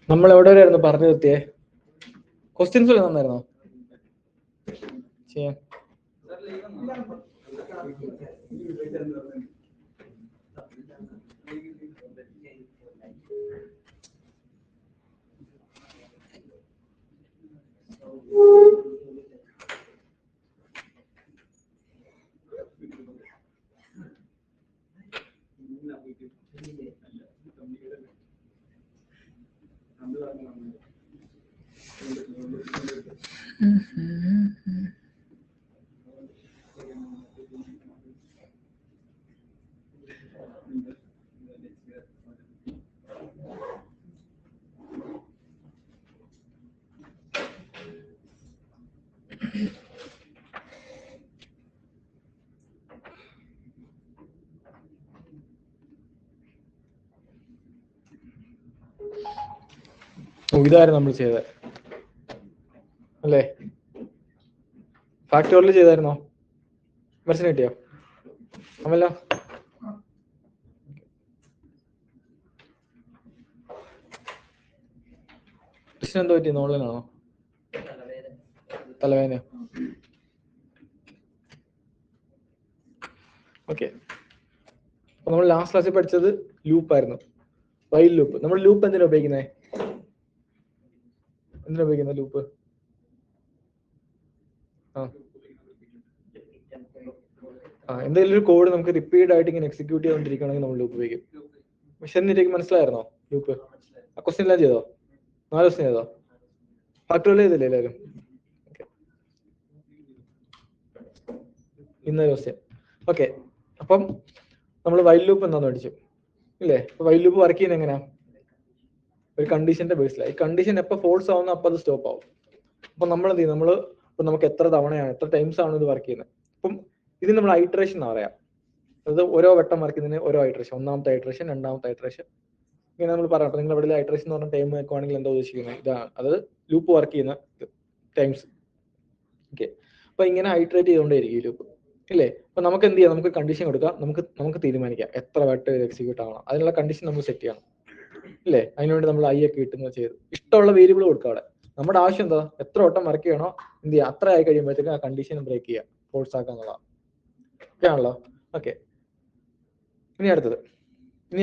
നമ്മൾ എവിടെ വരെയായിരുന്നു പറഞ്ഞു നിർത്തിയേ? ക്വസ്റ്റ്യൻസ് വല്ലതും തന്നായിരുന്നോ ചെയ്യാൻ? ഇതായിരുന്നു നമ്മൾ ചെയ്തത് അല്ലേ? ഫാക്ടോറിയൽ ചെയ്തായിരുന്നോ? മനസ്സിന് കിട്ടിയോ? അമല്ല കൃഷ്ണൻ എന്തോ പറ്റി? ഓൺലൈനാണോ? തലവേദന. ഓക്കെ, അപ്പൊ നമ്മൾ ലാസ്റ്റ് ക്ലാസ്സിൽ പഠിച്ചത് ലൂപ്പായിരുന്നു, വൈൽ ലൂപ്പ്. നമ്മൾ ലൂപ്പ് എന്തിനാ ഉപയോഗിക്കുന്നത്? എന്തിനാ ഉപയോഗിക്കുന്നത് ലൂപ്പ്? എന്തെങ്കിലും ഒരു കോഡ് നമുക്ക് റിപ്പീറ്റ് ആയിട്ട് ഇങ്ങനെ എക്സിക്യൂട്ട് ചെയ്തുകൊണ്ടിരിക്കണമെങ്കിൽ നമ്മൾ ലൂപ്പ് ഉപയോഗിക്കും. പക്ഷെ എന്നിട്ടേക്ക് മനസ്സിലായിരുന്നോ ലൂപ്പ്? ആ ക്വസ്റ്റ്യൻ എല്ലാം ചെയ്തോ? 4 ക്വസ്റ്റ്യൻ ചെയ്തോ? ഫാക്ടോറിയൽ ചെയ്തില്ലേ എല്ലാവരും? ഇന്നൊരു ക്വസ്റ്റ്യൻ. ഓക്കെ, അപ്പം നമ്മൾ വൈൽ ലൂപ്പ് എന്താന്ന് പഠിച്ചു ഇല്ലേ? വൈൽ ലൂപ്പ് വർക്ക് ചെയ്യുന്നത് എങ്ങനെയാ? ഒരു കണ്ടീഷന്റെ ബേസിലാണ്. ഈ കണ്ടീഷൻ എപ്പോൾ ഫോൾസ് ആവുന്ന അപ്പോൾ അത് സ്റ്റോപ്പ് ആവും. അപ്പൊ നമ്മൾ എന്ത് ചെയ്യും? ഇപ്പൊ നമുക്ക് എത്ര തവണയാണ്, എത്ര ടൈംസ് ആണ് ഇത് വർക്ക് ചെയ്യുന്നത്? അപ്പം ഇതിന് നമ്മൾ ഐട്രേഷൻ എന്ന് പറയാം. അത് ഓരോ വട്ടം വർക്ക് ചെയ്യുന്നതിന് ഓരോ ഐട്രേഷൻ, ഒന്നാമത്തെ ഐട്രേഷൻ, രണ്ടാമത്തെ ഐട്രേഷൻ, ഇങ്ങനെ നമ്മൾ പറയാം. അപ്പൊ നിങ്ങൾ ഇവിടെ ഐട്രേഷൻ എന്ന് പറഞ്ഞ ടൈം വെക്കുവാണെങ്കിൽ എന്താ ഉദ്ദേശിക്കുന്നത്? ഇതാണ്, അത് ലൂപ്പ് വർക്ക് ചെയ്യുന്ന ടൈംസ്. ഓക്കെ, അപ്പൊ ഇങ്ങനെ ഐട്രേറ്റ് ചെയ്തുകൊണ്ടേയിരിക്കും ഈ ലൂപ്പ് ഇല്ലേ? അപ്പൊ നമുക്ക് എന്ത് ചെയ്യാം? നമുക്ക് കണ്ടീഷൻ കൊടുക്കാം, നമുക്ക് തീരുമാനിക്കാം എത്ര വട്ടം ഇത് എക്സിക്യൂട്ട് ആവണം. അതിനുള്ള കണ്ടീഷൻ നമ്മൾ സെറ്റ് ചെയ്യണം ഇല്ലേ? അതിനുവേണ്ടി നമ്മൾ ഐ ഒക്കെ കിട്ടുന്നത് ചെയ്ത് ഇഷ്ടമുള്ള വേരിയബിൾ കൊടുക്കുക. അവിടെ നമ്മുടെ ആവശ്യം എന്താ? എത്ര വട്ടം വർക്ക് ചെയ്യണോ എന്ത് ചെയ്യുക? അത്ര ആയി കഴിയുമ്പോഴത്തേക്ക് ആ കണ്ടീഷൻ ബ്രേക്ക് ചെയ്യുക, ഫോൾസ് ആക്കാന്നുള്ളതാണ്. ഓക്കെ ആണല്ലോ? ഓക്കെ, ഇനി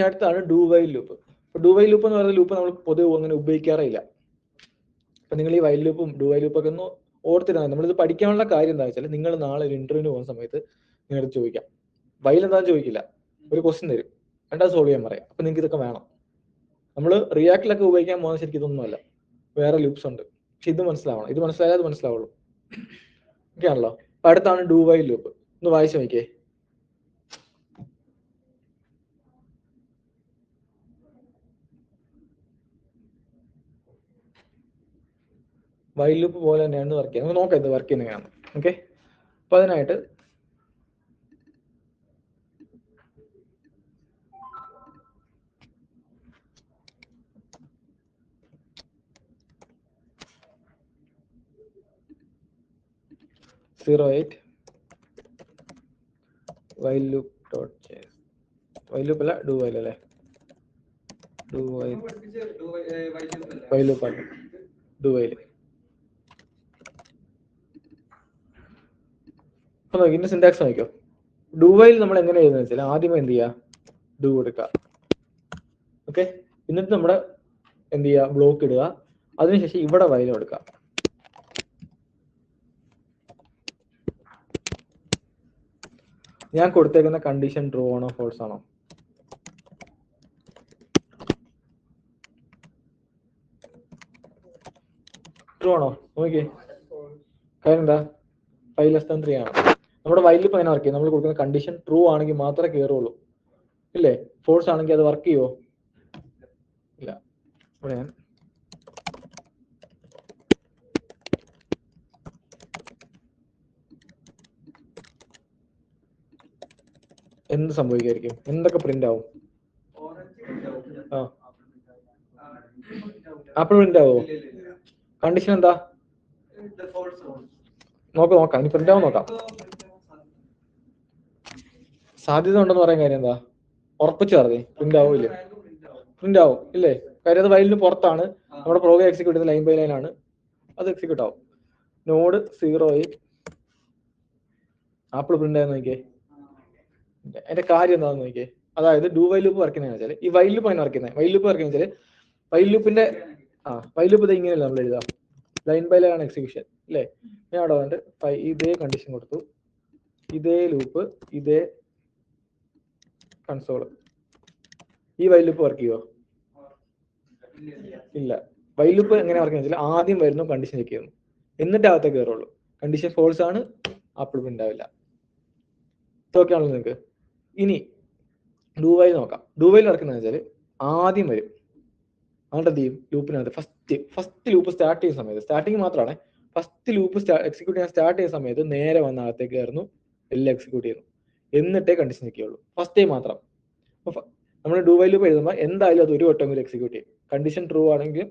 അടുത്താണ് do while loop. Do while loop എന്ന് പറയുന്ന ലൂപ്പ് നമ്മൾ പൊതുവെ അങ്ങനെ ഉപയോഗിക്കാറില്ല. അപ്പൊ നിങ്ങൾ ഈ വൈൽ ലൂപ്പും ഡു വൈൽ ലൂപ്പൊക്കെ ഒന്ന് ഓർത്തിരുന്നാൽ, നമ്മളിത് പഠിക്കാനുള്ള കാര്യം എന്താ വെച്ചാൽ, നിങ്ങൾ നാളെ ഒരു ഇന്റർവ്യൂവിന് പോകുന്ന സമയത്ത് നിങ്ങളടുത്ത് ചോദിക്കാം, വൈൽ എന്താണെന്ന് ചോദിക്കില്ല, ഒരു ക്വസ്റ്റ്യൻ തരും, രണ്ടാമത് സോൾവ് ചെയ്യാൻ പറയാം. അപ്പൊ നിങ്ങൾക്ക് ഇതൊക്കെ വേണം. നമ്മൾ റിയാക്റ്റിലൊക്കെ ഉപയോഗിക്കാൻ പോകുന്ന ശരിക്കും ഇതൊന്നുമല്ല, വേറെ ലൂപ്സ് ഉണ്ട്. പക്ഷെ ഇത് മനസ്സിലാവണം, ഇത് മനസ്സിലായാൽ അത് മനസ്സിലാവുള്ളൂ. ഓക്കെ ആണല്ലോ? അപ്പൊ അടുത്താണ് ഡു വൈൽ ലൂപ്പ്. ഒന്ന് വായിച്ചു നോക്കിയേ. വൈൽ ലൂപ്പ് പോലെ തന്നെയാണ് വർക്ക് ചെയ്യുന്നത്. നോക്കാം ഇത് വർക്ക് ചെയ്യുന്ന എങ്ങനെയാണ്. ഓക്കെ, അപ്പൊ അതിനായിട്ട് .08 while loop dot JS. While loop അല്ല, ഡു വൈൽ അല്ലേ? ഡു വൈൽ, വൈൽ ലൂപ്പ് ആണ് ഡു വൈൽ. അപ്പൊ നോക്കി, ഇതിന്റെ സിന്റാക്സ് നോക്കിയോ. ഡു വൈൽ നമ്മൾ എങ്ങനെ എഴുതുന്നത് വെച്ചാൽ, ആദ്യമേ എന്ത് ചെയ്യുക? ഡു കൊടുക്കുക. ഓക്കെ, എന്നിട്ട് നമ്മുടെ എന്ത് ചെയ്യുക? ബ്ലോക്ക് ഇടുക. അതിനുശേഷം ഇവിടെ വൈൽ കൊടുക്കുക. ഞാൻ കൊടുത്തേക്കുന്ന കണ്ടീഷൻ ട്രൂ ആണോ ഫോൾസ് ആണോ? ട്രൂ ആണോ? നോക്കിയേ, കാര്യം എന്താ? 5<3 ആണ്. നമ്മുടെ വൈൽ ലൂപ്പ് അങ്ങനെ വർക്ക് ചെയ്യും. നമ്മൾ കൊടുക്കുന്ന കണ്ടീഷൻ ട്രൂ ആണെങ്കിൽ മാത്രമേ കയറുള്ളൂ ഇല്ലേ? ഫോൾസ് ആണെങ്കിൽ അത് വർക്ക് ചെയ്യുമോ? ഇല്ല. ഇവിടെ ഞാൻ എന്ത് സംഭവിക്കായിരിക്കും? എന്തൊക്കെ പ്രിന്റ് ആവും? ആ ആപ്പിൾ പ്രിന്റ് ആവോ? കണ്ടീഷൻ എന്താ? നോക്കാം ഇനി പ്രിന്റ് ആവും നോക്കാം. സാധ്യത ഉണ്ടെന്ന് പറയാൻ കാര്യം എന്താ? ഉറപ്പിച്ചു പറഞ്ഞേ പ്രിന്റ് ആവും ഇല്ലേ? പ്രിന്റ് ആവും ഇല്ലേ? കാര്യം അത് വൈലിന് പുറത്താണ്, നമ്മുടെ പ്രോഗ്രാം എക്സിക്യൂട്ട് ചെയ്യുന്ന ലൈൻ ബൈ ലൈൻ ആണ്, അത് എക്സിക്യൂട്ട് ആവും. നോഡ് 0 ആപ്പിൾ പ്രിന്റ് ആയെന്ന് നോക്കിയേ. അതിന്റെ കാര്യം എന്താണെന്ന് നോക്കിയേ. അതായത് ഡു വൈൽ ലൂപ്പ് വർക്ക് ചെയ്യുന്നത് വെച്ചാൽ ഈ വൈൽ ലൂപ്പ് അതിനെ വർക്ക് ചെയ്യുന്നത്. വൈൽ ലൂപ്പ് വർക്ക് ചെയ്യുന്നത് വെച്ചാൽ വൈൽ ലൂപ്പിന്റെ വൈൽ ലൂപ്പ് ഇത് ഇങ്ങനെയല്ല നമ്മൾ എഴുതാം, ലൈൻ ബൈ ലൈൻ ആണ് എക്സിക്യൂഷൻ അല്ലേ. ഞാൻ അവിടെ വന്നിട്ട് ഇതേ കണ്ടീഷൻ കൊടുത്തു, ഇതേ ലൂപ്പ്, ഇതേ കൺസോൾ. ഈ വൈൽ ലൂപ്പ് വർക്ക് ചെയ്യുമോ? ഇല്ല. വൈൽ ലൂപ്പ് എങ്ങനെ വർക്ക് ചെയ്യുന്നത്? ആദ്യം വരുന്നു കണ്ടീഷൻ ചെക്ക് ചെയ്യുന്നു, എന്നിട്ട് അകത്തേക്ക് കയറുള്ളൂ. കണ്ടീഷൻ ഫോൾസ് ആണ്, ആപ്പിൾ പ്രിന്റ് ആവില്ല. ഇതൊക്കെയാണല്ലോ നിങ്ങൾക്ക്. ഇനി ഡു വൈൽ നോക്കാം. ഡു വൈൽ നടക്കുന്നത് വെച്ചാൽ ആദ്യം വരും, എന്നിട്ട് എന്ത് ചെയ്യും? ലൂപ്പിനകത്ത് ഫസ്റ്റ് ലൂപ്പ് സ്റ്റാർട്ട് ചെയ്യുന്ന സമയത്ത്, സ്റ്റാർട്ടിങ് മാത്രമാണ്, ഫസ്റ്റ് ലൂപ്പ് എക്സിക്യൂട്ട് ചെയ്യാൻ സ്റ്റാർട്ട് ചെയ്യുന്ന സമയത്ത് നേരെ വന്ന അകത്തേക്ക് കയറുന്നു, എല്ലാം എക്സിക്യൂട്ട് ചെയ്യുന്നു, എന്നിട്ടേ കണ്ടീഷൻ ചെക്ക് ചെയ്യുള്ളൂ. ഫസ്റ്റ് ടൈം മാത്രം. നമ്മൾ ഡു വൈൽ ലൂപ്പ് എഴുതുമ്പോൾ എന്തായാലും അത് ഒരു വട്ടമെങ്കിലും എക്സിക്യൂട്ട് ചെയ്യും. കണ്ടീഷൻ ട്രൂ ആണെങ്കിൽ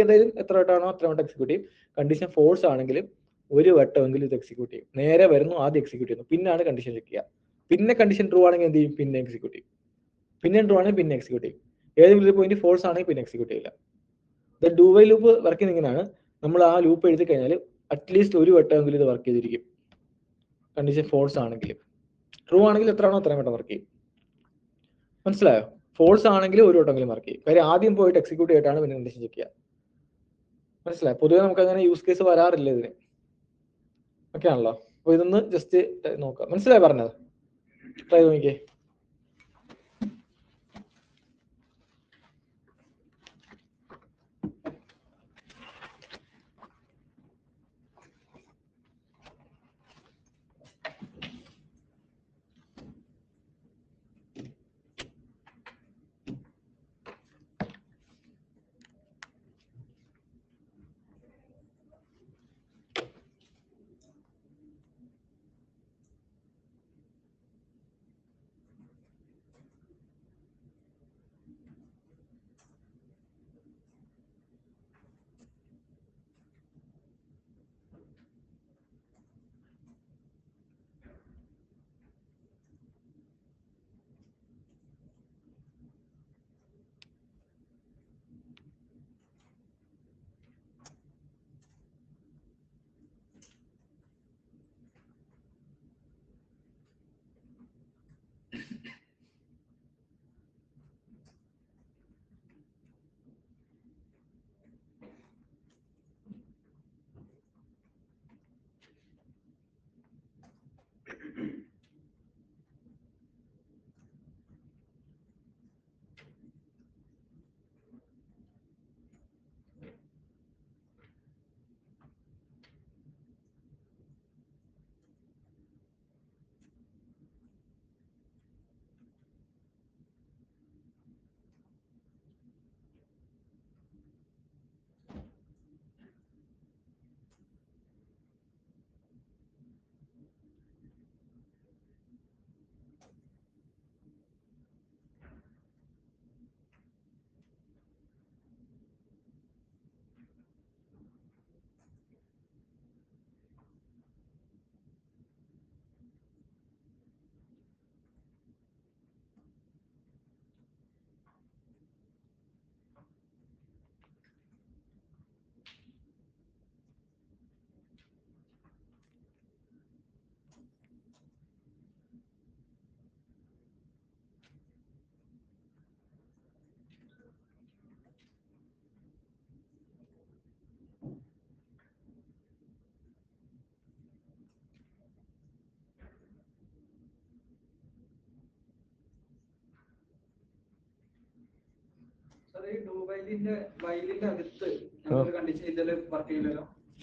എന്തായാലും എത്ര വട്ടമാണോ അത്ര വട്ടം എക്സിക്യൂട്ട് ചെയ്യും. കണ്ടീഷൻ ഫോൾസ് ആണെങ്കിലും ഒരു വട്ടമെങ്കിലും ഇത് എക്സിക്യൂട്ട് ചെയ്യും. നേരെ വരുന്നു, ആദ്യം എക്സിക്യൂട്ട് ചെയ്യുന്നു, പിന്നാണ് കണ്ടീഷൻ ചെക്ക് ചെയ്യുക. പിന്നെ കണ്ടീഷൻ ട്രൂ ആണെങ്കിൽ എന്ത് ചെയ്യും? പിന്നെ എക്സിക്യൂട്ട് ചെയ്യും. പിന്നെ ട്രൂ ആണെങ്കിൽ പിന്നെ എക്സിക്യൂട്ട് ചെയ്യും. ഏതെങ്കിലും ഒരു പോയിന്റ് ഫോൾസ് ആണെങ്കിൽ പിന്നെ എക്സിക്യൂട്ട് ചെയ്യില്ല. ഡു വൈൽ ലൂപ്പ് വർക്ക് ചെയ്യുന്ന ഇങ്ങനെയാണ്. നമ്മൾ ആ ലൂപ്പ് എഴുതി കഴിഞ്ഞാൽ അറ്റ്ലീസ്റ്റ് ഒരു വട്ടമെങ്കിലും ഇത് വർക്ക് ചെയ്തിരിക്കും. കണ്ടീഷൻ ഫോൾസ് ആണെങ്കിലും. ട്രൂ ആണെങ്കിൽ എത്രയാണോ അത്രയും വട്ടം വർക്ക് ചെയ്യും. മനസ്സിലായോ? ഫോൾസ് ആണെങ്കിൽ ഒരു വട്ടമെങ്കിലും വർക്ക് ചെയ്യും. കാര്യം ആദ്യം പോയിട്ട് എക്സിക്യൂട്ട് ചെയ്തിട്ടാണ് പിന്നെ കണ്ടീഷൻ ചെക്ക് ചെയ്യുക. മനസ്സിലായോ? പൊതുവെ നമുക്ക് അങ്ങനെ യൂസ് കേസ് വരാറില്ല ഇതിന്. ഓക്കെ ആണല്ലോ. അപ്പൊ ഇതൊന്ന് ജസ്റ്റ് നോക്കാം. മനസ്സിലായി പറഞ്ഞത്? ട്രൈ ചെയ്ത് നോക്കിയേ.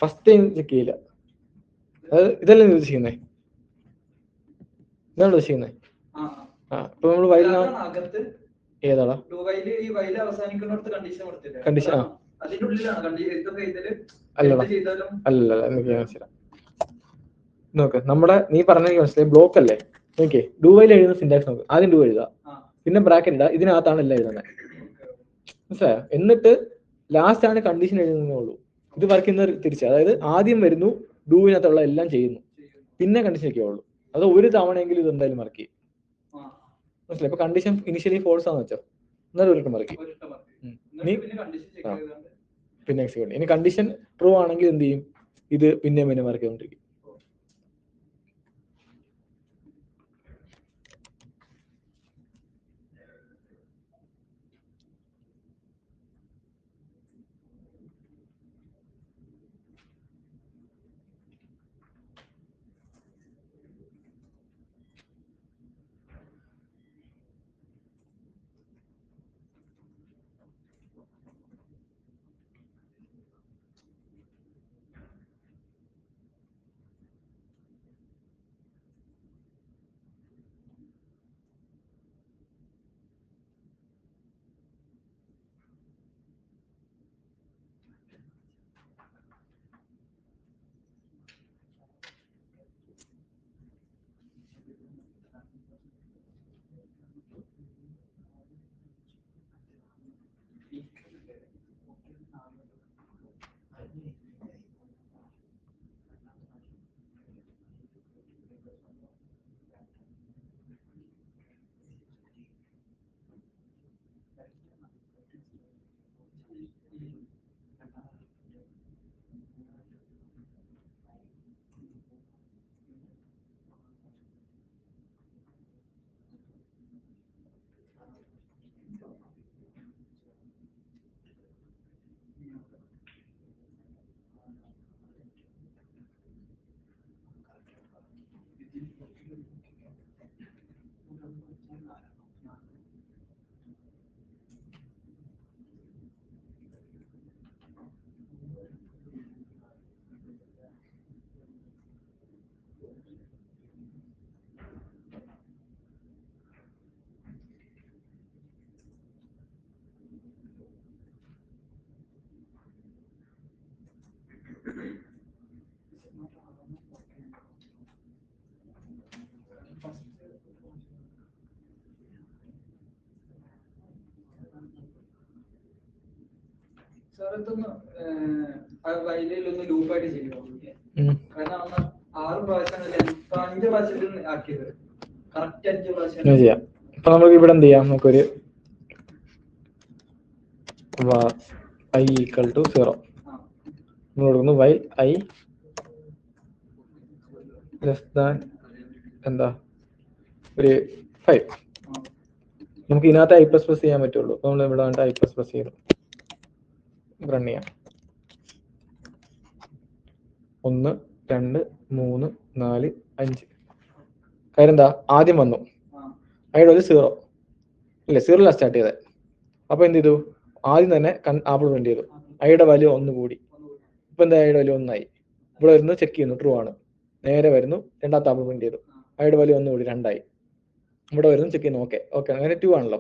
ഫസ്റ്റ് ടൈം ചെക്ക് ചെയ്യില്ല. ഇതല്ലേ ഉദ്ദേശിക്കുന്നേ? ഇതാണ് ഉദ്ദേശിക്കുന്നത്. ഇപ്പൊ നമ്മൾ വയലിന് ഏതാടാ കണ്ടീഷൻ? അല്ലല്ല നോക്ക്, നമ്മുടെ നീ പറഞ്ഞ മനസ്സിലായി ബ്ലോക്ക് അല്ലേ? നോക്കിയേ, ഡു വൈൽ എഴുതുന്ന സിന്റാക്സ് നോക്ക്. ആദ്യം ഡു എഴുതുക, പിന്നെ ബ്രാക്കറ്റ് ഇടുക, ഇതിനകത്താണ് എല്ലാം എഴുതുന്നത്. മനസ്സിലായോ? എന്നിട്ട് ലാസ്റ്റ് ആണ് കണ്ടീഷൻ എഴുതുന്നേ ഉള്ളൂ. ഇത് വർക്ക് ചെയ്യുന്ന തിരിച്ച്, അതായത് ആദ്യം വരുന്നു, ഡൂവിനകത്തുള്ള എല്ലാം ചെയ്യുന്നു, പിന്നെ കണ്ടീഷൻ ഒക്കെയുള്ളൂ. അത് ഒരു തവണയെങ്കിലും ഇത് എന്തായാലും വർക്ക് ചെയ്യും. മനസ്സിലായി? ഇപ്പൊ കണ്ടീഷൻ ഇനിഷ്യലി ഫോൾസ് ആണെന്ന് വെച്ചോ, എന്നാലും ഒരിട്ടം വർക്ക് ചെയ്യും. പിന്നെ എക്സിക്യൂട്ട്. ഇനി കണ്ടീഷൻ ട്രൂ ആണെങ്കിൽ എന്ത് ചെയ്യും? ഇത് പിന്നെ വർക്ക് ചെയ്തോണ്ടിരിക്കും. ലൂപ്പായിട്ട് ചെയ്യുമോ? കാരണം 6 പ്രാവശ്യം 5 പ്രാവശ്യത്തിൽ ആക്കിയത് കറക്റ്റ് 5 പ്രാവശ്യം ചെയ്യാം. ഇപ്പൊ നമുക്ക് ഇവിടെ എന്ത് ചെയ്യാം? നമുക്കൊരു i equal to 0 നമ്മൾ കൊടുക്കുന്നു. while i less than എന്താ ഒരു 5. നമുക്ക് ഇതിനകത്ത് i പ്ലസ് പ്ലസ് ചെയ്യാൻ പറ്റുള്ളൂ. അപ്പൊ നമ്മൾ ഇവിടെ i പ്ലസ് പ്ലസ് ചെയ്തു റൺ ചെയ്യാം. 1 2 3 4 5. കാര്യം എന്താ? ആദ്യം വന്നു ഐയുടെ ഒരു 0 ഇല്ല, 0 സ്റ്റാർട്ട് ചെയ്തത്. അപ്പൊ എന്ത് ചെയ്തു? ആദ്യം തന്നെ ആപ്പിൾ പ്രിന്റ് ചെയ്തു. ഐയുടെ വാല്യൂ 1 കൂടി. ഇപ്പൊ എന്താ? ഐയുടെ വാല്യൂ 1 ആയി. ഇവിടെ വരുന്നു, ചെക്ക് ചെയ്യുന്നു, ട്രൂ ആണ്. നേരെ വരുന്നു, രണ്ടാമത്തെ ആപ്പിൾ പ്രിന്റ് ചെയ്തു. ഐയുടെ വാല്യൂ 1 കൂടി, 2 ആയി. ഇവിടെ വരുന്നു, ചെക്ക് ചെയ്യുന്നു, ഓക്കെ ഓക്കെ, അങ്ങനെ 2 ആണല്ലോ.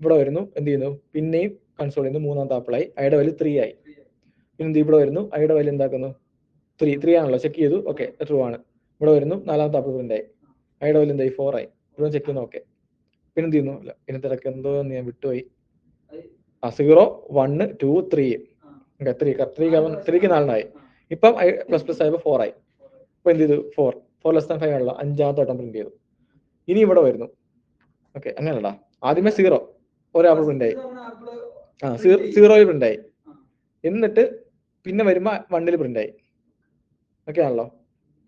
ഇവിടെ വരുന്നു, എന്ത് ചെയ്യുന്നു? പിന്നെയും കൺസോൾ ചെയ്യുന്നു, മൂന്നാമത്തെ ആപ്പിളായി. ഐയുടെ വാല്യൂ 3 ആയി. പിന്നെ ഇവിടെ വരുന്നു, ഐയുടെ വാല്യൂ എന്താക്കുന്നു? 3 ആണല്ലോ, ചെക്ക് ചെയ്തു, ഓക്കെ ട്രൂ ആണ്. ഇവിടെ വരുന്നു, നാലാമത്തെ ആപ്പിൾ പ്രിന്റ് ആയി. ഐയുടെ വാല്യൂ എന്തായി? 4 ആയി. ഇവിടെ ചെക്ക് ചെയ്യുന്നു, ഓക്കെ. പിന്നെ എന്ത് ചെയ്യുന്നു? അല്ല, ഇതിനകത്ത് ഇടയ്ക്ക് എന്തോ ഞാൻ വിട്ടുപോയി. 0 1 2 3 3ക്ക് 4 ഇപ്പം ഐ പ്ലസ് പ്ലസ് ആയപ്പോൾ 4 ആയി. ഇപ്പൊ എന്ത് ചെയ്തു? 4 ലെസ് ദാൻ 5 ആണല്ലോ, അഞ്ചാമത്തെ വട്ടം പ്രിന്റ് ചെയ്തു. ഇനി ഇവിടെ വരുന്നു, ഓക്കെ അങ്ങനെയല്ലടാ, ആദ്യമേ 0 ഒരാപ്പിൾ പ്രിന്റ് ആയി. 0 പ്രിന്റ് ആയി. എന്നിട്ട് പിന്നെ വരുമ്പോ 1 പ്രിന്റ് ആയി. ഓക്കെ ആണല്ലോ,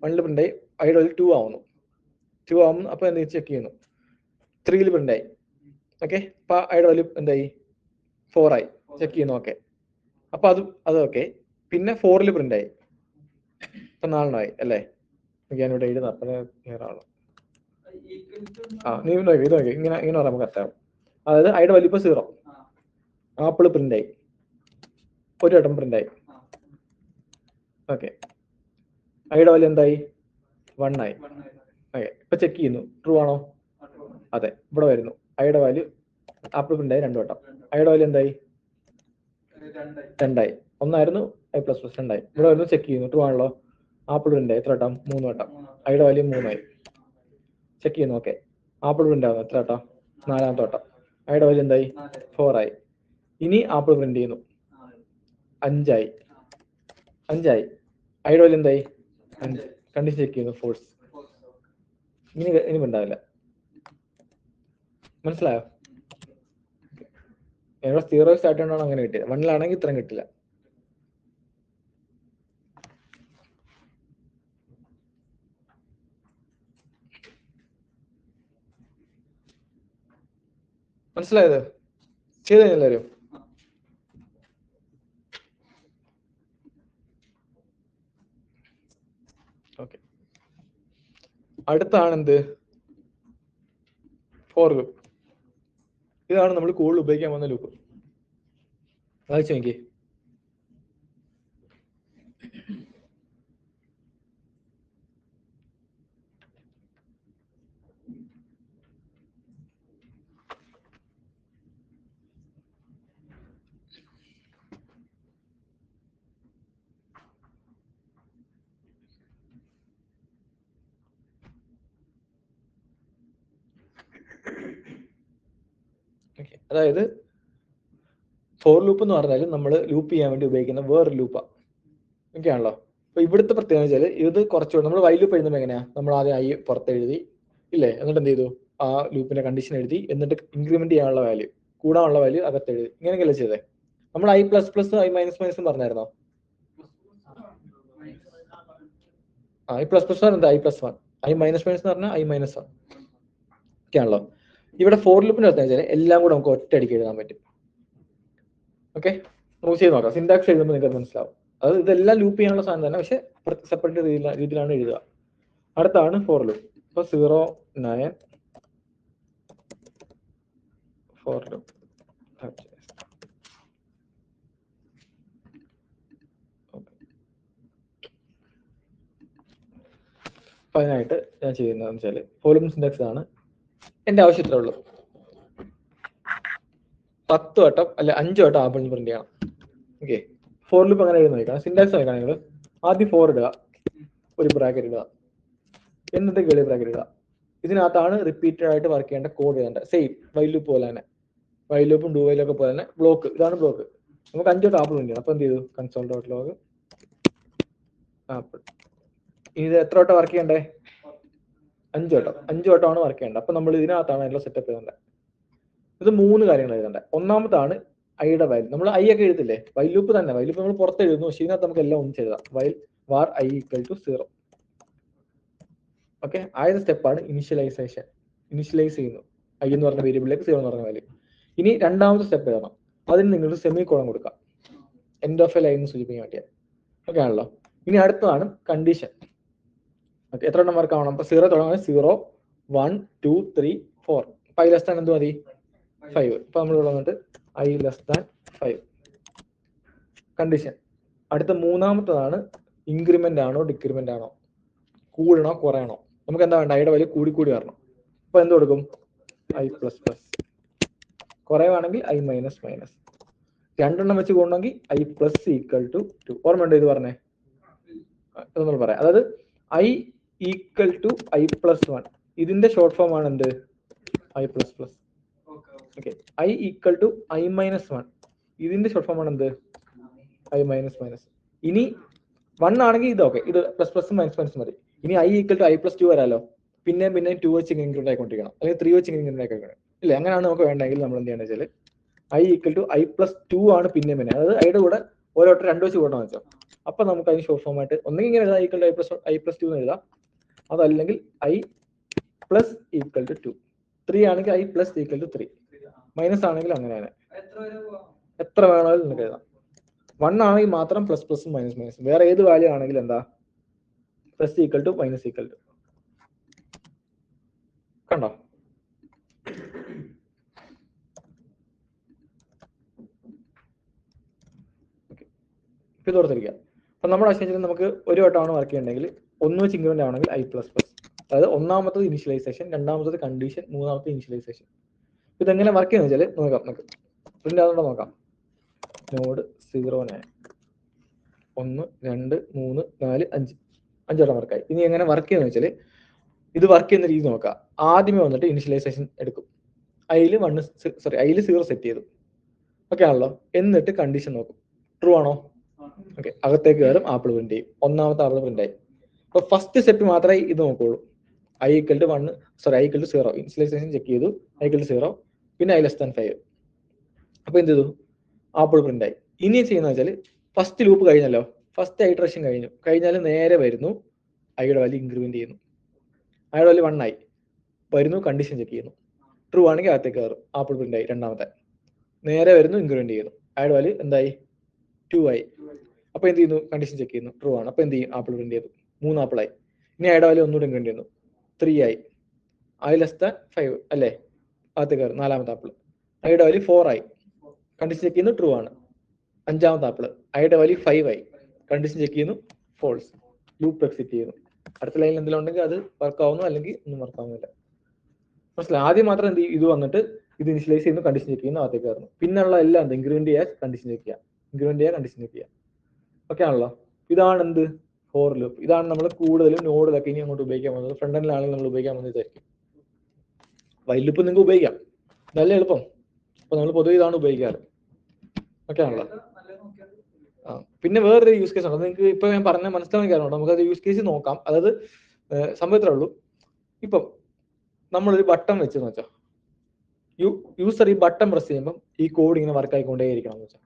1 പ്രിന്റ് ആയി. ഐയുടെ 2 ആവുന്നു. അപ്പൊ എന്ത് ചെക്ക് ചെയ്യുന്നു? 3 പ്രിന്റ് ആയി. ഓക്കെ, അപ്പൊ ഐയുടെ വാല്യൂ എന്തായി? 4 ആയി. ചെക്ക് ചെയ്യുന്നു, ഓക്കെ. അപ്പൊ അത് ഓക്കെ. പിന്നെ 4 പ്രിന്റ് ആയി. ഇപ്പൊ 4 ആയി അല്ലേ? ഞാനിവിടെ എഴുതുന്ന അപ്പൊ ക്ലിയർ ആണല്ലോ. നീ നോക്കി ഇത് നോക്കി, ഇങ്ങനെ നമുക്ക് കറക്റ്റാവും. അതായത് ഐയുടെ വാല്യൂ ഇപ്പൊ 0, ആപ്പിൾ പ്രിന്റ് ആയി, ഒരു വട്ടം പ്രിന്റ് ആയി. ഓക്കെ, ഐയുടെ വാല്യൂ എന്തായി? 1 ആയി. ഓക്കെ, ഇപ്പൊ ചെക്ക് ചെയ്യുന്നു, ട്രൂ ആണോ? അതെ. ഇവിടെ വരുന്നു, ഐയുടെ വാല്യൂ ആപ്പിൾ പ്രിന്റ് ആയി 2 വട്ടം. ഐയുടെ വാല്യൂ എന്തായി? 2 ആയി. 1 ആയിരുന്നു, ഐ പ്ലസ് പ്ലസ് 2 ആയി. ഇവിടെ വരുന്നു, ചെക്ക് ചെയ്യുന്നു, ട്രൂ ആണല്ലോ. ആപ്പിൾ പ്രിന്റ് ആയി എത്ര വട്ടം? 3 വട്ടം. ഐയുടെ വാല്യൂ 3 ആയി. ചെക്ക് ചെയ്യുന്നു, ഓക്കെ. ആപ്പിൾ പ്രിന്റ് ആവുന്നു എത്ര വട്ടം? 4ാമത്തെ വട്ടം. ഐയുടെ വാല്യൂ എന്തായി? 4 ആയി. ഇനി ആപ്പിൾ പ്രിന്റ് ചെയ്യുന്നു, 5 ആയി. ഐയുടെ വാല്യൂ എന്തായി? 5. കണ്ടീഷൻ ചെക്ക് ചെയ്യുന്നു, ഫോൾസ്. ഇനി ഉണ്ടാവില്ല. മനസ്സിലായോ? ഞങ്ങൾ 0 സ്റ്റാർട്ട് ചെയ്യണമാണ് അങ്ങനെ കിട്ടിയത്. 1 ഇത്രയും കിട്ടില്ല. മനസ്സിലായത്? ചെയ്ത് എല്ലാവരും? ഓക്കെ. അടുത്താണ് എന്ത്? For loop. ഇതാണ് നമ്മൾ കൂടുതൽ ഉപയോഗിക്കാൻ പോകുന്ന ലൂപ്പ്. വായിച്ചു നോക്കി. അതായത് ഫോർ ലൂപ്പ് എന്ന് പറഞ്ഞാൽ നമ്മൾ ലൂപ്പ് ചെയ്യാൻ വേണ്ടി ഉപയോഗിക്കുന്ന വേറൊരു ലൂപ്പാണ്. ഓക്കെ ആണല്ലോ. അപ്പൊ ഇവിടുത്തെ പ്രത്യേകത വെച്ചാൽ ഇത് കുറച്ചുകൂടെ നമ്മൾ വൈൽ ലൂപ്പ് എഴുതുമ്പോൾ എങ്ങനെയാ? നമ്മൾ ആദ്യം ഐ പുറത്ത് എഴുതി ഇല്ലേ, എന്നിട്ട് എന്ത് ചെയ്തു? ആ ലൂപ്പിന്റെ കണ്ടീഷൻ എഴുതി, എന്നിട്ട് ഇൻക്രിമെന്റ് ചെയ്യാനുള്ള വാല്യൂ, കൂടാനുള്ള വാല്യൂ അകത്ത് എഴുതി. ഇങ്ങനെയൊക്കെയല്ലേ ചെയ്തേ? നമ്മൾ I++, I-, പറഞ്ഞായിരുന്നോ? I++ എന്താ? I+1. I-, എന്ന് പറഞ്ഞാൽ I-1 ഒക്കെ ആണല്ലോ. ഇവിടെ ഫോർ ലൂപ്പിന്റെ അർത്ഥം വെച്ചാൽ എല്ലാം കൂടെ നമുക്ക് ഒറ്റയടിക്ക് എഴുതാൻ പറ്റും. ഓക്കെ, നമുക്ക് ചെയ്ത് നോക്കാം. സിന്റാക്സ് എഴുതുമ്പോൾ നിങ്ങൾക്ക് മനസ്സിലാവും. അത് ഇതെല്ലാം ലൂപ്പ് ചെയ്യാനുള്ള സാധനം തന്നെ, പക്ഷെ സെപ്പറേറ്റ് രീതിയിലാണ് എഴുതുക. അടുത്താണ് ഫോർ ലൂപ്പ്. ഇപ്പൊ 0, 9 ഫോർ ലൂപ്പ്. അപ്പൊ അതിനായിട്ട് ഞാൻ ചെയ്യുന്നതെന്ന് വെച്ചാൽ ഫോർ ലൂപ്പ് സിന്റാക്സ് ആണ്. എന്റെ ആവശ്യത്തിലേ ഉള്ളൂ. 10 വട്ടം അല്ലെ 5 വട്ടം ആപ്പിൾ പ്രിന്റ് ചെയ്യണം. ഓക്കെ, ഫോർ ലൂപ്പ് അങ്ങനെ എഴുതി നോക്കണം. സിന്റാക്സ് നോക്കണം. നിങ്ങൾ ആദ്യം 4 ഇടുക, ഒരു ബ്രാക്കറ്റ് ഇടുക, എന്നിട്ട് കേളി ബ്രാക്കറ്റ് ഇടുക. ഇതിനകത്താണ് റിപ്പീറ്റഡ് ആയിട്ട് വർക്ക് ചെയ്യേണ്ട കോഡ് എഴുതേണ്ട. സെയിം വൈൽ ലൂപ്പ് പോലെ തന്നെ, വൈൽ ലൂപ്പും ഡു വൈലും ഒക്കെ പോലെ തന്നെ ബ്ലോക്ക്. ഇതാണ് ബ്ലോക്ക്. നമുക്ക് 5 വട്ടം ആപ്പിൾ പ്രിന്റ് ചെയ്യണം. അപ്പൊ എന്ത് ചെയ്തു? console.log apple. ഇത് എത്ര വട്ടം വർക്ക് ചെയ്യണ്ടേ? 5 വട്ടം. 5 വട്ടമാണ് വർക്ക് ചെയ്യേണ്ടത്. അപ്പൊ നമ്മൾ ഇതിനകത്താണ് എല്ലാം സെറ്റപ്പ് ചെയ്യേണ്ടത്. ഇത് 3 കാര്യങ്ങൾ എഴുതേണ്ടത്. ഒന്നാമതാണ് ഐയുടെ വാല്യൂ. നമ്മൾ ഐ ഒക്കെ എഴുതില്ലേ? വൈൽ ലൂപ്പ് തന്നെ. വൈൽ ലൂപ്പ് നമ്മൾ പുറത്ത് എഴുതുന്നു, പക്ഷേ ഇതിനകത്ത് നമുക്ക് എല്ലാം ഒന്നും ചെയ്താൽ വൈൽ var i = 0. ഓക്കെ, ആദ്യത്തെ സ്റ്റെപ്പാണ് ഇനിഷ്യലൈസേഷൻ. ഇനിഷ്യലൈസ് ചെയ്യുന്നു ഐ എന്ന് പറഞ്ഞ വേരിയബിളിലേക്ക് 0 എന്ന് പറഞ്ഞ വാല്യൂ. ഇനി രണ്ടാമത്തെ സ്റ്റെപ്പ് എഴുതണം. അതിന് നിങ്ങൾ സെമി കോളം കൊടുക്കാം, എൻഡ് ഓഫ് എ ലൈൻ സൂചിപ്പിക്കാൻ വേണ്ടിയാ. ഓക്കെ ആണല്ലോ. ഇനി അടുത്തതാണ് കണ്ടീഷൻ. ഓക്കെ, എത്ര എണ്ണം മാർക്ക് ആവണം? അപ്പൊ 0 തുടങ്ങുന്നത് 0, 1, 2, 3, 4. അപ്പൊ i ലെസ് ദാൻ എന്ത് മതി? 5. അപ്പൊ നമ്മൾ ഇവിടെ വന്നിട്ട് i ലെസ് ദാൻ 5 കണ്ടീഷൻ. അടുത്ത മൂന്നാമത്തതാണ് ഇൻക്രിമെന്റ് ആണോ ഡിക്രിമെന്റ് ആണോ, കൂടണോ കുറയണോ. നമുക്ക് എന്താ വേണ്ട? ഐയുടെ വാല്യൂ കൂടി വരണം. അപ്പൊ എന്ത് കൊടുക്കും? I++. കുറയുവാണെങ്കിൽ I-. രണ്ടെണ്ണം വെച്ച് കൂടണമെങ്കിൽ I+ = 2. ഓർമ്മയുണ്ടോ ഇത് പറഞ്ഞേ? നമ്മൾ പറയാം. അതായത് I = I+1. ഇതിന്റെ ഷോർട്ട് ഫോം ആണ് എന്ത്? I++. Okay, I = I-1. ഇതിന്റെ ഷോർട്ട് ഫോം ആണ് എന്ത്? I-. ഇനി 1 ആണെങ്കിൽ ഇത് ഓക്കെ, ഇത് പ്ലസ് മൈനസ് മതി. ഇനി I = I+2 വരാലോ. പിന്നെ 2 വെച്ച് ഇൻക്രിമെന്റ് ആയിക്കൊണ്ടിരിക്കണം, അല്ലെങ്കിൽ 3 വെച്ച് ഇൻക്രിമെന്റ് ആയിക്കൊണ്ടിരിക്കണം. ഇല്ല, അങ്ങനെയാണ് നമുക്ക് വേണ്ടെങ്കിൽ നമ്മൾ എന്ത് ചെയ്യണമെന്ന് വെച്ചാൽ I = I+2 ആണ് പിന്നെ. അതായത് ഐയുടെ കൂടെ ഓരോ 2 വെച്ച് കൂടണം വെച്ചോ. അപ്പൊ നമുക്ക് അതിന് ഷോർട്ട് ഫോം ആയിട്ട് ഒന്നെങ്കിൽ ഇങ്ങനെ I = I+2 എന്ന് എഴുതാം, അതല്ലെങ്കിൽ I+ = 2. 3 ആണെങ്കിൽ I+ = 3. മൈനസ് ആണെങ്കിൽ അങ്ങനെയാണ്. എത്ര വേണമെങ്കിലും നിങ്ങൾക്ക് എഴുതാം. 1 ആണെങ്കിൽ മാത്രം പ്ലസ് മൈനസ്. വേറെ ഏത് വാല്യൂ ആണെങ്കിലും എന്താ? പ്ലസ് = മൈനസ് = കണ്ടോ? ഇത് ഓർത്തിരിക്കുക. അപ്പൊ നമ്മൾ ആവശ്യം നമുക്ക് ഒരു വട്ടമാണ് വർക്ക് ചെയ്യണമെങ്കിൽ 1 വെച്ച് ഇൻക്രിമെന്റ് ആണെങ്കിൽ I++. അതായത് ഒന്നാമത്തത് ഇനിഷ്യലൈസേഷൻ, രണ്ടാമത്തത് കണ്ടീഷൻ, മൂന്നാമത്തെ ഇനിഷ്യലൈസേഷൻ. ഇതെങ്ങനെ വർക്ക് ചെയ്യുന്ന വെച്ചാൽ നോക്കാം. നമുക്ക് പ്രിന്റ് ആവുന്നുണ്ടോ നോക്കാം. നോഡ് 0, 9 1, 2, 3, 4, 5 വട്ടം വർക്കായി. ഇനി എങ്ങനെ വർക്ക് ചെയ്യുന്ന വെച്ചാൽ ഇത് വർക്ക് ചെയ്യുന്ന രീതി നോക്കാം. ആദ്യമേ വന്നിട്ട് ഇനിഷ്യലൈസേഷൻ എടുക്കും. I 0 സെറ്റ് ചെയ്തു. ഓക്കെ ആണല്ലോ. എന്നിട്ട് കണ്ടീഷൻ നോക്കും, ട്രൂ ആണോ? ഓക്കെ, അകത്തേക്ക് കയറും, ആപ്പിൾ പ്രിന്റ് ചെയ്യും. ഒന്നാമത്തെ ആപ്പിൾ പ്രിന്റ് ആയി. അപ്പൊ ഫസ്റ്റ് സ്റ്റെപ്പ് മാത്രമേ ഇത് നോക്കുള്ളൂ. i = 1, sorry i = 0. Initialization check ചെയ്തു, i = 0, പിന്നെ i < 5. അപ്പൊ എന്ത് ചെയ്തു? ആപ്പിൾ പ്രിന്റ് ആയി. ഇനി ചെയ്യുന്ന വെച്ചാൽ ഫസ്റ്റ് ലൂപ്പ് കഴിഞ്ഞല്ലോ, ഫസ്റ്റ് ഐറ്ററേഷൻ കഴിഞ്ഞാൽ നേരെ വരുന്നു, ഐയുടെ വാല്യൂ ഇൻക്രിമെന്റ് ചെയ്യുന്നു. ഐയുടെ വാല്യൂ 1 ആയി വരുന്നു, കണ്ടീഷൻ ചെക്ക് ചെയ്യുന്നു. ട്രൂ ആണെങ്കിൽ അകത്തേക്ക് കയറും, ആപ്പിൾ പ്രിന്റ് ആയി. രണ്ടാമത്തെ നേരെ വരുന്നു, ഇൻക്രിമെന്റ് ചെയ്യുന്നു, ഐയുടെ വാല്യൂ എന്തായി? 2 ആയി. അപ്പൊ എന്ത് ചെയ്യുന്നു? കണ്ടീഷൻ ചെക്ക് ചെയ്യുന്നു, ട്രൂ ആണ്. അപ്പൊ എന്ത് ചെയ്യും? ആപ്പിൾ പ്രിന്റ് ചെയ്തു, 3 ആപ്പിളായി. ഇനി ഐയുടെ വാല്യൂ ഒന്നുകൂടി ഇൻക്രിമെന്റ് ചെയ്യുന്നു, 3 ആയി. i < 5 അല്ലേ, അകത്തേക്ക് കയറും, നാലാമത്തെ ആപ്പിൾ. ഐയുടെ വാല്യൂ 4 ആയി, കണ്ടീഷൻ ചെക്ക് ചെയ്യുന്നു, ട്രൂ ആണ്. അഞ്ചാമത്തെ ആപ്പിൾ, ഐയുടെ വാല്യൂ 5 ആയി, കണ്ടീഷൻ ചെക്ക് ചെയ്യുന്നു, ഫോൾസ്. ലൂപ്പ് എക്സിറ്റ് ചെയ്യുന്നു. അടുത്ത ലൈനിൽ എന്തെങ്കിലും ഉണ്ടെങ്കിൽ അത് വർക്ക് ആവുന്നു, അല്ലെങ്കിൽ ഒന്നും വർക്ക് ആവുന്നില്ല. മനസ്സിലായി? ആദ്യം മാത്രം എന്ത് ചെയ്യും? ഇത് വന്നിട്ട് ഇത് ഇനിഷ്യലൈസ് ചെയ്യുന്നു, കണ്ടീഷൻ ചെക്ക് ചെയ്യുന്നു, അകത്തേക്ക് കയറുന്നു. പിന്നുള്ള എല്ലാം എന്ത്? ഇൻക്രിമെന്റ് ചെയ്യുക, കണ്ടീഷൻ ചെക്ക് ചെയ്യുക, ഇൻക്രിമെന്റ് ചെയ്യുക, കണ്ടീഷൻ ചെക്ക് ചെയ്യുക. ഓക്കെ ആണല്ലോ. ഇതാണ് എന്ത്? For loop. ഇതാണ് നമ്മൾ കൂടുതലും നോഡിലൊക്കെ ഇനി അങ്ങോട്ട് ഉപയോഗിക്കാൻ പോകുന്നത്. ഫ്രണ്ട് എൻഡിലാണെങ്കിൽ നമ്മൾ ഉപയോഗിക്കാൻ പോകുന്നത് ഇതായിരിക്കും. വൈൽ ലൂപ്പ് നിങ്ങൾക്ക് ഉപയോഗിക്കാം, നല്ല എളുപ്പം. അപ്പൊ നമ്മൾ പൊതുവെ ഇതാണ് ഉപയോഗിക്കാറ്. ഓക്കെ ആണല്ലോ. പിന്നെ വേറൊരു യൂസ് കേസ് ഉണ്ട്, നിങ്ങൾക്ക് ഇപ്പൊ ഞാൻ പറഞ്ഞ മനസ്സിലാവുന്ന കാര്യമുണ്ട്. നമുക്കത് യൂസ് കേസ് നോക്കാം. അതായത് സംഭവത്തിലേ ഉള്ളൂ. ഇപ്പം നമ്മളൊരു ബട്ടൺ വെച്ചെന്ന് വെച്ചാൽ, യൂസർ ഈ ബട്ടൺ പ്രസ് ചെയ്യുമ്പോൾ ഈ കോഡ് ഇങ്ങനെ വർക്ക് ആയിക്കൊണ്ടേയിരിക്കണം എന്ന് വെച്ചാൽ,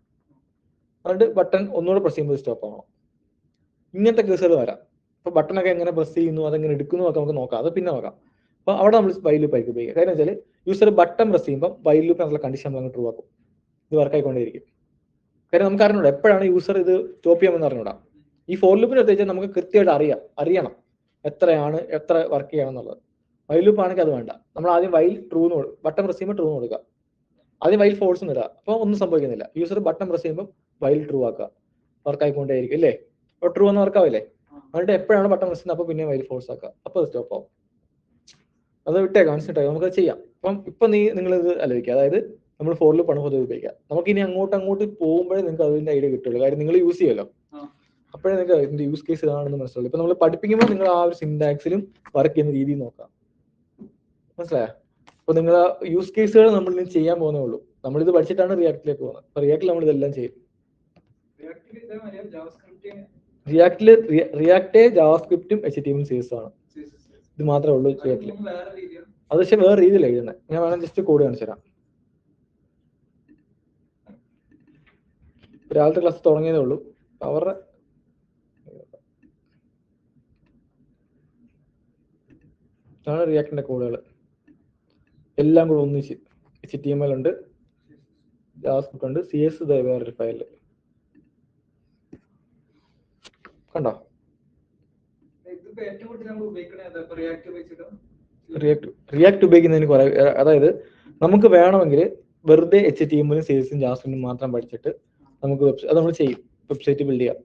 അതുകൊണ്ട് ബട്ടൺ ഒന്നുകൂടെ പ്രസ് ചെയ്യുമ്പോൾ സ്റ്റോപ്പ് ആവണം. ഇങ്ങനത്തെ കേസുകൾ വരാം. ഇപ്പൊ ബട്ടണൊക്കെ എങ്ങനെ പ്രസ് ചെയ്യുന്നു, അതെങ്ങനെ എടുക്കുന്നു ഒക്കെ നമുക്ക് നോക്കാം, അത് പിന്നെ നോക്കാം. അപ്പൊ അവിടെ നമ്മൾ വൈൽ ലൂപ്പ് ആയിരിക്കും ഉപയോഗിക്കുക. കാര്യം വെച്ചാൽ യൂസർ ബട്ടൺ പ്രസ് ചെയ്യുമ്പോൾ വൈൽ ലൂപ്പ് എന്നുള്ള കണ്ടീഷൻ നമ്മൾ ട്രൂ ആക്കും, ഇത് വർക്ക് ആയിക്കൊണ്ടേയിരിക്കും. കാര്യം നമുക്ക് അറിഞ്ഞൂടാ എപ്പോഴാണ് യൂസർ ഇത് സ്റ്റോപ്പ് ചെയ്യാമെന്ന് അറിഞ്ഞൂടാ. ഈ ഫോർ ലൂപ്പിന് പ്രത്യേകിച്ച് നമുക്ക് കൃത്യമായിട്ട് അറിയണം എത്ര വർക്ക് ചെയ്യണം എന്നുള്ളത്. വൈൽ ലൂപ്പ് ആണെങ്കിൽ അത് വേണ്ട. നമ്മൾ ആദ്യം വൈൽ ട്രൂന്ന് ബട്ടൺ പ്രസ് ചെയ്യുമ്പോൾ ട്രൂ കൊടുക്കുക, ആദ്യം വൈൽ ഫോൾസ് ഇടുക. അപ്പോൾ ഒന്നും സംഭവിക്കുന്നില്ല. യൂസർ ബട്ടൺ പ്രസ് ചെയ്യുമ്പോൾ വൈൽ ട്രൂ ആക്കുക, വർക്ക് ആയിക്കൊണ്ടേയിരിക്കും അല്ലേ. അപ്പോൾ ട്രൂ എന്ന് വർക്ക് ആവില്ലേ. എന്നിട്ട് എപ്പോഴാണ് ബട്ടൺ പ്രസ് ചെയ്യുന്നത് അപ്പോൾ പിന്നെ വൈൽ ഫോൾസ് ആക്കുക, അപ്പോൾ അത് സ്റ്റോപ്പ് ആവും. അത് വിട്ടേക്കാം, മനസ്സിലായി? നമുക്ക് ചെയ്യാം. അപ്പം ഇപ്പൊ നിങ്ങൾ ഇത് ആലോചിക്കുക, അതായത് നമ്മൾ ഫോർ ലൂപ്പ് ആണ് പൊതുവെ ഉപയോഗിക്കുക. നമുക്ക് ഇനി അങ്ങോട്ട് പോകുമ്പോഴേ നിങ്ങൾക്ക് അതിന്റെ ഐഡിയ കിട്ടുള്ളൂ. കാര്യം നിങ്ങൾ യൂസ് ചെയ്യുമല്ലോ, അപ്പോഴേ നിങ്ങൾക്ക് ഇതിന്റെ യൂസ് കേസ് ഇതാണെന്ന് മനസ്സിലാവും. ഇപ്പൊ നമ്മൾ പഠിപ്പിക്കുമ്പോൾ നിങ്ങൾ ആ ഒരു സിന്റാക്സിലും വർക്ക് ചെയ്യുന്ന രീതിയിൽ നോക്കാം, മനസ്സിലായോ? അപ്പൊ നിങ്ങൾ ആ യൂസ് കേസുകൾ നമ്മൾ ഇനി ചെയ്യാൻ പോകുന്നേ ഉള്ളൂ. നമ്മളിത് പഠിച്ചിട്ടാണ് റിയാക്റ്റിലേക്ക് പോകുന്നത്. അപ്പൊ റിയാക്റ്റിൽ നമ്മൾ ഇതെല്ലാം ചെയ്യും. റിയാക്ട് ജാവാസ്ക്രിപ്റ്റും HTML CSS ആണ്. ഇത് മാത്രമേ ഉള്ളൂ റിയാക്റ്റിൽ. അത് പക്ഷെ വേറെ രീതിയിൽ എഴുതുന്നത്. ഞാൻ വേണം ജസ്റ്റ് കോഡ് കാണിച്ചു തരാം. രാവിലത്തെ ക്ലാസ് തുടങ്ങിയതേ ഉള്ളൂ. അവരുടെ ആണ് റിയാക്ടിന്റെ കോഡുകൾ എല്ലാം കൂടെ ഒന്നിച്ച്. HTML ഉണ്ട്, ജാവാസ്ക്രിപ്റ്റ് ഉണ്ട്, CS വേറൊരു ഫയല് കണ്ടോ. റിയാക്ട് ഉപയോഗിക്കുന്നതിന് കുറെ, അതായത് നമുക്ക് വേണമെങ്കിൽ വെറുതെ HTML CSS ജാവാസ്ക്രിപ്റ്റും മാത്രം പഠിച്ചിട്ട് നമുക്ക് അത് നമ്മൾ ചെയ്യും, വെബ്സൈറ്റ് ബിൽഡ് ചെയ്യാം.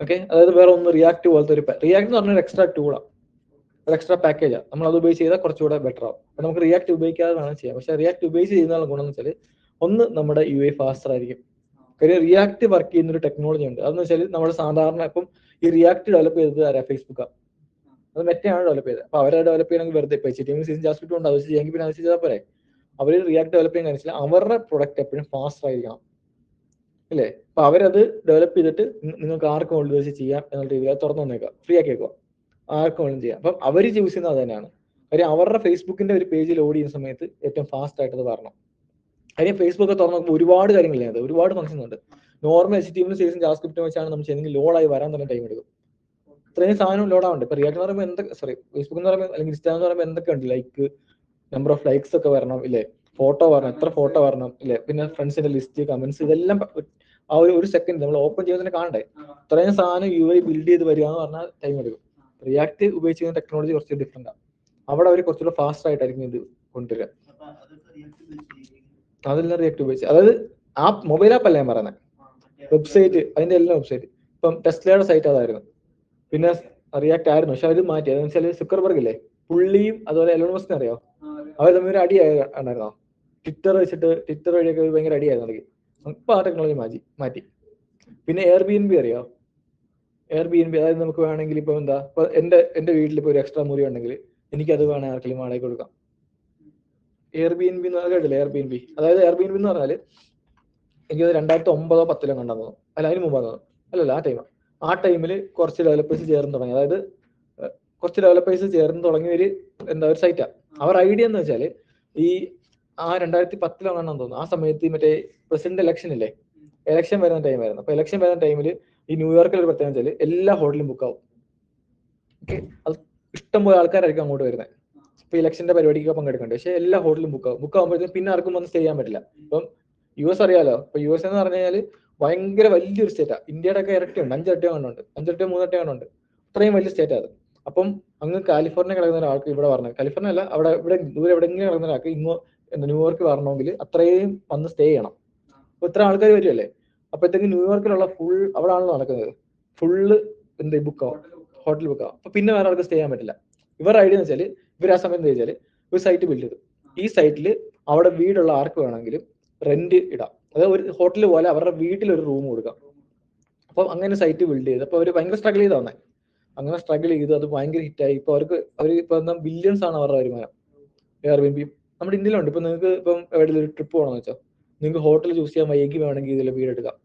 ഓക്കെ, അതായത് വേറെ ഒന്ന് റിയാക്ട് പോലത്തെ റിയാക്ട് എന്ന് പറഞ്ഞാൽ എക്സ്ട്രാ ടൂളാണ്, ഒരു എക്സ്ട്രാ പാക്കേജാണ്. നമ്മൾ അത് ഉപയോഗിച്ച് ചെയ്താൽ കുറച്ചുകൂടെ ബെറ്റർ ആവും. അപ്പൊ നമുക്ക് റിയാക്ട് ഉപയോഗിക്കാതെ വേണം ചെയ്യാം. പക്ഷെ റിയാക്ട് ഉപയോഗിച്ച് ചെയ്യുന്ന ഗുണം എന്ന് വെച്ചാൽ, ഒന്ന് നമ്മുടെ UI ഫാസ്റ്റർ ആയിരിക്കും. കാര്യം റിയാക്ട് വർക്ക് ചെയ്യുന്ന ഒരു ടെക്നോളജി ഉണ്ട്. അതെന്ന് വെച്ചാൽ നമ്മൾ സാധാരണ ഇപ്പം ഈ റിയാക്ട് ഡെവലപ്പ് ചെയ്തത് ആരാ? ഫേസ്ബുക്കാണ്. അത് മെറ്റയാണ് ഡെവലപ്പ് ചെയ്തത്. അപ്പൊ അവരെ ഡെവലപ്പ് ചെയ്യണമെങ്കിൽ വെറുതെ ഇപ്പൊ HTML CSS ജാവാസ്ക്രിപ്റ്റ് ഉണ്ട്, അത് ചെയ്യാമെങ്കിൽ പിന്നെ അത് ചെയ്താൽ പോരെ. അവർ റിയാക്ട് ഡെവലപ്പ് ചെയ്യാൻ കാണിച്ചില്ല, അവരുടെ പ്രൊഡക്റ്റ് എപ്പോഴും ഫാസ്റ്റർ ആയിരിക്കണം അല്ലേ. അപ്പൊ അവരത് ഡെവലപ്പ് ചെയ്തിട്ട് നിങ്ങൾക്ക് ആർക്കും വേണ്ടി വെച്ച് ചെയ്യാം എന്നുള്ള രീതിയിൽ തുറന്നു വന്നേക്കുക, ഫ്രീ ആക്കി വെക്കുക, ആർക്കും വേണം ചെയ്യാം. അപ്പം അവർ യൂസ് ചെയ്യുന്നത് അത് തന്നെയാണ്. കാര്യം അവരുടെ ഫേസ്ബുക്കിന്റെ ഒരു പേജിൽ ലോഡ് ചെയ്യുന്ന സമയത്ത് ഏറ്റവും ഫാസ്റ്റ് ആയിട്ട് അത് വരണം. കാര്യം ഫേസ്ബുക്ക് തുറന്നു നോക്കുമ്പോൾ ഒരുപാട് കാര്യങ്ങളില്ല, ഒരുപാട് ഫംഗ്ഷൻ ഉണ്ട്. നോർമൽ HTML CSS ജാവാസ്ക്രിപ്റ്റ് വെച്ചാണ് നമ്മൾ ചെയ്യുന്നത്, ലോഡായി വരാൻ തന്നെ ടൈം എടുക്കും. ഇത്രയും സാധനം ലോഡാവുണ്ട്. ഇപ്പൊ റിയാക്ട് എന്ന് പറയുമ്പോൾ എന്തൊക്കെ, സോറി ഫേസ്ബുക്ക് എന്ന് പറയുമ്പോൾ അല്ലെങ്കിൽ ഇൻസ്റ്റാ എന്ന് പറയുമ്പോൾ എന്തൊക്കെ ഉണ്ട്, ലൈക്ക് നമ്പർ ഓഫ് ലൈക്സ് ഒക്കെ വരണം ഇല്ലേ, ഫോട്ടോ വരണം, എത്ര ഫോട്ടോ വരണം ഇല്ലേ, പിന്നെ ഫ്രണ്ട്സിന്റെ ലിസ്റ്റ്, കമന്റ്സ്, ഇതെല്ലാം ആ ഒരു സെക്കൻഡ് നമ്മൾ ഓപ്പൺ ചെയ്യുമ്പോൾ തന്നെ കാണണ്ടേ. ഇത്രയും സാധനം UI ബിൽഡ് ചെയ്ത് വരിക എന്ന് പറഞ്ഞാൽ ടൈം എടുക്കും. റിയാക്ട് ഉപയോഗിക്കുന്ന ടെക്നോളജി കുറച്ച് ഡിഫറെന്റ് ആണ്. അവിടെ അവർ കുറച്ചുകൂടെ ഫാസ്റ്റ് ആയിട്ടായിരിക്കും ഇത് കൊണ്ടുവരിക. അതെല്ലാം റിയാക്ട് ഉപയോഗിച്ച്, അതായത് ആപ്പ്, മൊബൈൽ ആപ്പ് അല്ല ഞാൻ പറയുന്നത്, വെബ്സൈറ്റ്, അതിന്റെ എല്ലാം വെബ്സൈറ്റ്. ഇപ്പം ടെസ്ലയുടെ സൈറ്റ് അതായിരുന്നു, പിന്നെ റിയാക്ട് ആയിരുന്നു, പക്ഷെ അവർ മാറ്റി. അതെന്ന് വെച്ചാൽ സുക്കർബർഗ് ഇല്ലേ, പുള്ളിയും അതുപോലെ എലോൺ മസ്കിനെ അറിയോ, അവർ തമ്മിൽ ഒരു അടി ഉണ്ടായിരുന്നോ, ട്വിറ്റർ വഴിയൊക്കെ ഭയങ്കര അടിയായിരുന്നു. ഇപ്പൊ ആ ടെക്നോളജി മാറ്റി. പിന്നെ Airbnb അറിയോ? Airbnb, അതായത് നമുക്ക് വേണമെങ്കിൽ ഇപ്പൊ എന്താ, ഇപ്പൊ എന്റെ വീട്ടിൽ ഇപ്പൊ ഒരു എക്സ്ട്രാ മുറി ഉണ്ടെങ്കിൽ എനിക്കത് വേണമെങ്കിൽ ആർക്കെങ്കിലും വാടകയ്ക്ക് കൊടുക്കാം. Airbnb എന്ന് കേട്ടില്ലേ? Airbnb, അതായത് Airbnb എന്ന് പറഞ്ഞാൽ എനിക്ക് 2009-10 കണ്ടെന്നു, അല്ല അതിന് മുമ്പാന്ന് തോന്നുന്നു, അല്ലല്ല ആ ടൈമിൽ കുറച്ച് ഡെവലപ്പേഴ്സ് ചേർന്ന് തുടങ്ങി. അതായത് കുറച്ച് ഡെവലപ്പേഴ്സ് ചേർന്ന് തുടങ്ങിയ ഒരു സൈറ്റാണ്. അവർ ഐഡിയ എന്ന് വെച്ചാൽ ഈ 2010 തോന്നുന്നു, ആ സമയത്ത് മറ്റേ പ്രസിഡന്റ് ഇലക്ഷൻ ഇല്ലേ, ഇലക്ഷൻ വരുന്ന ടൈമായിരുന്നു. അപ്പൊ ഇലക്ഷൻ വരുന്ന ടൈമിൽ ഈ ന്യൂയോർക്കിൽ ഒരു പ്രത്യേകത വെച്ചാൽ എല്ലാ ഹോട്ടലും ബുക്കാവും. ഓക്കെ, അത് ഇഷ്ടംപോലെ ആൾക്കാരായിരിക്കും അങ്ങോട്ട് വരുന്നത്. ഇപ്പൊ ഇലക്ഷന്റെ പരിപാടിക്കൊക്കെ പങ്കെടുക്കണ്ടേ, പക്ഷെ എല്ലാ ഹോട്ടലും ബുക്കാവുമ്പോഴത്തേക്കും പിന്നെ ആർക്കും വന്ന് സ്റ്റേ ചെയ്യാൻ പറ്റില്ല. ഇപ്പം US അറിയാലോ, ഇപ്പൊ US എന്ന് പറഞ്ഞു കഴിഞ്ഞാൽ ഭയങ്കര വലിയൊരു സ്റ്റേറ്റാണ്. ഇന്ത്യയുടെ ഒക്കെ ഇരട്ടിയുണ്ട്, 5 ഇരട്ടി കണ്ടുണ്ട്, 5 ഇരട്ടി 3 ഇരട്ടി കണ്ടുണ്ട്. അത്രയും വലിയ സ്റ്റേറ്റ് അത്. അപ്പം അങ്ങ് കാലിഫോർണിയ കിടക്കുന്ന ഒരാൾക്ക് ഇവിടെ പറഞ്ഞു, കാലിഫോർണിയ അല്ല, അവിടെ ഇവിടെ ദൂരെ എവിടെയെങ്കിലും കിടക്കുന്ന ഒരാൾക്ക് ന്യൂയോർക്ക് വരണമെങ്കിൽ അത്രയും വന്ന് സ്റ്റേ ചെയ്യണം. അപ്പൊ ഇത്ര ആൾക്കാർ വരുമല്ലേ, അപ്പോഴത്തേക്ക് ന്യൂയോർക്കിലുള്ള അവിടെ ആണല്ലോ നടക്കുന്നത്, ഫുള്ള് ബുക്കാവും, ഹോട്ടൽ ബുക്കാവും. അപ്പൊ പിന്നെ വേറെ ആൾക്ക് സ്റ്റേ ചെയ്യാൻ പറ്റില്ല. ഇവരുടെ ഐഡിയ എന്ന് വെച്ചാൽ ഇവർ ആ സമയത്ത് എന്താ വെച്ചാൽ ഒരു സൈറ്റ് ബിൽഡ് ചെയ്തു. ഈ സൈറ്റിൽ അവിടെ വീടുള്ള ആർക്ക് വേണമെങ്കിലും റെന്റ് ഇടാം. അതായത് ഒരു ഹോട്ടൽ പോലെ അവരുടെ വീട്ടിൽ ഒരു റൂം കൊടുക്കാം. അപ്പൊ അങ്ങനെ സൈറ്റ് ബിൽഡ് ചെയ്ത് അപ്പൊ അവർ ഭയങ്കര സ്ട്രഗിൾ ചെയ്ത് വന്നേ. അങ്ങനെ സ്ട്രഗിൾ ചെയ്ത് അത് ഭയങ്കര ഹിറ്റായി. ഇപ്പൊ അവർ ഇപ്പൊ ബില്യൺസ് ആണ് അവരുടെ വരുമാനം. Airbnb നമ്മുടെ ഇന്ത്യയിലുണ്ട്. ഇപ്പൊ നിങ്ങൾക്ക് ഇപ്പം എവിടെയെങ്കിലും ഒരു ട്രിപ്പ് പോകണമെന്ന് വെച്ചാൽ നിങ്ങൾക്ക് ഹോട്ടൽ ചൂസ് ചെയ്യാൻ വൈകി വേണമെങ്കിൽ ഇതിൽ വീട് എടുക്കാം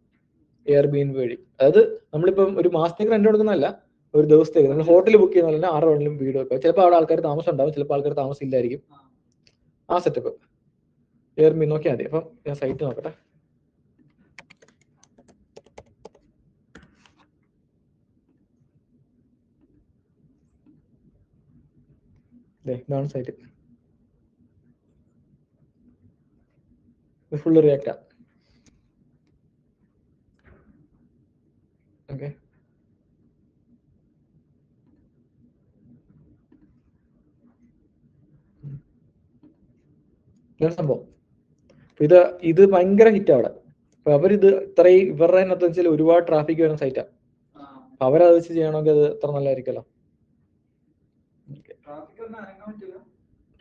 Airbnb വഴി. അതായത് നമ്മളിപ്പം ഒരു മാസത്തേക്ക് റെന്റ് കൊടുക്കുന്നതല്ല, ഒരു ദിവസത്തേക്ക് നമ്മൾ ഹോട്ടൽ ബുക്ക് ചെയ്യുന്ന തന്നെ 6 വേണമെങ്കിലും വീട് വെക്കാം. ചിലപ്പോൾ അവിടെ ആൾക്കാർ താമസം ഉണ്ടാവും, ചിലപ്പോൾ ആൾക്കാർ താമസം ഇല്ലായിരിക്കും. ആ സെറ്റപ്പ് Airbnb നോക്കിയാൽ മതി. അപ്പം ഞാൻ സൈറ്റ് നോക്കട്ടെ. ഇതാണ് സൈറ്റ്. ഇത് ഫുള്ള് റിയാക്റ്റാ. ഓക്കെ, സംഭവം ഇത് ഭയങ്കര ഹിറ്റ് അവിടെ. അപ്പൊ അവരിത് ഇത്രയും ഇവരുടെ അതിനകത്ത് വെച്ചാൽ ഒരുപാട് ട്രാഫിക് വരുന്ന സൈറ്റാ. അപ്പൊ അവരത് വെച്ച് ചെയ്യണമെങ്കിൽ അത് അത്ര നല്ലതായിരിക്കുമല്ലോ.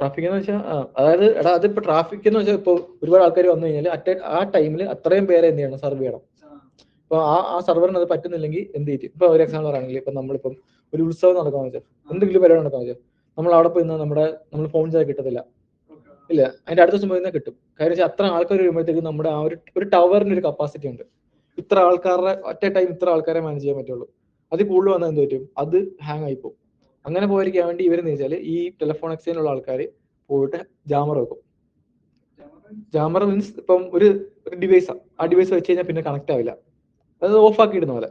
ട്രാഫിക് എന്ന് വെച്ചാൽ അതായത് അതിപ്പോ ട്രാഫിക് എന്ന് വെച്ചാൽ ഇപ്പൊ ഒരുപാട് ആൾക്കാർ വന്നു കഴിഞ്ഞാൽ ആ ടൈമിൽ അത്രയും പേരെ എന്ത് ചെയ്യണം, സർവ് ചെയ്യണം. അപ്പൊ ആ സർവറിന് അത് പറ്റുന്നില്ലെങ്കിൽ എന്ത് ചെയ്യും. ഇപ്പൊ ഒരു എക്സാമ്പിൾ പറയുകയാണെങ്കിൽ ഇപ്പൊ നമ്മളിപ്പം ഒരു ഉത്സവം നടക്കാന്ന് വെച്ചാൽ, എന്തെങ്കിലും പരിപാടി നടക്കാന്ന് വെച്ചാൽ നമ്മൾ അവിടെ പോയി നമ്മൾ ഫോൺ ചെയ്താൽ കിട്ടത്തില്ല, ഇല്ല, അതിന്റെ അടുത്ത ദിവസം പോയി കിട്ടും. കാര്യം വെച്ചാൽ അത്ര ആൾക്കാർ വരുമ്പോഴത്തേക്ക് നമ്മുടെ ആ ഒരു ടവറിന് ഒരു കപ്പാസിറ്റി ഉണ്ട്. ഇത്ര ആൾക്കാരുടെ ഒറ്റ ടൈം ഇത്ര ആൾക്കാരെ മാനേജ് ചെയ്യാൻ പറ്റുള്ളൂ. അതിൽ കൂടുതൽ വന്നാൽ എന്ത് പറ്റും, അത് ഹാങ് ആയി പോകും. അങ്ങനെ പോയിരിക്കാൻ വേണ്ടി ഇവരെന്ന് വെച്ചാൽ ഈ ടെലിഫോൺ എക്സ്ചേഞ്ചിലുള്ള ആൾക്കാർ പോയിട്ട് ജാമർ വെക്കും. ജാമർ മീൻസ് ഇപ്പം ഒരു ഡിവൈസാണ്, ആ ഡിവൈസ് വെച്ച് കഴിഞ്ഞാൽ പിന്നെ കണക്ട് ആവില്ല, അത് ഓഫ് ആക്കി ഇടുന്ന പോലെ.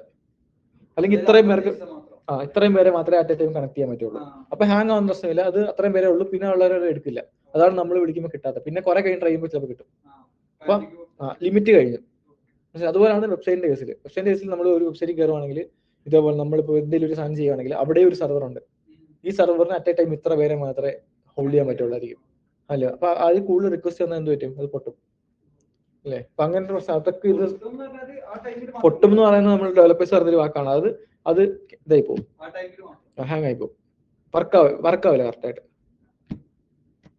അല്ലെങ്കിൽ ഇത്രയും പേരെ മാത്രമേ അറ്റ് എ ടൈം കണക്ട് ചെയ്യാൻ പറ്റുള്ളൂ. അപ്പൊ ഹാങ് ആവുന്ന പ്രശ്നമില്ല, അത് അത്രയും പേരെ ഉള്ളൂ, പിന്നെ ഉള്ളവരെ എടുക്കില്ല. അതാണ് നമ്മൾ വിളിക്കുമ്പോൾ കിട്ടാത്ത. പിന്നെ കുറെ കഴിഞ്ഞ് കഴിയുമ്പോൾ ചിലപ്പോൾ കിട്ടും. അപ്പൊ ലിമിറ്റ് കഴിഞ്ഞു. പക്ഷെ അതുപോലെയാണ് വെബ്സൈറ്റിന്റെ കേസിൽ നമ്മൾ ഒരു വെബ്സൈറ്റിൽ കയറുവാണെങ്കിൽ ഇതേപോലെ നമ്മളിപ്പോൾ എന്തെങ്കിലും ഒരു സാധനം ചെയ്യുകയാണെങ്കിൽ അവിടെ ഒരു സെർവർ ഉണ്ട്. ഈ സെർവറിന് അറ്റ് എ ടൈം ഇത്ര പേരെ മാത്രമേ ഹോൾഡ് ചെയ്യാൻ പറ്റുള്ളായിരിക്കും, അല്ല. അപ്പൊ അത് കൂടുതൽ റിക്വസ്റ്റ് വന്നാൽ എന്ത് പറ്റും, അത് പൊട്ടും, അല്ലേ. അപ്പൊ അങ്ങനത്തെ പ്രശ്നം അതൊക്കെ ഇത് പൊട്ടും എന്ന് പറയുന്നത് നമ്മൾ ഡെവലപ്പേഴ്സ് പറഞ്ഞൊരു വാക്കാണ്. അത് ഇതായി പോകും, ഹാങ് ആയി പോകും, വർക്കാവില്ല കറക്റ്റായിട്ട്,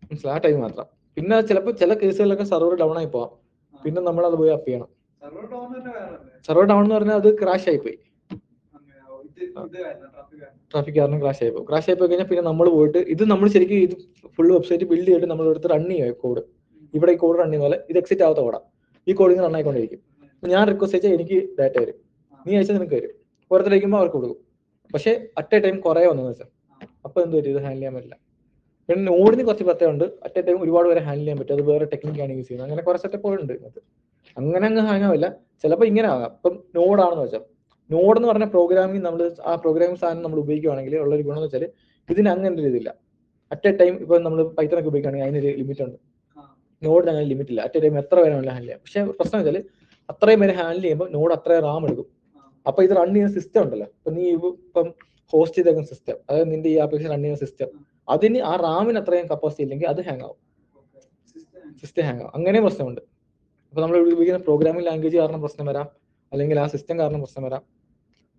മനസ്സിലായി. ആ ടൈം മാത്രം. പിന്നെ ചിലപ്പോൾ ചില കേസുകളിലൊക്കെ സെർവർ ഡൗൺ ആയി പോവാം. പിന്നെ നമ്മൾ അത് പോയി അപ്പ് ചെയ്യണം. സെർവർ ഡൗൺ എന്ന് പറഞ്ഞാൽ അത് ക്രാഷ് ആയി പോയി, ട്രാഫിക് കാരണം ക്രാഷ് ആയി പോകും. ക്രാഷ് ആയി പോയി കഴിഞ്ഞാൽ പിന്നെ നമ്മൾ പോയിട്ട് നമ്മൾ ശരിക്കും ഇത് ഫുൾ വെബ്സൈറ്റ് ബിൽഡ് ചെയ്തിട്ട് നമ്മൾ എടുത്ത് റൺ ചെയ്യുക കോഡ്. ഇവിടെ ഈ കോഡ് റൺ ചെയ്യുന്ന പോലെ ഇത് എക്സിറ്റ് ആവാത്ത കോഡാ. ഈ കോഡിങ് റൺ ആയിക്കൊണ്ടിരിക്കും. ഞാൻ റിക്വസ്റ്റ് അയച്ചാൽ എനിക്ക് ഡാറ്റ വരും, നീ അയച്ചാൽ നിനക്ക് വരും. പുറത്തിരിക്കുമ്പോൾ അവർക്ക് കൊടുക്കും. പക്ഷെ അറ്റ് എ ടൈം കുറേ വന്നു വെച്ചാൽ അപ്പൊ എന്ത് പറ്റും, ഇത് ഹാൻഡിൽ ചെയ്യാൻ പറ്റില്ല. പിന്നെ നോഡിന് കുറച്ച് പ്രത്യേകമുണ്ട്, അറ്റ് എ ടൈം ഒരുപാട് പേരെ ഹാൻഡിൽ ചെയ്യാൻ പറ്റും. അത് വേറെ ടെക്നിക്കാണ് യൂസ് ചെയ്യുന്നത്. അങ്ങനെ കുറെ സെറ്റപ്പുകളുണ്ട് ഇതിനകത്ത്. അങ്ങനെ അങ്ങ് ഹാങ് ആവില്ല, ചിലപ്പോൾ ഇങ്ങനെ ആകാം. ഇപ്പം നോഡാണെന്ന് വെച്ചാൽ, നോഡ് എന്ന് പറഞ്ഞ പ്രോഗ്രാമിംഗ് നമ്മൾ ആ പ്രോഗ്രാമിംഗ് സാധനം നമ്മൾ ഉപയോഗിക്കുകയാണെങ്കിൽ ഉള്ള ഒരു ഗുണം എന്ന് വെച്ചാൽ ഇതിന് അങ്ങനെ ഒരു ഇതില്ല. അറ്റ് എ ടൈം ഇപ്പൊ നമ്മൾ പൈത്തണൊക്കെ ഉപയോഗിക്കുകയാണെങ്കിൽ അതിനൊരു ലിമിറ്റ് ഉണ്ട്. നോഡിന് അങ്ങനെ ലിമിറ്റ് ഇല്ല, അറ്റ് എ ടൈം എത്ര പേരെ വേണമെങ്കിലും ഹാൻഡിൽ ചെയ്യാം. പക്ഷെ പ്രശ്നം വെച്ചാൽ അത്രയും പേരെ ഹാൻഡിൽ ചെയ്യുമ്പോൾ നോഡ് അത്രയും റാം എടുക്കും. അപ്പൊ ഇത് റൺ ചെയ്യുന്ന സിസ്റ്റം ഉണ്ടല്ലോ, ഇപ്പൊ നീ ഇപ്പം ഹോസ്റ്റ് ചെയ്തേക്കുന്ന സിസ്റ്റം, അതായത് നിന്റെ ഈ ആപ്ലിക്കേഷൻ റൺ ചെയ്യുന്ന സിസ്റ്റം, അതിന് ആ റാമിന് അത്രയും കപ്പാസിറ്റി ഇല്ലെങ്കിൽ അത് ഹാങ് ആവും, സിസ്റ്റം ഹാങ് ആവും. അങ്ങനെ പ്രശ്നമുണ്ട്. അപ്പൊ നമ്മൾ ഉപയോഗിക്കുന്ന പ്രോഗ്രാമിംഗ് ലാംഗ്വേജ് കാരണം പ്രശ്നം വരാം, അല്ലെങ്കിൽ ആ സിസ്റ്റം കാരണം പ്രശ്നം വരാം,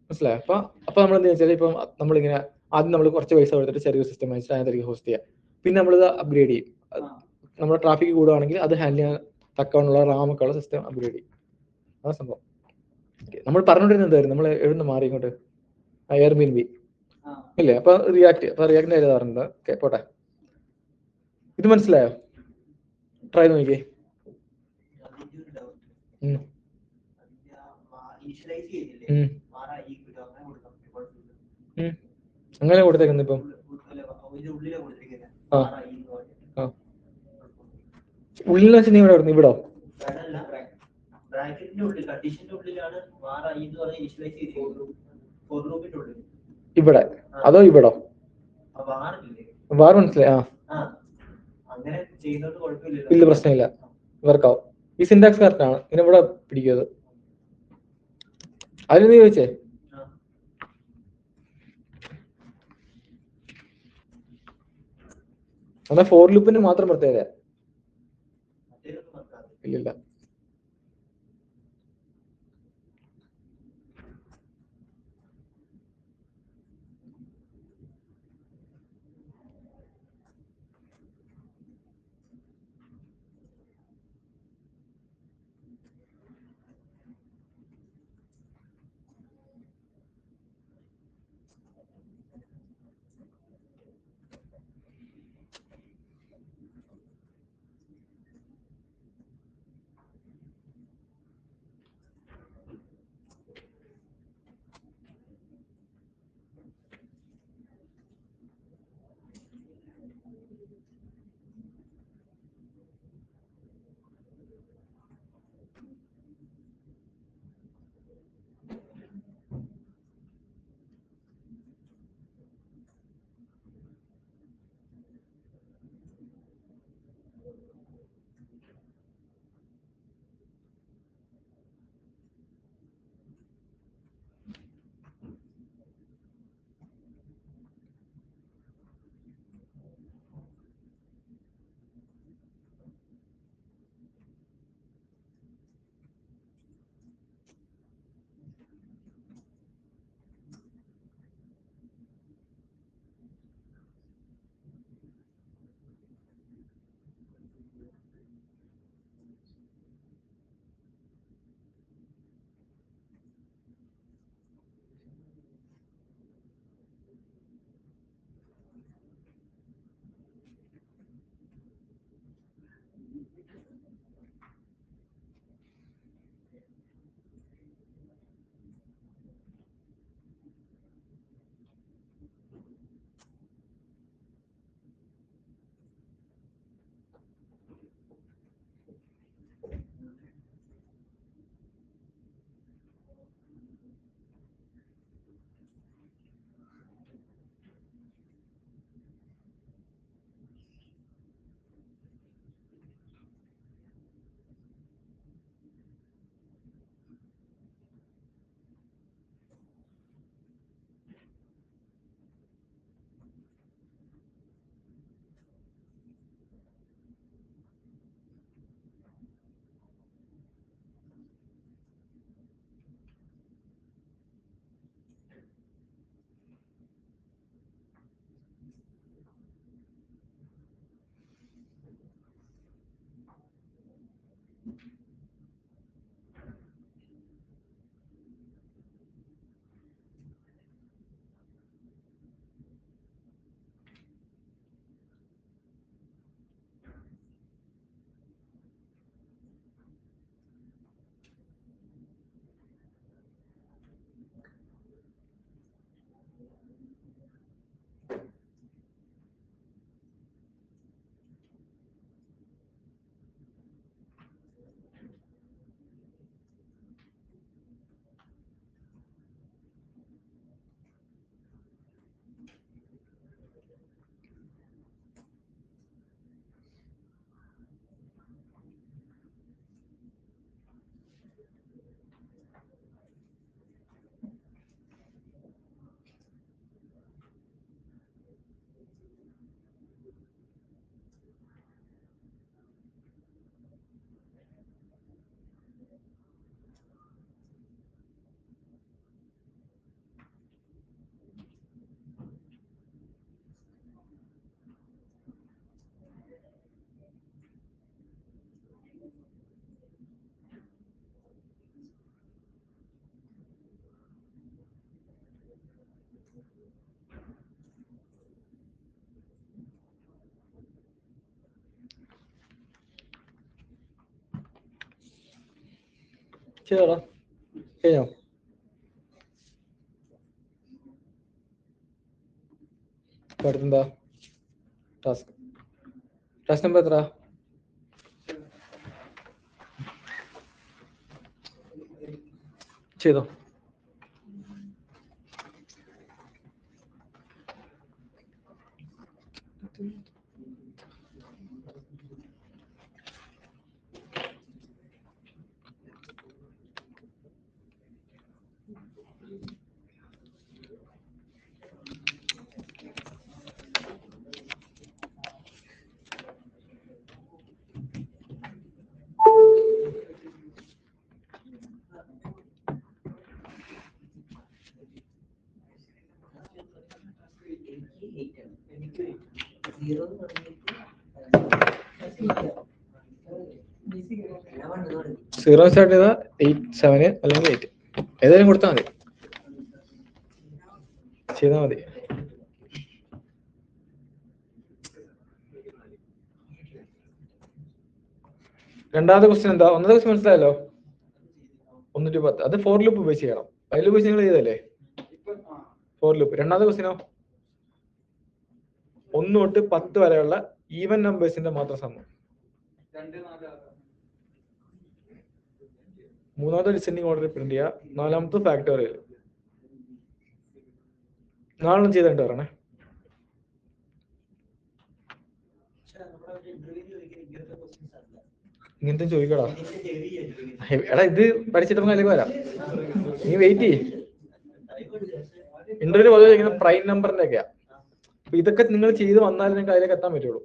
മനസ്സിലായോ. അപ്പൊ നമ്മൾ എന്താ വെച്ചാൽ ഇപ്പം നമ്മളിങ്ങനെ ആദ്യം നമ്മൾ കുറച്ച് പൈസ കൊടുത്തിട്ട് ചെറിയ സിസ്റ്റം വാങ്ങിച്ചിട്ട് അതിനകത്തേക്ക് ഹോസ്റ്റ് ചെയ്യാം. പിന്നെ നമ്മളിത് അപ്ഗ്രേഡ് ചെയ്യും. നമ്മുടെ ട്രാഫിക് കൂടുകയാണെങ്കിൽ അത് ഹാൻഡിൽ ചെയ്യാൻ തക്കമുള്ള റാമൊക്കെ ഉള്ള സിസ്റ്റം അപ്ഗ്രേഡ് ചെയ്യും. ആ സംഭവം നമ്മൾ പറഞ്ഞുകൊണ്ടിരുന്നത് എന്തായിരുന്നു, നമ്മൾ എഴുതുന്ന മാറി ഇങ്ങോട്ട് Airbnb ഇല്ലേ. അപ്പൊ റിയാക്ടിന്റെ കാര്യം പറഞ്ഞത്. ഓക്കെ, പോട്ടെ. ഇത് മനസ്സിലായോ? ട്രൈ നോക്കിയേ. അങ്ങനെ കൊടുത്തേക്കുന്നു ഇപ്പം. ആ ആ ഉള്ളിൽ വെച്ച് നീ ഇവിടെ കൊടുക്കുന്നു ഇവിടോ? ഇവിടെ അതോ ഇവിടോ? വാർ മനസ്സിലായി. ഇല്ല പ്രശ്നമില്ല, വർക്കാവും. ഈ സിന്റാക്സ് കറക്റ്റ് ആണ്. ഇതിനെ ഇവിടെ പിടിക്കും അത്. അതിന് നീ ചോദിച്ചേ എന്നാ ഫോർ ലൂപ്പിന് മാത്രം പ്രത്യേകത. ഇല്ലില്ല. ചെയ്തോളാം. കഴിഞ്ഞോ? അടുത്തെന്താ ടാസ്ക്? ടാസ്ക് നമ്പർ എത്ര? ചെയ്തോ. സീറോ സ്റ്റാർട്ട് ചെയ്താൽ 8, 7 അല്ലെങ്കിൽ 8 ഏതായാലും കൊടുത്താൽ മതി, ചെയ്താൽ മതി. രണ്ടാമത്തെ ക്വസ്റ്റ്യൻ എന്താ? ഒന്നാമത്തെ ക്വസ്റ്റ്യൻ മനസ്സിലായല്ലോ, 1 to 10. അത് ഫോർ ലൂപ്പ് ഉപയോഗിച്ച് ചെയ്യണം. വൈൽ ലൂപ്പ് നിങ്ങൾ ചെയ്തല്ലേ ഫോർ ലൂപ്പ്. രണ്ടാമത്തെ ക്വസ്റ്റ്യനോ 1 തൊട്ട് 10 വരെയുള്ള ഈവൻ നമ്പേഴ്സിന്റെ മാത്രം സമം. മൂന്നാമത്തെ ഡിസെൻഡിങ് ഓർഡർ പ്രിന്റ് ചെയ്യുക. നാലാമത്തെ ഫാക്ടോറിയൽ. നാളെ ചെയ്തിട്ട് പറയണേ. ഇങ്ങനത്തെ ചോദിക്കടാ. എടാ ഇത് പഠിച്ചിട്ട് അതിലേക്ക് വരാം, നീ വെയിറ്റ് ചെയ്യ്. ഇന്റർവ്യൂ പൊതുവെ ചോദിക്കുന്നത് പ്രൈം നമ്പറിന്റെ ഒക്കെയാ. അപ്പൊ ഇതൊക്കെ നിങ്ങൾ ചെയ്ത് വന്നാലേ നിങ്ങൾക്ക് അതിലേക്ക് എത്താൻ പറ്റുള്ളൂ.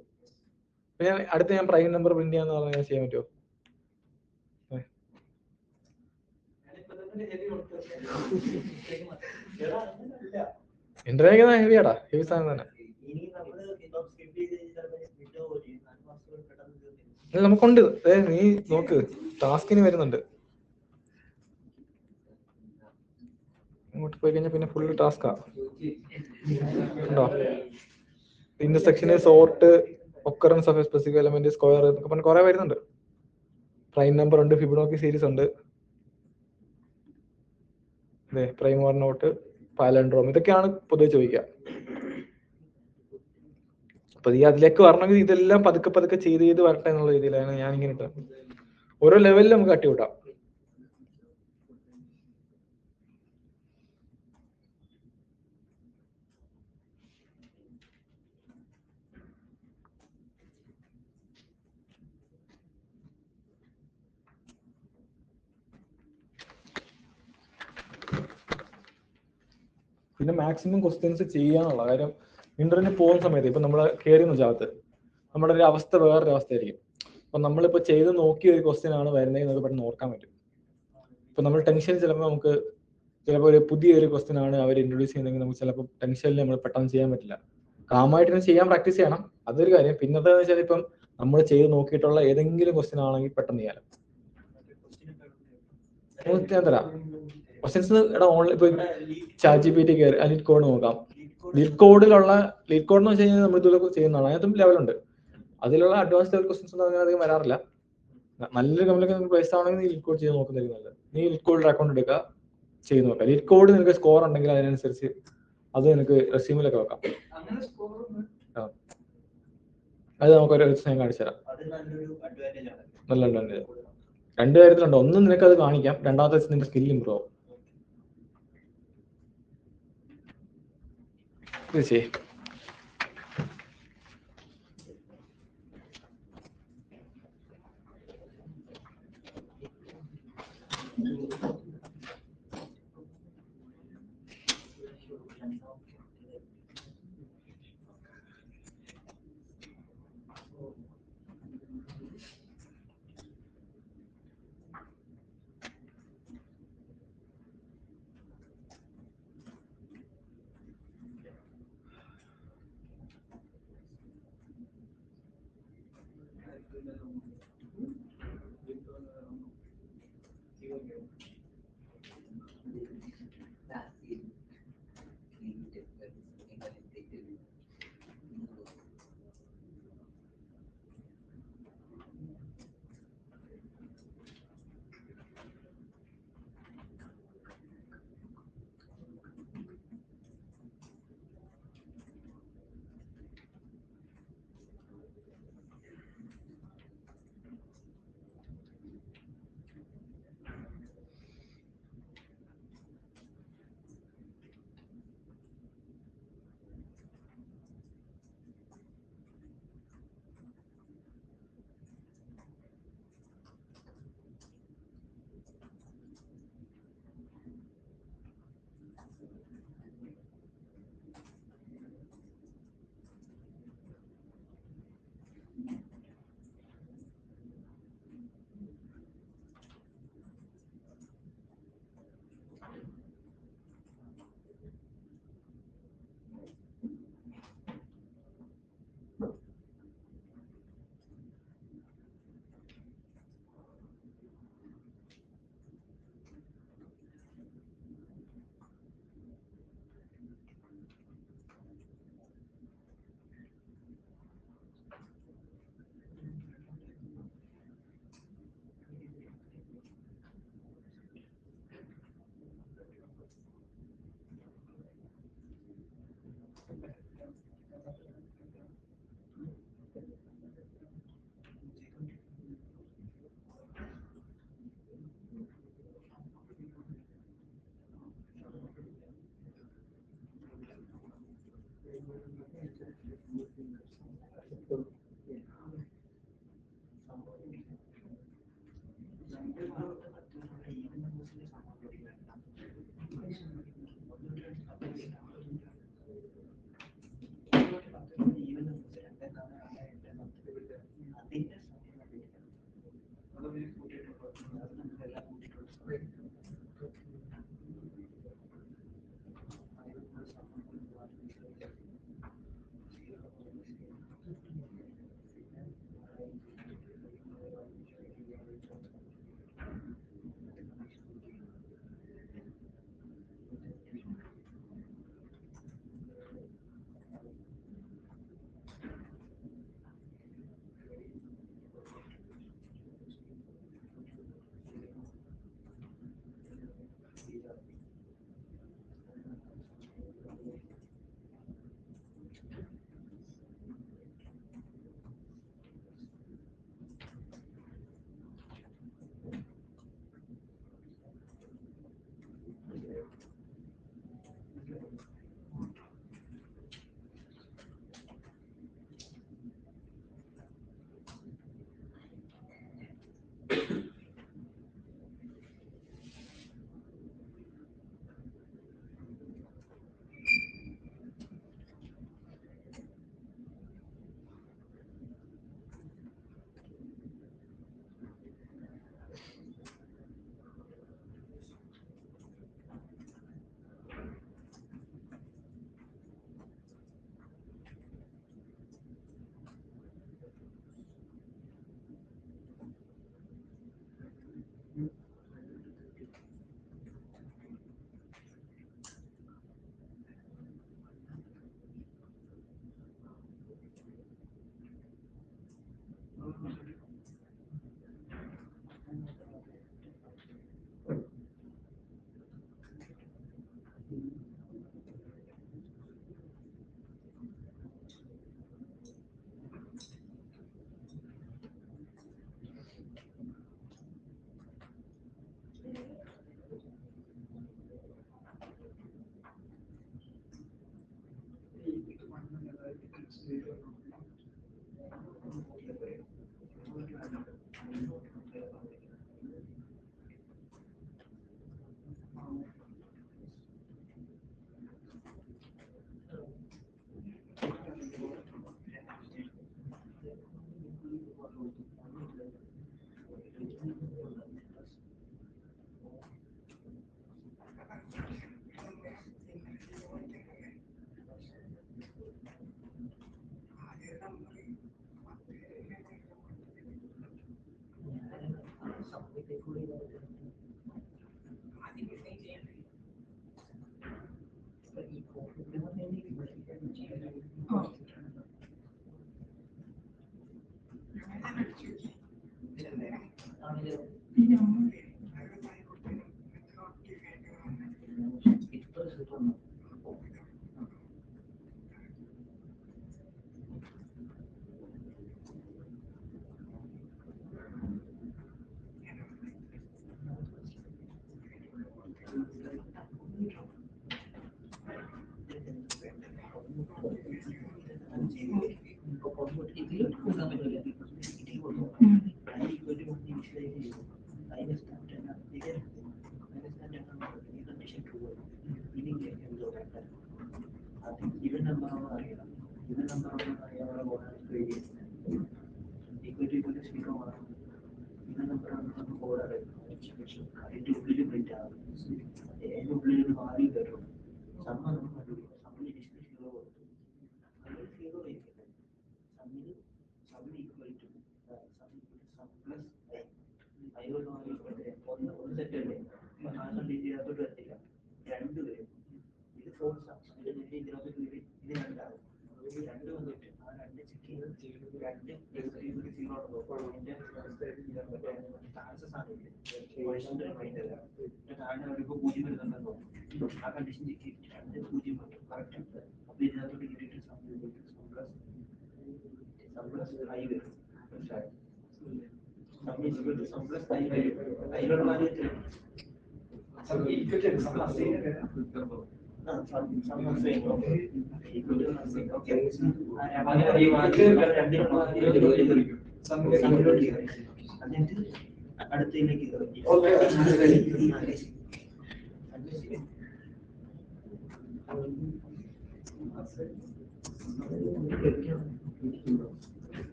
അപ്പൊ ഞാൻ പ്രൈം നമ്പർ പ്രിന്റ് ചെയ്യാന്ന് പറഞ്ഞാൽ ഞാൻ ചെയ്യാൻ പറ്റുമോ? ഇന്റർവ്യൂ ഹെവിയാടാ, ഹെവി സാധനം തന്നെ. നമുക്കുണ്ട്, നീ നോക്ക്, ടാസ്കിന് വരുന്നുണ്ട്. ഇങ്ങോട്ട് പോയി കഴിഞ്ഞാൽ പിന്നെ ഫുള്ള് ടാസ്കാ. ഉണ്ടോ? ഇന്റർസെക്ഷന്, sort, occurrence of specific element, square എന്നൊക്കെ പറഞ്ഞ് കുറെ വരുന്നുണ്ട്. പ്രൈം നമ്പർ ഉണ്ട്, ഫിബൊനാച്ചി സീരീസ് ഉണ്ട്, പ്രൈം ഓർ നോട്ട്, പാലൻഡ്രോം, ഇതൊക്കെയാണ് പൊതുവെ ചോദിക്കുക. അപ്പൊ ഈ അതിലേക്ക് വരണമെങ്കിൽ ഇതെല്ലാം പതുക്കെ പതുക്കെ ചെയ്ത് വരട്ടെ എന്നുള്ള രീതിയിലാണ് ഞാൻ ഇങ്ങനെ ഇട്ടത്. ഓരോ ലെവലിൽ നമുക്ക് തട്ടിവിട്ടാം. പിന്നെ മാക്സിമം ക്വസ്റ്റ്യൻസ് ചെയ്യാനുള്ള കാര്യം, ഇന്റർവ്യൂവിന് പോകുന്ന സമയത്ത് ഇപ്പൊ നമ്മൾ കയറുന്ന ജാഗത്ത് നമ്മുടെ ഒരു അവസ്ഥ വേറൊരു അവസ്ഥയായിരിക്കും. അപ്പൊ നമ്മളിപ്പോ ചെയ്ത് നോക്കിയ ഒരു ക്വസ്റ്റ്യൻ ആണ് വരുന്നത് എന്നൊക്കെ പെട്ടെന്ന് ഓർക്കാൻ പറ്റും. ഇപ്പൊ നമ്മൾ ടെൻഷൻ ചിലപ്പോൾ നമുക്ക് ചിലപ്പോൾ ഒരു പുതിയൊരു ക്വസ്റ്റ്യൻ ആണ് അവർ ഇൻട്രൊഡ്യൂസ് ചെയ്യുന്നതെങ്കിൽ നമുക്ക് ചിലപ്പോൾ ടെൻഷനിൽ നമ്മൾ പെട്ടെന്ന് ചെയ്യാൻ പറ്റില്ല. കാമായിട്ട് ചെയ്യാൻ പ്രാക്ടീസ് ചെയ്യണം, അതൊരു കാര്യം. പിന്നത്തെ വെച്ചാൽ ഇപ്പം നമ്മൾ ചെയ്ത് നോക്കിയിട്ടുള്ള ഏതെങ്കിലും ക്വസ്റ്റ്യൻ ആണെങ്കിൽ പെട്ടെന്ന് ചെയ്യാം. ഞാൻ തരാം ക്വസ്റ്റ്യൻസ്. എടാ ഓൺലൈൻ ഇപ്പൊ ChatGPT കയറി ലീഡ് കോഡ് നോക്കാം. ലീഡ് കോഡ് എന്ന് വെച്ച് കഴിഞ്ഞാൽ നമ്മൾ ഇതുപോലെ ചെയ്യുന്നതാണ്, അതിനകത്തും ലെവലുണ്ട്. അതിലുള്ള അഡ്വാൻസ് ലെവൽ ക്വസ്റ്റ്യൻസ് ഒന്നും അങ്ങനെ അധികം വരാറില്ല. നല്ലൊരു കമ്പനിക്ക് പ്ലേസ് ആണെങ്കിൽ ലീഡ് കോഡ് ചെയ്ത് നോക്കുന്നതായിരിക്കും നല്ലത്. നീ ലീഡ് കോഡിൽ അക്കൗണ്ട് എടുക്കുക, ചെയ്ത് നോക്കാം. ലീഡ് കോഡ് നിനക്ക് സ്കോർ ഉണ്ടെങ്കിൽ അതിനനുസരിച്ച് അത് നിനക്ക് റെസ്യൂമിലൊക്കെ വെക്കാം. അത് നമുക്കൊരു ഞാൻ കാണിച്ചു തരാം. നല്ല അഡ്വാൻറ്റേജ് രണ്ട് കാര്യത്തിലുണ്ട്. ഒന്ന് നിനക്ക് അത് കാണിക്കാം, രണ്ടാമത്തെ നിന്റെ സ്കിൽ ഇമ്പ്രൂവ് ആവും. ഇത് ചെയ്യ്.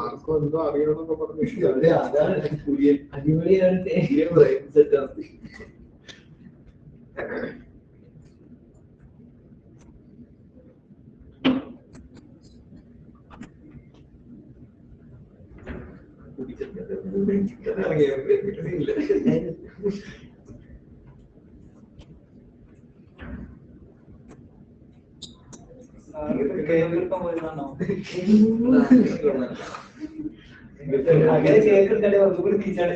ആർക്കും അറിയണമെന്നൊക്കെ പറഞ്ഞു. അടിപൊളിയാണ്. അങ്ങനെ കേൾക്കണ്ടേ ഒന്നുകൂടി ടീച്ചാണ്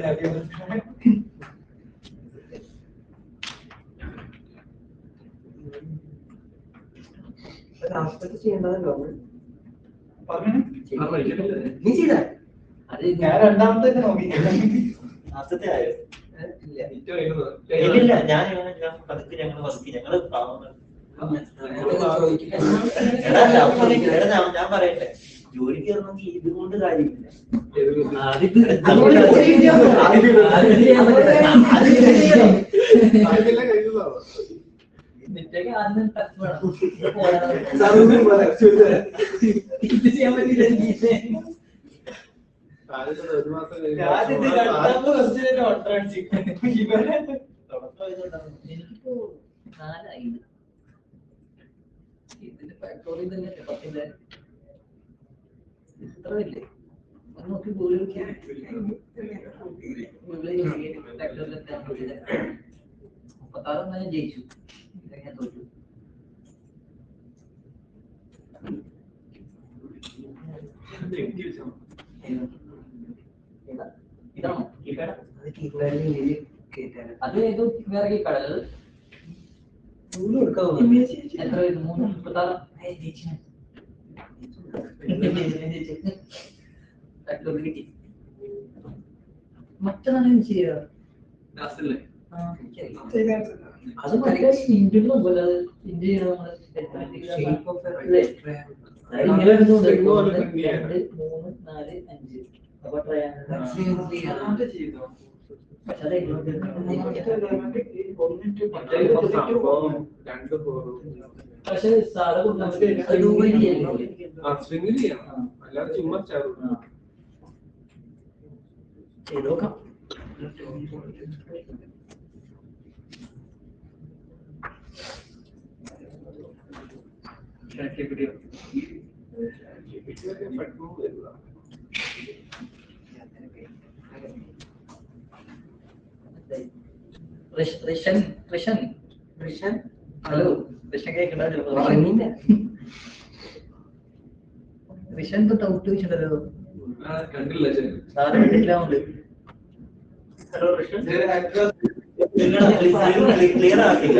ചെയ്യേണ്ടതല്ലോ നീ ചെയ്ത ഞാൻ രണ്ടാമത്തെ നോക്കി ഇല്ല ഞാൻ പതുക്കെ ഞങ്ങൾ വർക്ക് ഞങ്ങള് ഞാൻ പറയട്ടെ ജോലിക്ക് കയറണമെങ്കിൽ ഇതുകൊണ്ട് കാര്യമില്ല. എനിക്കിപ്പോ 4 ഇതിന്റെ ഫാക്ടറി തന്നെ 10,000 ഇത്രയില്ലേ നോക്കി ഞാൻ ജയിച്ചു ഞാൻ തോറ്റു. ഇതാണോ അത് ഏതോ വേറെ കടല് എത്ര 336 കിട്ടി. മറ്റന്നാണ് ചെയ്യാ അത് മറ്റേ ഇന്ത്യൻ പോലെ ഇന്ത്യ ഇങ്ങനെ 2 3 4 5 അപ്പൊ പക്ഷെ സാറ് അല്ലാതെ ചുമ്മാ ചെയ്തോക്കാം. ഹലോ ഋഷൻ കേൾക്കണ്ടോ? ഋഷൻ ഡൗട്ട് ചോദിച്ചിട്ടുണ്ടല്ലോ. കണ്ടില്ല സാറ് കണ്ടില്ലാണ്ട്. ഹലോ ഋഷൻ ക്ലിയർ ആക്കില്ല.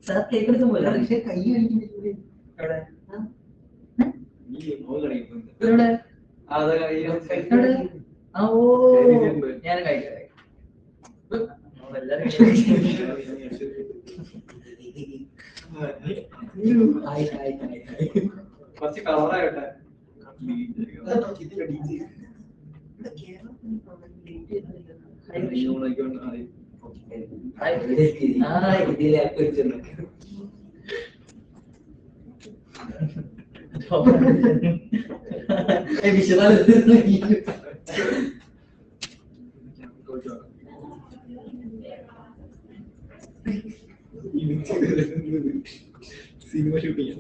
സാർ കേൾക്കുന്നത് പോലെ കൈ ഞാൻ കഴിക്കാം. കുറച്ച് കളറായിട്ടെ സിനിമ ഷൂട്ടിങ്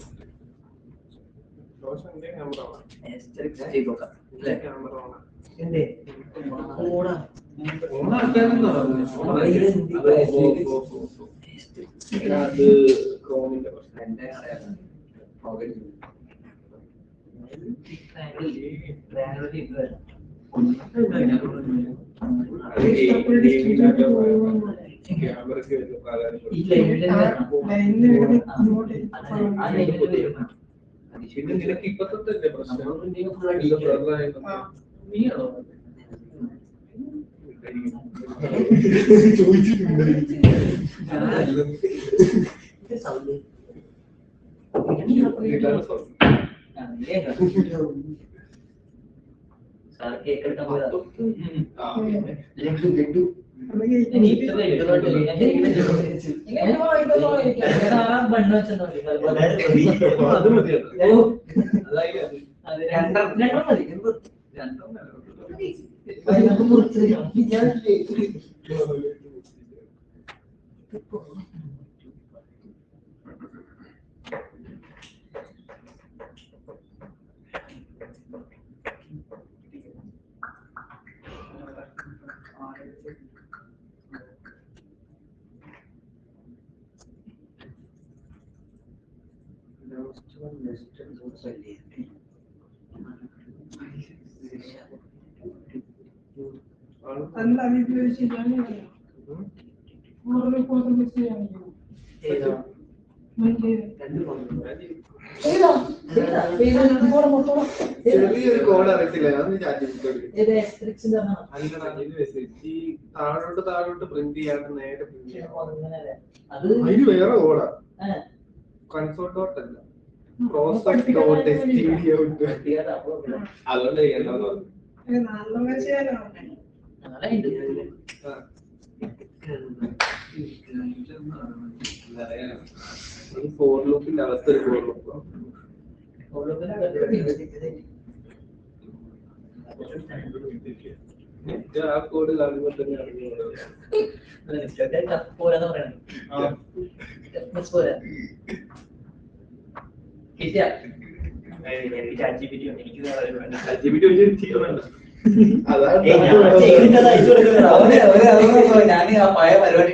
ക്യാമറയ്ക്ക് വരുന്ന പ്രാധാന്യം ഈ ലൈനിൽ പിന്നെ നിനക്ക് ഇപ്പൊ തൊട്ടല്ലേ പ്രശ്നം നീയാണോ സാർ കേക്ക് എടുക്കാൻ പോയതാ ബണ്ണ് വെച്ചോ അത് മതിയാണ് ചെറിയൊരു കോഡ് അറിയത്തില്ല ഈ താഴോട്ട് പ്രിന്റ് ചെയ്യാണ്ട് നേരെ പ്രിന്റ് ചെയ്യാം അതിന് വേറെ കോഡാ കൺസോൾ ഡോട്ട് അല്ല പ്രോസസ് ഡോട്ട് എസ്ടിഡി ഔട്ട് അതുകൊണ്ട് ചെയ്യണ്ടോ ഫോർ ലൂപ്പിന്റെ അവസ്ഥ ഒരു ഫോർ ലൂപ്പ് ആ കോഡ് കാണുമ്പോൾ തന്നെ അറിഞ്ഞു ഞാൻ ആ പഴയ പരിപാടി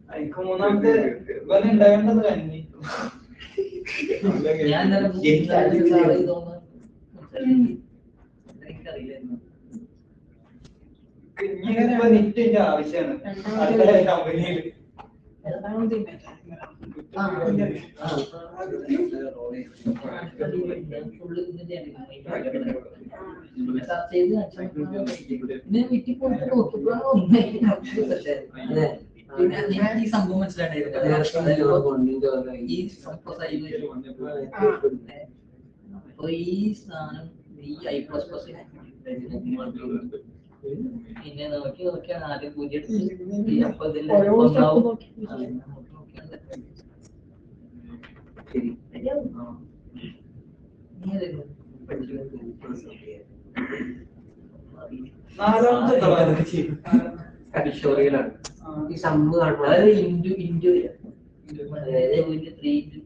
അതിക്ക് മൂന്നാമത്തെ ഇവന് ഉണ്ടാകേണ്ടത് കഞ്ഞി നെറ്റിന്റെ ആവശ്യമാണ് കമ്പനിയിൽ ഈ സംഭവം മനസ്സിലായിട്ടായിരുന്നു അപ്പൊ ഈ സാധനം ഈ I++ പിന്നെ നോക്കിയാണ് ആദ്യം 0 അപ്പൊ ഈ സമ്മ് കാണുമ്പോൾ അതായത് ഇൻഡു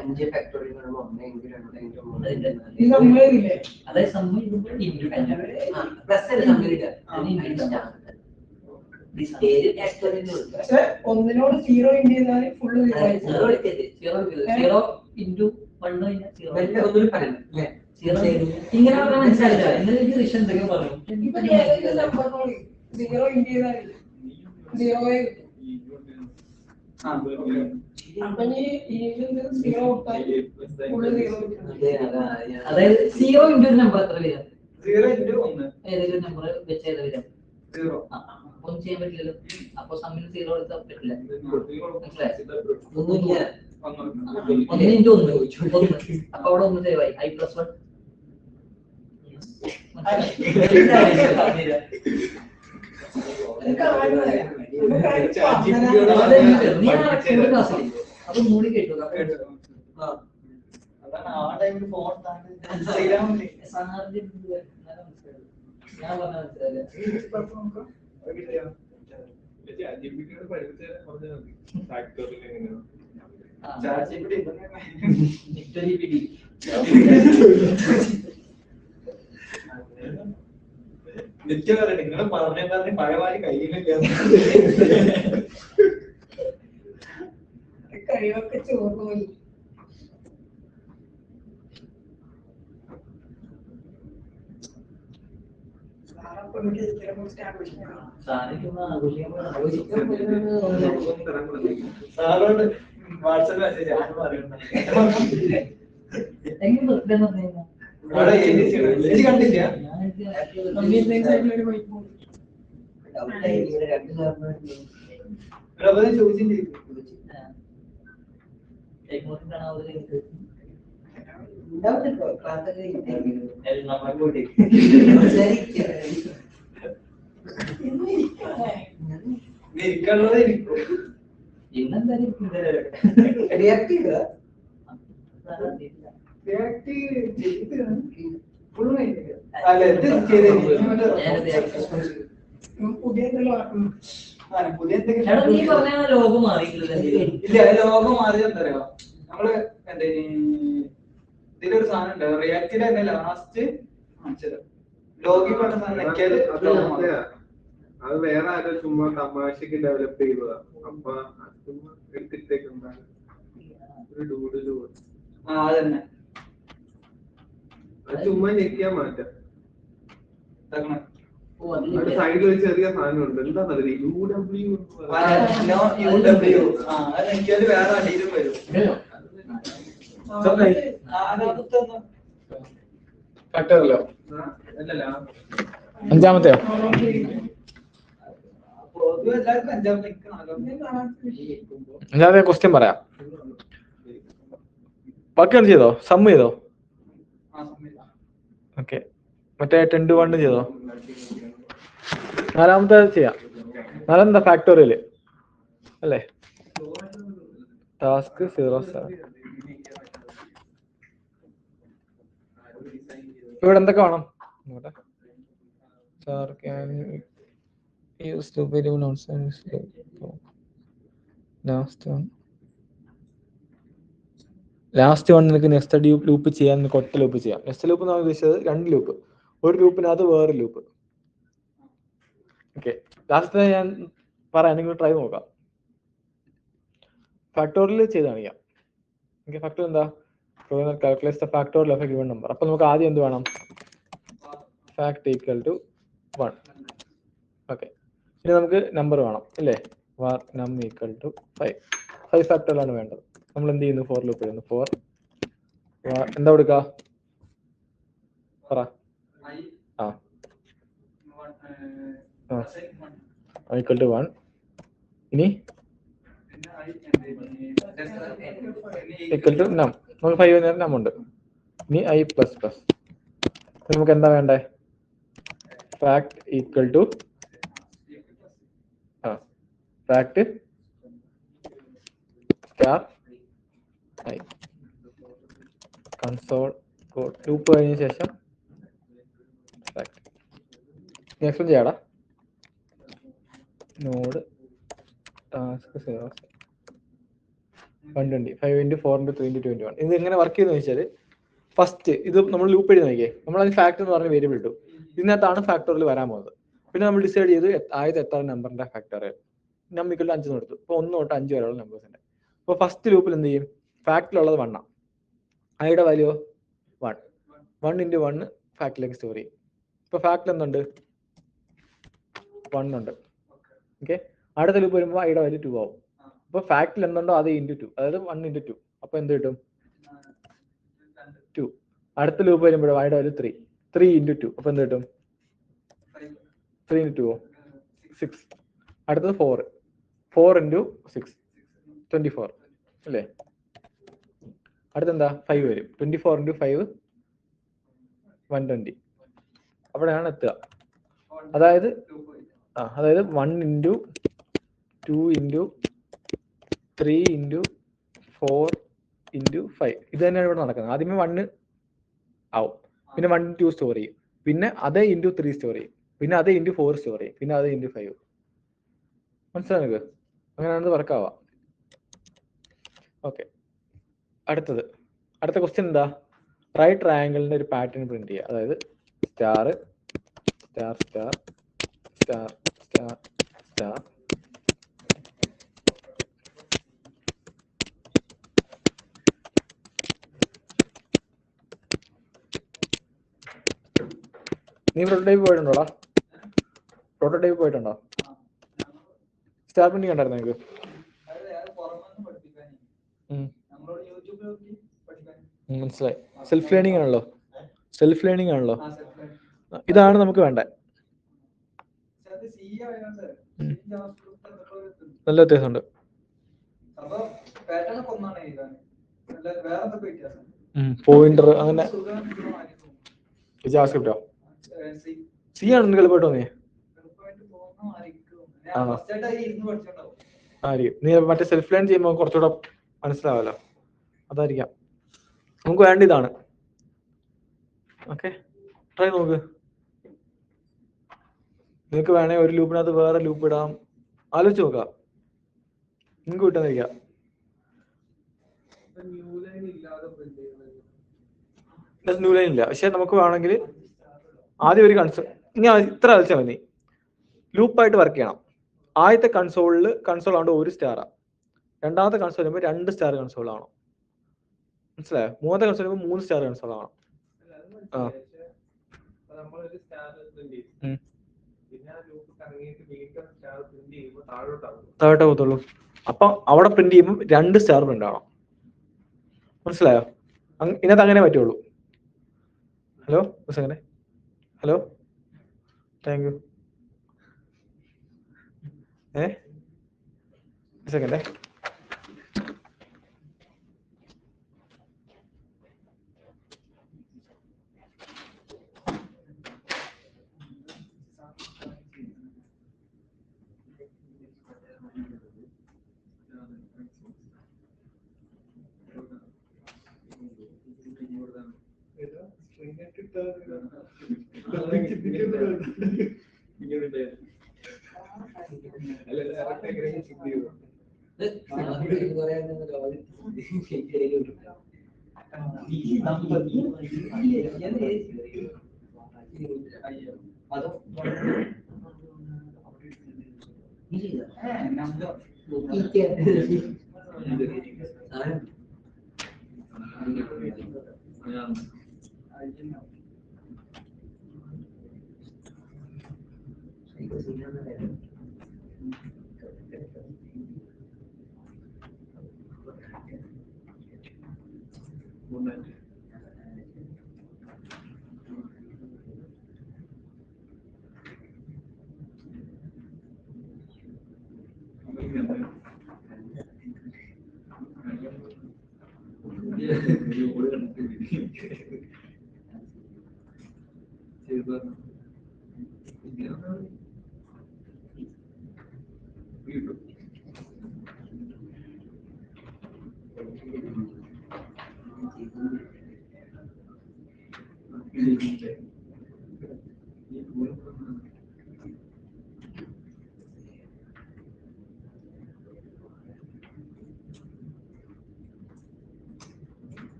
അഞ്ച് ഫാക്ടറി കാണുമ്പോൾ 1 ഇൻറ്റു 2 ഇൻറ്റു 3 അതായത് സമ്മ് ഇൻഡു പ്ലസ് അല്ല സമ്മിലില്ല ഒന്നിനോട് 0 ഇൻറ്റു ചെയ്താൽ ഫുള്ള് 0 ഇൻറ്റു 1 ഒന്നും പറയണം അല്ലേ ഇങ്ങനെ പറഞ്ഞാൽ മനസ്സിലായില്ല എന്നിട്ട് റിഷൻ എന്തൊക്കെ പറഞ്ഞു 0 ഇൻറ്റു ചെയ്താൽ 0 അതായത് 0 ഇൻറ്റു ഒരു നമ്പർ എത്ര വരിക 0 ഇൻറ്റു 1 ഏതെങ്കിലും നമ്പർ വെച്ച് ഏതാ വരിക 0 ഒന്നും ചെയ്യാൻ പറ്റില്ലല്ലോ അപ്പൊ സമ്മിൽ 0 എടുത്താൽ പറ്റില്ല ഒന്നുമില്ല 1 ഇൻറ്റു 1 അപ്പൊ അവിടെ 1 സേവായി I+1 അപ്പൊ മൂടി കേട്ടു അതാണ് ആ ടൈമിൽ ഫോൺ ഞാൻ പറഞ്ഞ നിങ്ങൾ പറഞ്ഞ പഴയമാരി കയ്യിലില്ല കഴിവൊക്കെ ചോർന്നു പോയി. സാറപ്പൊ ഇവിടെ ഇരിക്കലെ കുറിച്ച് ആഘോഷിക്കണം. സാറോട് വാട്സാപ്പ് മെസ്സേജ് ആണ് പറയുന്നത്. അവിടെ ADC ആണ്. ADC കണ്ടില്ല? കമ്പ്യൂട്ടർ സൈഡിലൊരു വൈപ്പ് പോകും. പ്രബോധം ചോദിച്ചും ചെയ്തു. ഇരിക്കാനുള്ളത് ഇരിക്കും. റിയാക്ട് ചെയ്ത് ഫുൾ അല്ല ഇത് പുതിയ എന്തെങ്കിലും ആക്കുന്നു. പുതിയ നീ എന്തെങ്കിലും പറഞ്ഞ ലോകം മാറിയിട്ടില്ല. ഇല്ല ലോകം മാറിയത് എന്താ പറയാ നമ്മള് എന്താ ഇതിലൊരു സാധനം ഉണ്ട് റിയാക്ടിന്റെ തന്നെ ലാസ്റ്റ് ലോഗി പറഞ്ഞ സാധനം നെക്കിയാല് ലോകം മാറും. അത് വേറെ ആരോ ചുമ്മാ തമാശക്ക് ഡെവലപ്പ് ചെയ്തതാ. അപ്പൊ ചുമ്മാ എടുത്തിട്ടേക്കുന്ന ഒരു ഡൂഡില് അതന്നെ അത് ചുമ്മാ ഞെക്കിയാ മാറ്റാം. ഇതാക്കണം. അത് സൈഡിൽ ഒരു ചെറിയ സാധനം ഉണ്ട്. എന്താ UW UW അത് നെക്കിയാല് വേറെ അടിയിലും വരും. അതിനകത്തൊന്ന് ഫാക്ടറല്ലോ അല്ലല്ല അഞ്ചാമത്തെയോ? പൊതുവെ എല്ലാവർക്കും അഞ്ചാമത്തെ നിൽക്കണം. അഞ്ചാമത്തെ ക്വസ്റ്റ്യൻ പറയാം. ബാക്കി ചെയ്തോ? സം ചെയ്തോ? ഓക്കെ. മറ്റേ 10 to 1 ചെയ്തോ? നാലാമത്തെ ചെയ്യാം. നാലെന്താ ഫാക്ടോറിയല് അല്ലേ? ടാസ്ക് 07. ഇവിടെ എന്തൊക്കെ വേണം? ലാസ്റ്റ് വൺ നിനക്ക് നെക്സ്റ്റ് ലൂപ്പ് ചെയ്യാൻ നിനക്ക് ഒറ്റ ലൂപ്പ് ചെയ്യാം. നെക്സ്റ്റ് ലൂപ്പ് എന്നാണ് ഉദ്ദേശിച്ചത് 2 ലൂപ്പ്. ഒരു ലൂപ്പിനകത്ത് വേറെ ലൂപ്പ്. ഓക്കെ. ലാസ്റ്റ് ഞാൻ പറയാം, നിങ്ങൾ ട്രൈ നോക്കാം. ഫാക്ടോറിയൽ ചെയ്ത് കാണിക്കാം. ഓക്കെ. ഫാക്ടോറിയൽ എന്താ? Calculate the factorial of a given number. അപ്പൊ നമുക്ക് ആദ്യം എന്ത് വേണം? Fact equal to 1. ഓക്കെ. ഇനി നമുക്ക് നമ്പർ വേണം അല്ലേ? var num equal to 5. 5 factorial ആണ് വേണ്ടത്. നമ്മൾ എന്ത് ചെയ്യുന്നു? ഫോർ ലൂപ്പ് ചെയ്യുന്നു. 4 എന്താ കൊടുക്കുക? പറ. Equal to 1. ഇനി ഈക്വൽ ടു നം. നമുക്ക് 5 നേരം നം ഉണ്ട്. ഇനി i പ്ലസ് പ്ലസ്. നമുക്ക് എന്താ വേണ്ടേ? Fact equal to fact star i. Console code loop കഴിഞ്ഞ ശേഷം ഫാക്ട്. നെക്സ്റ്റ് ചെയ്യാടാ. Node task 0 120 5 into 4 into 3 into 21. ഇത് എങ്ങനെ വർക്ക് ചെയ്യുന്നത് വെച്ചാൽ ഫസ്റ്റ് ഇത് നമ്മൾ ലൂപ്പ് എഴുതി നോക്കിയേ. നമ്മൾ അതിന് ഫാക്ടർ എന്ന് പറഞ്ഞ വേരിയബിൾ ഇട്ടു. ഇതിനകത്താണ് ഫാക്ടറിൽ വരാൻ പോകുന്നത്. പിന്നെ നമ്മൾ ഡിസൈഡ് ചെയ്ത് ആദ്യത്തെ എത്ര നമ്പറിന്റെ ഫാക്ടറിയൽ നമ്പർ 5 എടുത്തു. ഇപ്പോൾ 1 തൊട്ട് 5 വരെയുള്ള നമ്പേഴ്സിന്റെ. അപ്പോൾ ഫസ്റ്റ് ലൂപ്പിൽ എന്ത് ചെയ്യും? ഫാക്ടറിലുള്ളത് 1 ആണ്. ഐയുടെ വാല്യൂ 1. 1 into 1 ഫാക്ടറിലേക്ക് സ്റ്റോർ ചെയ്യും. ഇപ്പോൾ ഫാക്ടറിൽ എന്തുണ്ട്? 1 ഉണ്ട്. ഓക്കെ. അടുത്ത ലൂപ്പ് വരുമ്പോൾ ഐയുടെ വാല്യൂ 2 ആവും. അപ്പോൾ ഫാക്ടറിൽ എന്തുണ്ടോ അത് into 2, അതായത് 1 into 2. അപ്പോൾ എന്ത് കിട്ടും? 2. അടുത്ത ലൂപ്പ് വരുമ്പോഴോ ഐയുടെ വാല്യൂ 3. 3 into 2. അപ്പോൾ എന്ത് കിട്ടും? 3 into 2 6. അടുത്തത് 4. 4 into 6 24 അല്ലേ? അടുത്തെന്താ? 5 വരും. 24 into 5 120. അവിടെയാണ് എത്തുക. അതായത് 1 into 2 into 3 into 4 into 5. ഇത് തന്നെയാണ് ഇവിടെ നടക്കുന്നത്. ആദ്യമേ 1 ആവും. പിന്നെ 1 into 2 സ്റ്റോർ ചെയ്യും. പിന്നെ അതേ into 3 സ്റ്റോർ ചെയ്യും. പിന്നെ അതേ into 4 സ്റ്റോർ ചെയ്യും. പിന്നെ അതേ into 5. മനസ്സിലായോ നിങ്ങൾക്ക്? അങ്ങനെയാണത് വർക്കാവുക. ഓക്കെ. അടുത്ത ക്വസ്റ്റ്യൻ എന്താ? റൈറ്റ് ട്രയാങ്കിളിന്റെ ഒരു പാറ്റേൺ പ്രിന്റ് ചെയ്യുക. അതായത് star star star star star star നീ പ്രോട്ടോടൈപ്പ് പോയിട്ടുണ്ടോടാ? പ്രോട്ടോടൈപ്പ് പോയിട്ടുണ്ടോ? സ്റ്റാർ പ്രിന്റിംഗ് കണ്ടായിരുന്നു നിങ്ങൾക്ക്? മനസ്സിലായി. സെൽഫ് ലേണിംഗ് ആണല്ലോ, സെൽഫ് ലേണിംഗ് ആണല്ലോ. ഇതാണ് നമുക്ക് വേണ്ടത്. നല്ല വ്യത്യാസമുണ്ട്. പോയിന്റർ അങ്ങനെ ജാവാസ്ക്രിപ്റ്റോ സി ആണ് എളുപ്പമായിട്ട് തോന്നിയേ? ആണോ? ആയിരിക്കും. നീ മറ്റേ സെൽഫ് ലേൺ ചെയ്യുമ്പോൾ കുറച്ചുകൂടെ മനസ്സിലാവല്ലോ, അതായിരിക്കാം. നമുക്ക് വേണ്ട ഇതാണ്. ഓക്കെ, ട്രൈ നോക്ക്. നിങ്ങൾക്ക് വേണേ ഒരു ലൂപ്പിനകത്ത് വേറെ ലൂപ്പ് ഇടാം. ആലോചിച്ച് നോക്കാം, നിങ്ങൾക്ക് കിട്ടാതിരിക്കാം. ന്യൂ ലൈൻ ഇല്ല, പക്ഷെ നമുക്ക് വേണമെങ്കിൽ ആദ്യം ഒരു കൺസോൾ ഇങ്ങനെ ഇത്ര കളിച്ചാൽ മതി. ലൂപ്പായിട്ട് വർക്ക് ചെയ്യണം. ആദ്യത്തെ കൺസോൾ ആണ്ട് 1 സ്റ്റാറാണ്. രണ്ടാമത്തെ കൺസോൾ വരുമ്പോൾ 2 സ്റ്റാർ കൺസോൾ ആണോ, മനസ്സിലായോ? മൂന്നാമത്തെ കൺസോൾ വരുമ്പോൾ 3 സ്റ്റാർ കൺസോൾ ആണോ. താഴോട്ടേ പോകത്തുള്ളൂ. അപ്പൊ അവിടെ പ്രിന്റ് ചെയ്യുമ്പോൾ 2 സ്റ്റാർ പ്രിന്റ് ആണോ, മനസ്സിലായോ? ഇതിനകത്ത് അങ്ങനെ പറ്റുള്ളൂ. Hello second, hello, thank you. സെക്കൻഡേ,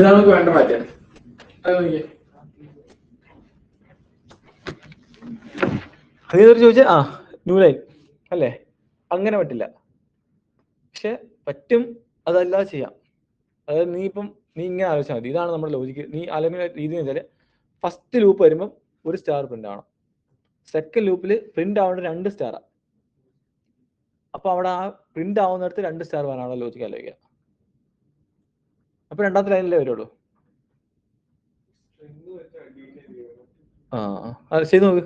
നമുക്ക് വേണ്ട മാറ്റാൻ അതേതൊരു ചോദിച്ചാൽ ന്യൂ ലൈൻ അല്ലേ? അങ്ങനെ പറ്റില്ല, പക്ഷെ പറ്റും. അതല്ലാതെ ചെയ്യാം. അതായത് നീ ഇപ്പം നീ ഇങ്ങനെ ആലോചിച്ചാൽ മതി. ഇതാണ് നമ്മുടെ ലോജിക്ക്. നീ അല്ലെങ്കിൽ രീതി എന്ന് വെച്ചാൽ ഫസ്റ്റ് ലൂപ്പ് വരുമ്പോൾ ഒരു സ്റ്റാർ പ്രിന്റ് ആവണം, സെക്കൻഡ് ലൂപ്പിൽ പ്രിന്റ് ആവേണ്ട 2 സ്റ്റാറാണ്. അപ്പൊ അവിടെ ആ പ്രിന്റ് ആവുന്നിടത്ത് 2 സ്റ്റാർ വരാനുള്ള ലോജിക്ക് ആലോചിക്കുക. അപ്പൊ രണ്ടാമത്തെ ലൈനിലേ വരുള്ളൂ. അത് ചെയ്ത് നോക്ക്,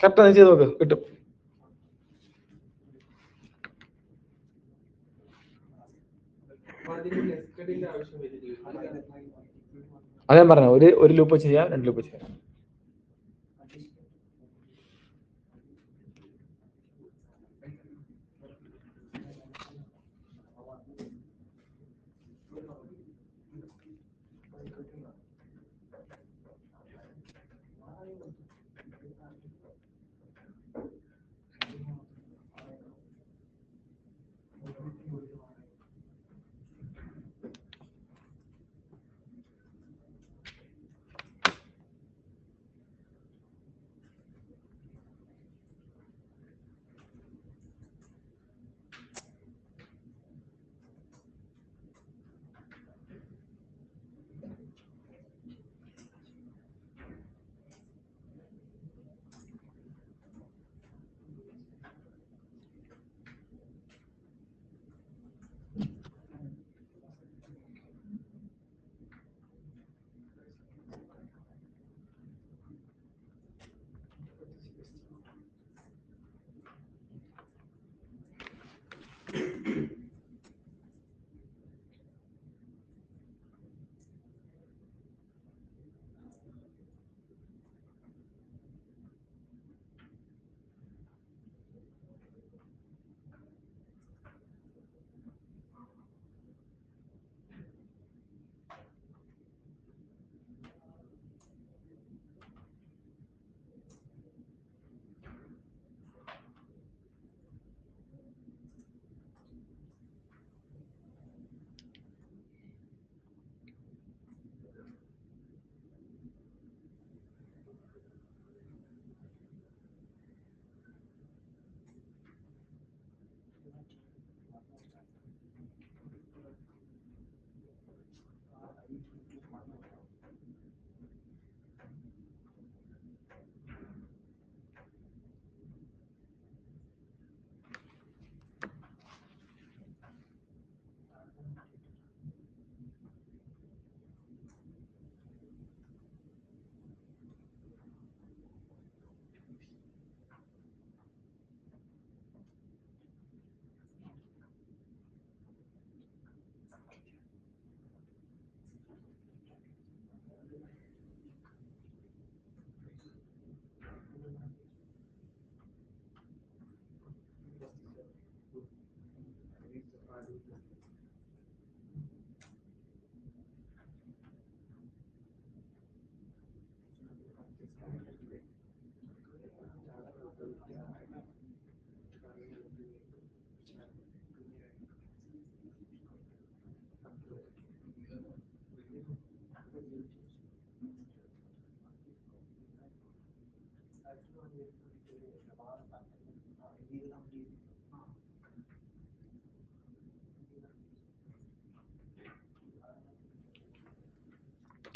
കറക്റ്റ് ചെയ്ത് നോക്ക്, കിട്ടും. അത് ഞാൻ പറഞ്ഞു, ഒരു ലൂപ്പ് വെച്ച് ചെയ്യാം, 2 ലൂപ്പ് വെച്ച് ചെയ്യാം.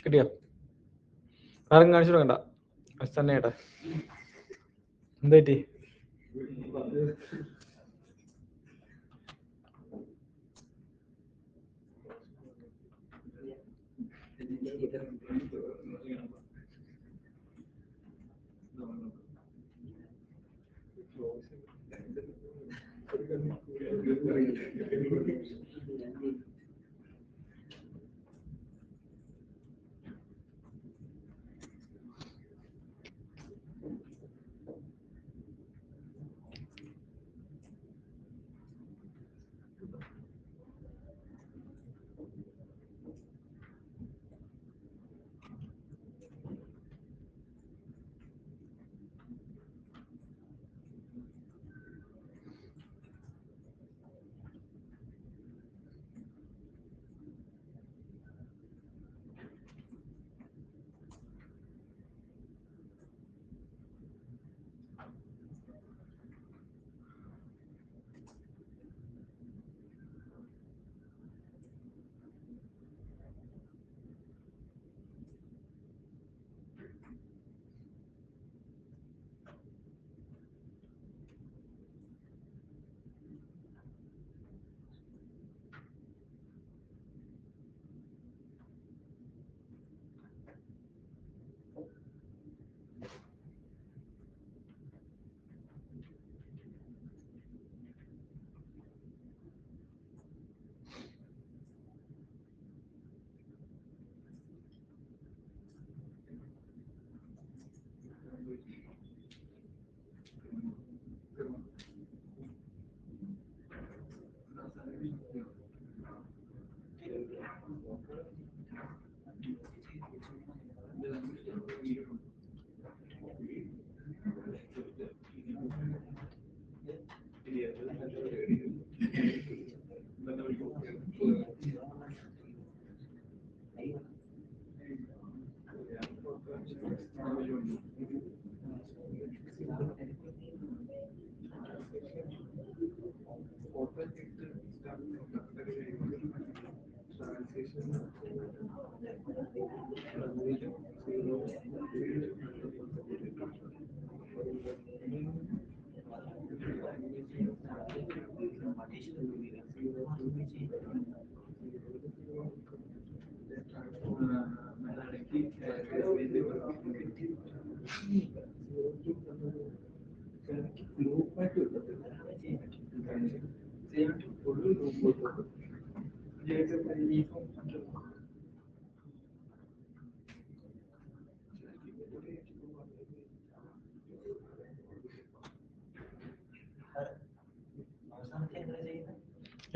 കിട്ടിയോ? ആരും കാണിച്ചു കൊടുക്കണ്ട, തന്നെ കേട്ടാ. എന്താ പറ്റി?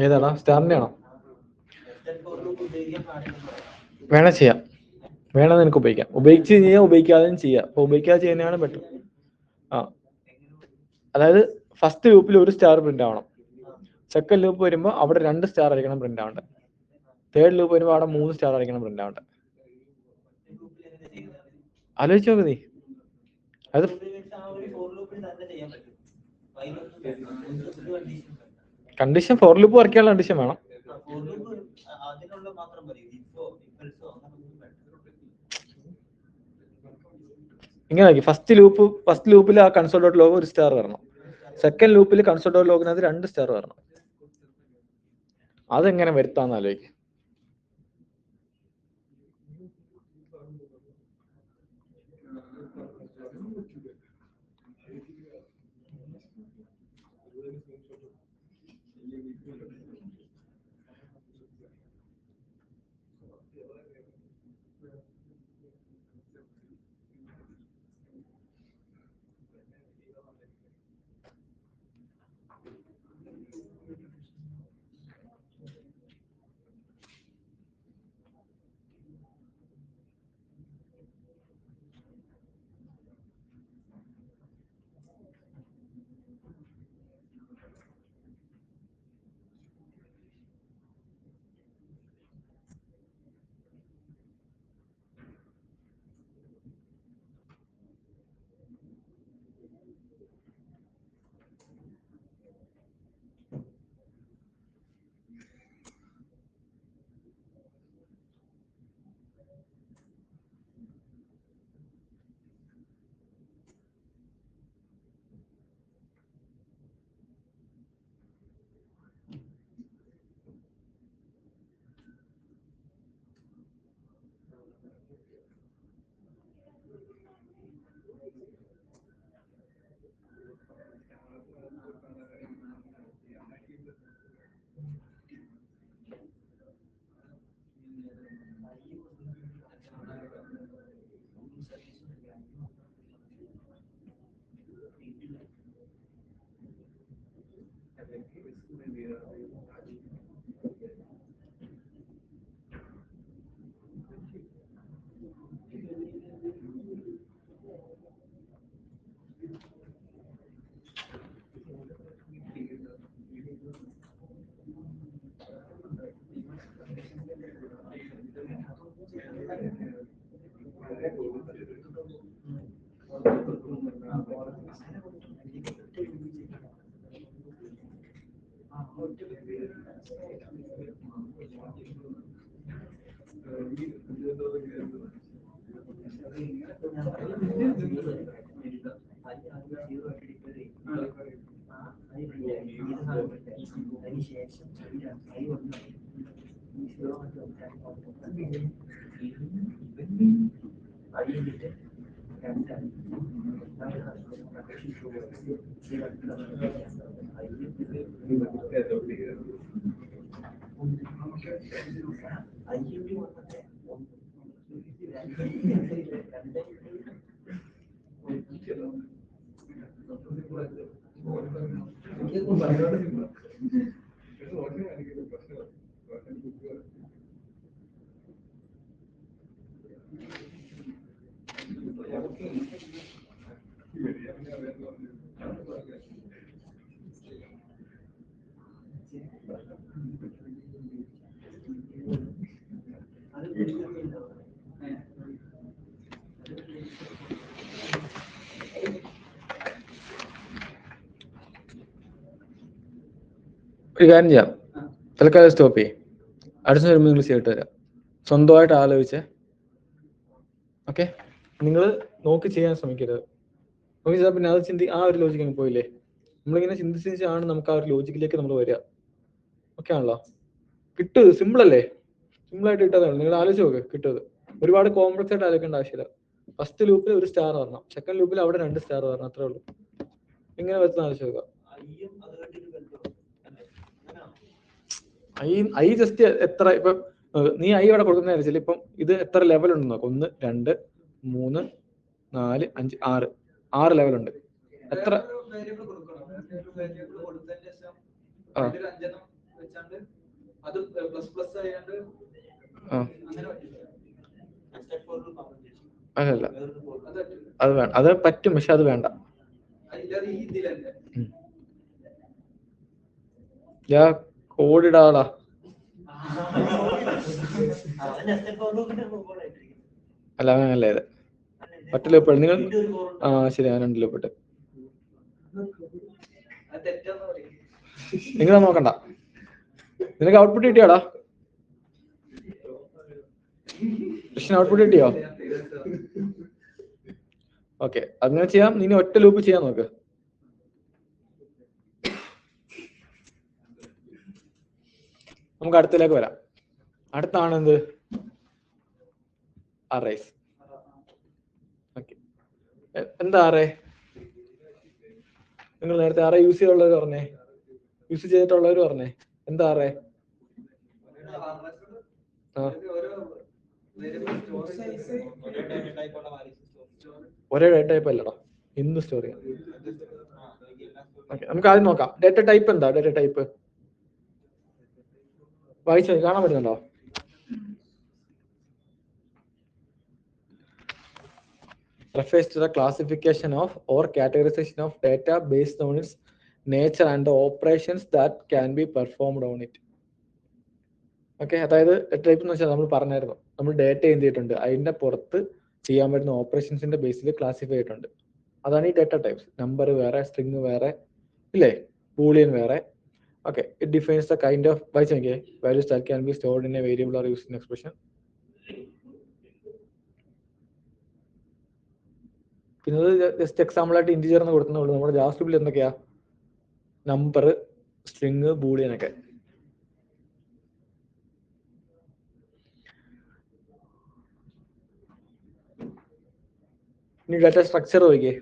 ഏതാടാ, സ്റ്റാറിന്റെ ആണോ? വേണേ ചെയ്യാം, വേണമെന്ന് നിനക്ക് ഉപയോഗിക്കാം. ഉപയോഗിച്ച് ചെയ്യാം, ഉപയോഗിക്കാതെയും ചെയ്യാം. അപ്പൊ ഉപയോഗിക്കാതെ ചെയ്യുന്നതാണ് ബെറ്റർ. ആ, അതായത് ഫസ്റ്റ് ലൂപ്പിൽ ഒരു സ്റ്റാർ പ്രിന്റ് ആവണം. സെക്കൻഡ് ലൂപ്പ് വരുമ്പോൾ അവിടെ 2 സ്റ്റാർ ആയിരിക്കണം പ്രിന്റ് ആവേണ്ടത്. തേർഡ് ലൂപ്പ് വരുമ്പോൾ അവിടെ 3 സ്റ്റാർ ആയിരിക്കണം പ്രിന്റ് ആവേണ്ടത്. ആലോചിച്ച് നോക്ക് നീ. അത് കണ്ടീഷൻ ഫോർ ലൂപ്പ് വർക്ക് ചെയ്യാനുള്ള കണ്ടീഷൻ വേണം. ഇങ്ങനെ ഫസ്റ്റ് ലൂപ്പിൽ ആ കൺസോൾ ഡോട്ട് ലോഗ് 1 സ്റ്റാർ വരണം. സെക്കൻഡ് ലൂപ്പിൽ കൺസോൾ ഡോട്ട് ലോഗിനകത്ത് 2 സ്റ്റാർ വരണം. അതെങ്ങനെ വരുത്താന്ന് ആലോചിക്കും. ഒരു കാര്യം ചെയ്യാം, തൽക്കാലം സ്റ്റോപ്പ് ചെയ്യും. അടുത്ത വരുമ്പോൾ നിങ്ങൾ ചെയ്തിട്ട് വരാം. സ്വന്തമായിട്ട് ആലോചിച്ച് ഓക്കെ. നിങ്ങൾ നോക്കി ചെയ്യാൻ ശ്രമിക്കരുത്. നോക്കി ചെയ്താൽ പിന്നെ അത് ആ ഒരു ലോജിക്ക് പോയില്ലേ. നമ്മളിങ്ങനെ ചിന്തിച്ചാണ് നമുക്ക് ആ ഒരു ലോജിക്കിലേക്ക് നമ്മൾ വരിക. ഓക്കെ ആണല്ലോ, കിട്ടും. സിമ്പിൾ അല്ലേ, സിമ്പിൾ ആയിട്ട് കിട്ടാതാണ്. നിങ്ങൾ ആലോചിച്ച് നോക്ക്, കിട്ടുന്നത്. ഒരുപാട് കോംപ്ലക്സ് ആയിട്ട് ആലോചിക്കേണ്ട ആവശ്യമില്ല. ഫസ്റ്റ് ലൂപ്പിൽ ഒരു സ്റ്റാർ വരണം, സെക്കൻഡ് ലൂപ്പിൽ അവിടെ 2 സ്റ്റാർ വരണം, അത്രേ ഉള്ളൂ. ഇങ്ങനെ വെച്ച് ആലോചിച്ച് നോക്കുക. ഐ ജസ്റ്റ് എത്ര ഇപ്പൊ നീ ഐ അവിടെ കൊടുക്കുന്ന വെച്ചാൽ ഇപ്പം ഇത് എത്ര ലെവൽ ഉണ്ടെന്ന് നോക്കാം. 1 2 3 4 5 6 6 ലെവലുണ്ട്. എത്ര അതല്ല, അത് വേണ്ട, അത് പറ്റും, പക്ഷെ അത് വേണ്ട. ഞാൻ കോഡിടാടാ. അല്ല അങ്ങനല്ല, ഇത് ഒറ്റ ലൂപ്പ് നിങ്ങൾ ശരി, ഞാൻ 2 ലൂപ്പിട്ട് നിങ്ങൾ നോക്കണ്ട. നിനക്ക് ഔട്ട്പുട്ട് കിട്ടിയോടാ? കൃഷ്ണൻ ഔട്ട്പുട്ട് കിട്ടിയോ? ഓക്കെ, അങ്ങനെ ചെയ്യാം. നീ ഒറ്റ ലൂപ്പ് ചെയ്യാൻ നോക്ക്. നമുക്ക് അടുത്തിലേക്ക് വരാം. അടുത്താണ് എന്ത്? അറേസ്. ഓക്കെ, എന്താ അറേ? നിങ്ങൾ നേരത്തെ അറേ യൂസ് ചെയ്തുള്ളവർ പറഞ്ഞേ, യൂസ് ചെയ്തിട്ടുള്ളവർ പറഞ്ഞേ, എന്താ അറേ? ഒരേ ഡേറ്റ ടൈപ്പ് അല്ലടാ, എന്ത് സ്റ്റോർ ചെയ്യാം. ഓക്കെ, നമുക്ക് ആദ്യം നോക്കാം. ഡേറ്റ ടൈപ്പ് എന്താ? ഡേറ്റ ടൈപ്പ് വായിച്ചു കാണാൻ പറ്റുന്നുണ്ടോ? refers to the classification of or categorization of data based on its nature and the operations that can be performed on it. Okay, അതായത് ടൈപ്പ് എന്ന് വെച്ചാൽ നമ്മൾ പറഞ്ഞായിരുന്നു, നമ്മൾ ഡേറ്റ എന്ത് ചെയ്തിട്ടുണ്ട്, അതിന്റെ പുറത്ത് ചെയ്യാൻ പറ്റുന്ന ഓപ്പറേഷൻസിന്റെ ബേസിൽ ക്ലാസിഫൈ ചെയ്തിട്ടുണ്ട്. അതാണ് ഈ ഡേറ്റ ടൈപ്സ്. നമ്പർ വേറെ, സ്ട്രിങ് വേറെ, ഇല്ലേ, ബൂളിയൻ വേറെ. Okay, it defines the kind of വായിച്ചു നോക്കിയേ values that can be stored in A variable or used in expression. പിന്നെ ജസ്റ്റ് എക്സാമ്പിൾ ആയിട്ട് ഇന്റിജർ എന്ന് കൊടുക്കുന്നുള്ളൂ. നമ്മുടെ ജാവാസ്ക്രിപ്റ്റിൽ എന്തൊക്കെയാ? നമ്പർ, സ്ട്രിങ്, ബൂളിയൻ ഒക്കെ. ഇനി ഡാറ്റ സ്ട്രക്ചർ നോക്കിയേ.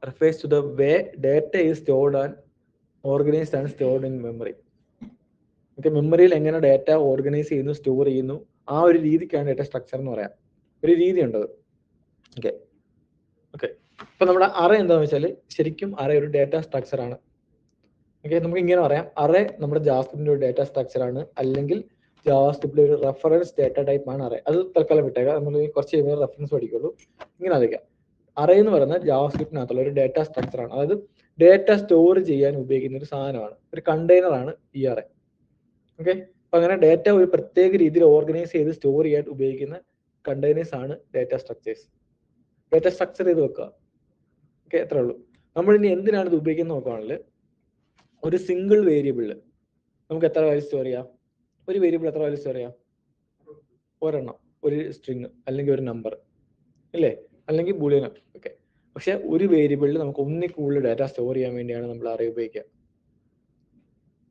refers to the way data is stored and organized and stored in memory. Okay, മെമ്മറിയിൽ എങ്ങനെ ഡാറ്റ ഓർഗനൈസ് ചെയ്യുന്നു, സ്റ്റോർ ചെയ്യുന്നു, ആ ഒരു രീതിക്കാണ് ഡാറ്റ സ്ട്രക്ചർ എന്ന് പറയാം. ഒരു രീതി ഉണ്ടത്. ഓക്കെ ഓക്കെ ഇപ്പൊ നമ്മുടെ അറേ എന്താണെന്ന് വെച്ചാൽ ശരിക്കും അറേ ഒരു ഡാറ്റ സ്ട്രക്ചർ ആണ്. ഓക്കെ, നമുക്ക് ഇങ്ങനെ പറയാം, അറേ നമ്മുടെ ജാവാസ്ക്രിപ്റ്റിന്റെ ഒരു ഡാറ്റ സ്ട്രക്ചർ ആണ്, അല്ലെങ്കിൽ ജാവാസ്ക്രിപ്റ്റിലെ ഒരു റെഫറൻസ് ഡാറ്റ ടൈപ്പ് ആണ് അറേ. അത് തൽക്കാലം വിട്ടേക്കാം, നമ്മൾ കുറച്ച് കഴിയുമ്പോൾ റെഫറൻസ് പഠിക്കുള്ളൂ. ഇങ്ങനെ അറിയിക്കാം, അറേ എന്ന് പറയുന്നത് ജാവാസ്ക്രിപ്റ്റിനകത്തുള്ള ഒരു ഡാറ്റ സ്ട്രക്ചർ ആണ്. അതായത് ഡാറ്റ സ്റ്റോർ ചെയ്യാൻ ഉപയോഗിക്കുന്ന ഒരു സാധനമാണ്, ഒരു കണ്ടെയ്നർ ആണ് ഈ അറേ. ഓക്കെ, അപ്പൊ അങ്ങനെ ഡാറ്റ ഒരു പ്രത്യേക രീതിയിൽ ഓർഗനൈസ് ചെയ്ത് സ്റ്റോർ ചെയ്യാൻ ഉപയോഗിക്കുന്ന കണ്ടെയ്നേഴ്സ് ആണ് ഡാറ്റ സ്ട്രക്ചേഴ്സ്. ഡാറ്റ സ്ട്രക്ചർ ചെയ്ത് വെക്കുക. ഓക്കെ, എത്രേ ഉള്ളൂ. നമ്മൾ ഇനി എന്തിനാണ് ഇത് ഉപയോഗിക്കുന്നത് നോക്കുകയാണെങ്കിൽ, ഒരു സിംഗിൾ വേരിയബിളിൽ നമുക്ക് എത്ര വാല്യൂ സ്റ്റോർ ചെയ്യാം? ഒരു വേരിയബിൾ എത്ര വാല്യൂ സ്റ്റോർ ചെയ്യാം? ഒരെണ്ണം, ഒരു സ്ട്രിങ് അല്ലെങ്കിൽ ഒരു നമ്പർ, ഇല്ലേ, അല്ലെങ്കിൽ ബൂളിയൻ. ഓക്കെ, പക്ഷെ ഒരു വേരിയബിളിൽ നമുക്ക് ഒന്നിൽ കൂടുതൽ ഡാറ്റ സ്റ്റോർ ചെയ്യാൻ വേണ്ടിയാണ് നമ്മൾ അറേ ഉപയോഗിക്കുക.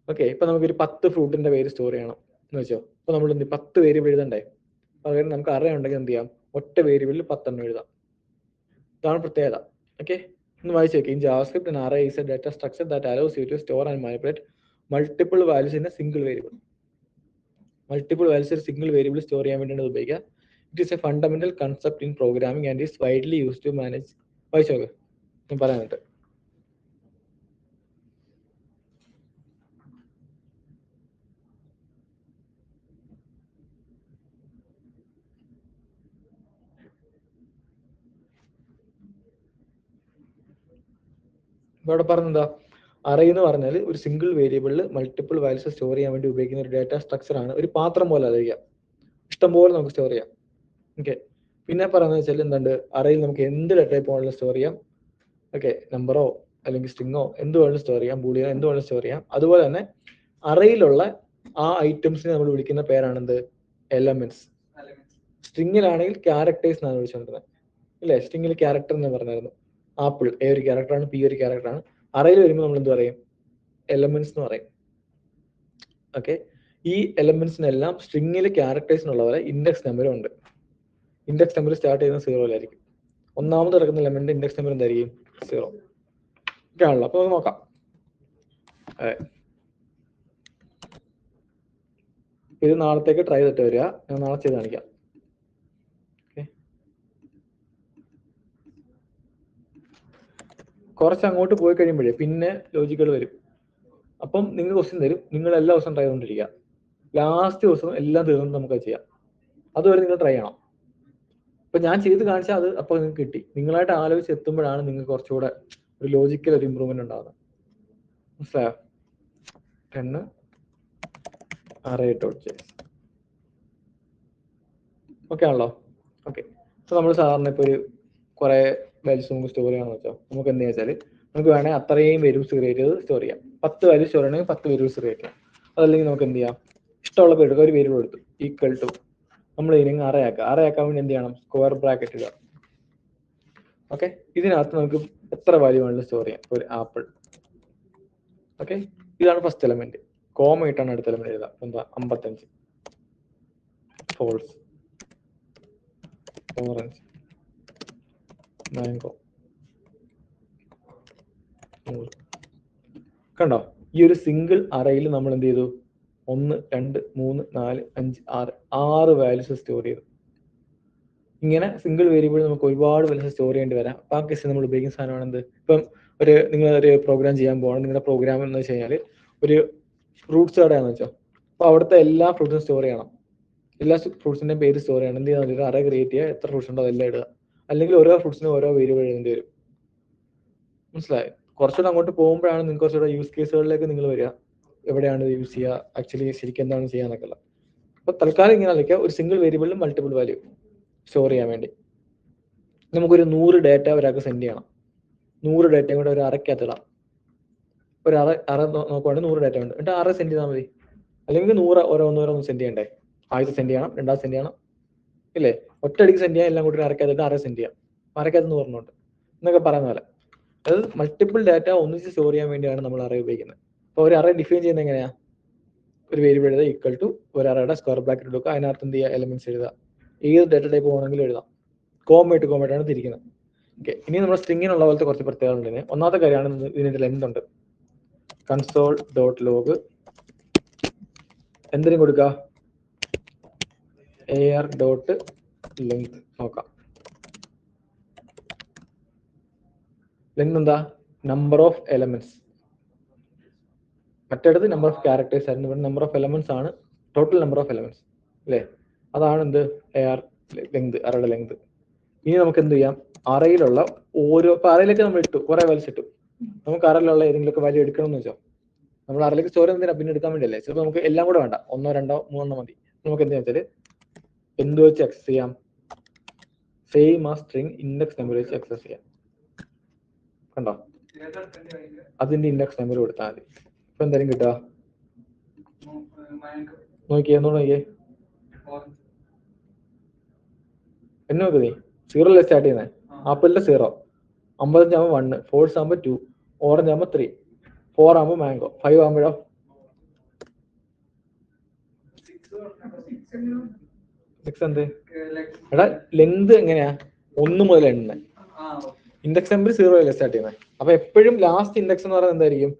ഓക്കെ, ഇപ്പൊ നമുക്കൊരു 10 ഫ്രൂട്ടിന്റെ പേര് സ്റ്റോർ ചെയ്യണം എന്ന് വെച്ചോ. അപ്പൊ നമ്മൾ 10 വേരിയബിൾ എഴുതണ്ടേ? പകരം നമുക്ക് അറേ ഉണ്ടെങ്കിൽ എന്ത് ചെയ്യാം, ഒറ്റ വേരിയബിളിൽ 10 എണ്ണം എഴുതാം. ഇതാണ് പ്രത്യേകത. ഓക്കെ, ഒന്ന് വായിച്ചു നോക്കി. In JavaScript an array is a data structure that allows you to store and manipulate multiple values in a single variable. Multiple values ഒരു സിംഗിൾ വേരിയബിൾ സ്റ്റോർ ചെയ്യാൻ വേണ്ടിയാണ് ഉപയോഗിക്കുക. It is a fundamental concept in programming and is widely use to manage. വായിച്ചു നോക്ക്, ഞാൻ പറയാനായിട്ട്. ഇവിടെ പറഞ്ഞെന്താ, അറേ എന്ന് പറഞ്ഞാൽ ഒരു സിംഗിൾ വേരിയബിളിൽ മൾട്ടിപ്പിൾ വാല്യൂസ് സ്റ്റോർ ചെയ്യാൻ വേണ്ടി ഉപയോഗിക്കുന്ന ഒരു ഡാറ്റ സ്ട്രക്ചർ ആണ്. ഒരു പാത്രം പോലെ ആലോചിക്കാം, ഇഷ്ടംപോലെ നമുക്ക് സ്റ്റോർ ചെയ്യാം. ഓക്കെ, പിന്നെ പറയുന്നത് വെച്ചാൽ എന്തുണ്ട്, അറയിൽ നമുക്ക് എന്ത് ഡാറ്റ ടൈപ്പ് വേണമെങ്കിലും സ്റ്റോർ ചെയ്യാം. ഓക്കെ, നമ്പറോ അല്ലെങ്കിൽ സ്ട്രിങ്ങോ എന്ത് വേണമെങ്കിലും സ്റ്റോർ ചെയ്യാം, ബൂളിയനോ എന്ത് വേണമെങ്കിലും സ്റ്റോർ ചെയ്യാം. അതുപോലെ തന്നെ അറയിലുള്ള ആ ഐറ്റംസിനെ നമ്മൾ വിളിക്കുന്ന പേരാണ് എന്ത്, എലമെന്റ്സ്. സ്ട്രിങ്ങിലാണെങ്കിൽ ക്യാരക്ടേഴ്സ് എന്നാണ് വിളിച്ചുകൊണ്ടിരുന്നത് ഇല്ലേ? സ്ട്രിങ്ങിൽ ക്യാരക്ടർ എന്ന് പറഞ്ഞായിരുന്നു. ആപ്പിൾ എ ഒരു ക്യാരക്ടറാണ്, പി ഒരു ക്യാരക്ടറാണ്. അറയിൽ വരുമ്പോൾ നമ്മൾ എന്ത് പറയും, എലമെന്റ്സ് എന്ന് പറയും. ഓക്കെ, ഈ എലമെന്റ്സിനെല്ലാം സ്ട്രിങ്ങിൽ ക്യാരക്ടേഴ്സിനുള്ള പോലെ ഇൻഡെക്സ് നമ്പറും ഉണ്ട്. ഇൻഡെക്സ് നമ്പർ സ്റ്റാർട്ട് ചെയ്യുന്നത് 0-ലായിരിക്കും. ഒന്നാമത് കിടക്കുന്ന എലമെന്റ് ഇൻഡെക്സ് നമ്പർ എന്തായിരിക്കും, 0 ഒക്കെ ആണല്ലോ. അപ്പൊ നോക്കാം. അതെ, ഇത് നാളത്തേക്ക് ട്രൈ ചെയ്തിട്ട് വരിക, ഞാൻ നാളെ ചെയ്ത് കാണിക്കാം. കുറച്ച് അങ്ങോട്ട് പോയി കഴിയുമ്പോഴേ പിന്നെ ലോജിക്കൽ വരും. അപ്പം നിങ്ങൾ ക്വസ്റ്റ്യൻ തരും, നിങ്ങൾ എല്ലാ ദിവസവും ട്രൈ ചെയ്തുകൊണ്ടിരിക്കുക. ലാസ്റ്റ് ദിവസം എല്ലാം തീർന്നിട്ട് നമുക്ക് ചെയ്യാം. അതുവരെ നിങ്ങൾ ട്രൈ ചെയ്യണം. അപ്പൊ ഞാൻ ചെയ്ത് കാണിച്ചാൽ അത് അപ്പൊ നിങ്ങൾക്ക് കിട്ടി. നിങ്ങളായിട്ട് ആലോചിച്ച് എത്തുമ്പോഴാണ് നിങ്ങൾക്ക് കുറച്ചുകൂടെ ഒരു ലോജിക്കൽ ഒരു ഇമ്പ്രൂവ്മെന്റ് ഉണ്ടാകുന്നത്. മനസ്സിലായോ? 10 array.js ഓക്കെ ആണല്ലോ. ഓക്കെ, അപ്പൊ നമ്മൾ സാധാരണ ഇപ്പൊ ഒരു കുറെ വാല്യൂസ് നമുക്ക് സ്റ്റോർ ചെയ്യാന്ന് വെച്ചോ. നമുക്ക് എന്താ വെച്ചാൽ നമുക്ക് വേണമെങ്കിൽ അത്രയും വേരിയബിൾസ് ക്രിയേറ്റ് ചെയ്ത് സ്റ്റോർ ചെയ്യാം. 10 വാല്യൂസ് സ്റ്റോർ ചെയ്യണമെങ്കിൽ 10 വേരിയബിൾസ് ക്രിയേറ്റ് ചെയ്യാം. അതല്ലെങ്കിൽ നമുക്ക് എന്ത് ചെയ്യാം, ഇഷ്ടമുള്ള പേര് ഒരു വേരിയബിൾ എടുത്തു ഈക്വൽ ടു നമ്മൾ ഇതിനെ അറയാക്കാം. അറയാക്കാൻ വേണ്ടി എന്ത് ചെയ്യണം, സ്ക്വയർ ബ്രാക്കറ്റ് ഇടുക. ഓക്കെ, ഇതിനകത്ത് നമുക്ക് എത്ര വാല്യൂ വേണമെങ്കിലും സ്റ്റോർ ചെയ്യാം. ഒരു ആപ്പിൾ. ഓക്കെ, ഇതാണ് ഫസ്റ്റ് എലമെന്റ്. കോമ ഇട്ടാണ് അടുത്ത എലമെന്റ് എഴുതാം. എന്താ 55, ഫോൾസ്, ഓറഞ്ച്, മാംഗോ. കണ്ടോ, ഈ ഒരു സിംഗിൾ അറയിൽ നമ്മൾ എന്ത് ചെയ്തു, 1 2 3 4 5 6 വാല്യൂസ് സ്റ്റോർ ചെയ്തു. ഇങ്ങനെ സിംഗിൾ വേരിയബിൾ നമുക്ക് ഒരുപാട് വാല്യൂസ് സ്റ്റോർ ചെയ്യേണ്ടി വരാം. ആ കേസിൽ നമ്മൾ ഉപയോഗിക്കുന്ന സാധനമാണ് എന്ത്, ഇപ്പം നിങ്ങൾ ഒരു പ്രോഗ്രാം ചെയ്യാൻ പോകണം. നിങ്ങളുടെ പ്രോഗ്രാം എന്ന് വെച്ച് കഴിഞ്ഞാൽ ഒരു ഫ്രൂട്ട്സ് കടയാണെന്ന് വെച്ചോ. അപ്പോൾ അവിടുത്തെ എല്ലാ ഫ്രൂട്ട്സും സ്റ്റോർ ചെയ്യണം. എല്ലാ ഫ്രൂട്ട്സിന്റെയും പേര് സ്റ്റോർ ചെയ്യണം. എന്ത് ചെയ്യാൻ ഒരു അറേ ക്രിയേറ്റ് ചെയ്യുക, എത്ര ഫ്രൂട്ട്സ് ഉണ്ടോ അതെല്ലാം ഇടുക. അല്ലെങ്കിൽ ഓരോ ഫ്രൂട്ട്സിനും ഓരോ വേരിയബിൾ എഴുതേണ്ടി വരും. മനസ്സിലായി? കുറച്ചുകൂടെ അങ്ങോട്ട് പോകുമ്പോഴാണ് നിങ്ങൾക്ക് കുറച്ചുകൂടെ യൂസ് കേസുകളിലേക്ക് നിങ്ങൾ വരിക. എവിടെയാണ് ഇത് യൂസ് ചെയ്യുക, ആക്ച്വലി ശരിക്കും എന്താണ് ചെയ്യാന്നൊക്കെ ഉള്ളത്. അപ്പോൾ തൽക്കാലം ഇങ്ങനെ ആലോചിക്കുക, ഒരു സിംഗിൾ വേരിയബിളിൽ മൾട്ടിപ്പിൾ വാല്യൂ സ്റ്റോർ ചെയ്യാൻ വേണ്ടി നമുക്കൊരു 100 ഡാറ്റ ഒരാൾക്ക് സെൻഡ് ചെയ്യണം. 100 ഡാറ്റയും കൂടെ ഒരു അറയ്ക്കകത്ത് ഇടാം. ഒരു അറ നോക്കുവാണെങ്കിൽ 100 ഡാറ്റ ഉണ്ട്. എന്നിട്ട് അറ സെൻഡ് ചെയ്താൽ മതി. അല്ലെങ്കിൽ 100 ഓരോന്ന് സെൻഡ് ചെയ്യണ്ടേ? ആദ്യത്തെ സെൻഡ് ചെയ്യണം, രണ്ടാമത് സെൻഡ് ചെയ്യണം, ഇല്ലേ? ഒറ്റയടിക്ക് സെൻഡ് ചെയ്യാൻ എല്ലാം കൂടി അറയ്ക്കകത്തിട്ട് അറ സെൻഡ് ചെയ്യാം. അറയ്ക്കകത്ത് പറഞ്ഞുകൊണ്ട് എന്നൊക്കെ പറയുന്ന പോലെ അത് മൾട്ടിപ്പിൾ ഡാറ്റ ഒന്നിച്ച് സ്റ്റോർ ചെയ്യാൻ വേണ്ടിയാണ് നമ്മൾ അറേ ഉപയോഗിക്കുന്നത്. അപ്പോൾ ഒരു അറേ ഡിഫൈൻ ചെയ്യുന്നത് എങ്ങനെയാ, ഒരു വേരിയബിൾ എഴുതുക ഈക്വൽ ടു ഒരു അറയുടെ സ്ക്വയർ ബ്രാക്കറ്റ് എടുക്കുക. അതിനകത്ത് എന്ത് ചെയ്യുക, എലമെന്റ്സ് എഴുതുക. ഏത് ഡാറ്റ ടൈപ്പ് വേണമെങ്കിലും എഴുതാം. കോമയായിട്ടാണ് തിരിക്കുന്നത്. ഓക്കെ, ഇനി നമ്മൾ സ്ട്രിങ്ങിനുള്ള പോലത്തെ കുറച്ച് പ്രത്യേകതകൾ. ഒന്നാമത്തെ കാര്യമാണ് ഇതിന്റെ ലെങ്ത് ഉണ്ട്. console.log എന്തിനും കൊടുക്കുക, ar.length. നോക്കാം, ലെങ്ത് എന്താ, നമ്പർ ഓഫ് എലമെന്റ്സ്. മറ്റേടത്ത് നമ്പർ ഓഫ് ക്യാരക്ടേഴ്സ് ആയിരുന്നു. ഇവിടെ നമ്പർ ഓഫ് എലമെന്റ്സ് ആണ്, ടോട്ടൽ നമ്പർ ഓഫ് എലമെന്റ്സ് അല്ലേ? അതാണ് എന്ത്, AR ലെങ്ത്, അറയുടെ ലെങ്ത്. ഇനി നമുക്ക് എന്ത് ചെയ്യാം, അറയിലുള്ള ഓരോ, ഇപ്പൊ അറയിലേക്ക് നമ്മൾ ഇട്ടു, കുറെ വാല്യൂസ് ഇട്ടു. നമുക്ക് അറയിലുള്ള ഏതെങ്കിലുമൊക്കെ വാല്യൂ എടുക്കണം എന്ന് വെച്ചോ. നമ്മൾ അറയിലേക്ക് സ്റ്റോർ ചെയ്യുന്നതിനാ പിന്നെ എടുക്കാൻ വേണ്ടിയല്ലേ. ചിലപ്പോൾ നമുക്ക് എല്ലാം കൂടെ വേണ്ട, 1 2 3 മതി. നമുക്ക് എന്താ വെച്ചാൽ എന്ത് വെച്ച് ആക്സസ് ചെയ്യാം, സെയിം ആ സ്ട്രിങ് ഇൻഡെക്സ് നമ്പർ വെച്ച് ആക്സസ് ചെയ്യാം. കണ്ടോ, അതിന്റെ ഇൻഡെക്സ് നമ്പർ കൊടുത്താൽ മതി. ഇപ്പൊ എന്തായാലും കിട്ടുക, നോക്കിയേ, നോക്കിയേ, എന്നെ നോക്ക് നീ. 0 സ്റ്റാർട്ട് ചെയ്യുന്നത്. ആപ്പിളിന്റെ 0, 55 ആകുമ്പോൾ 1, ഫോൾസ് ആകുമ്പോൾ 2, ഓറഞ്ച് ആകുമ്പോൾ 3, 4 ആകുമ്പോൾ മാംഗോ, 5 ആകുമ്പോഴോ 6. എന്ത് എടാ, ലെങ്ത് എങ്ങനെയാ, 1 മുതൽ എണ്ണ. ഇൻഡെക്സ് നമ്പർ 0 സ്റ്റാർട്ട് ചെയ്യുന്നത്. അപ്പൊ എപ്പോഴും ലാസ്റ്റ് ഇൻഡെക്സ് എന്ന് പറയുന്നത് എന്തായിരിക്കും,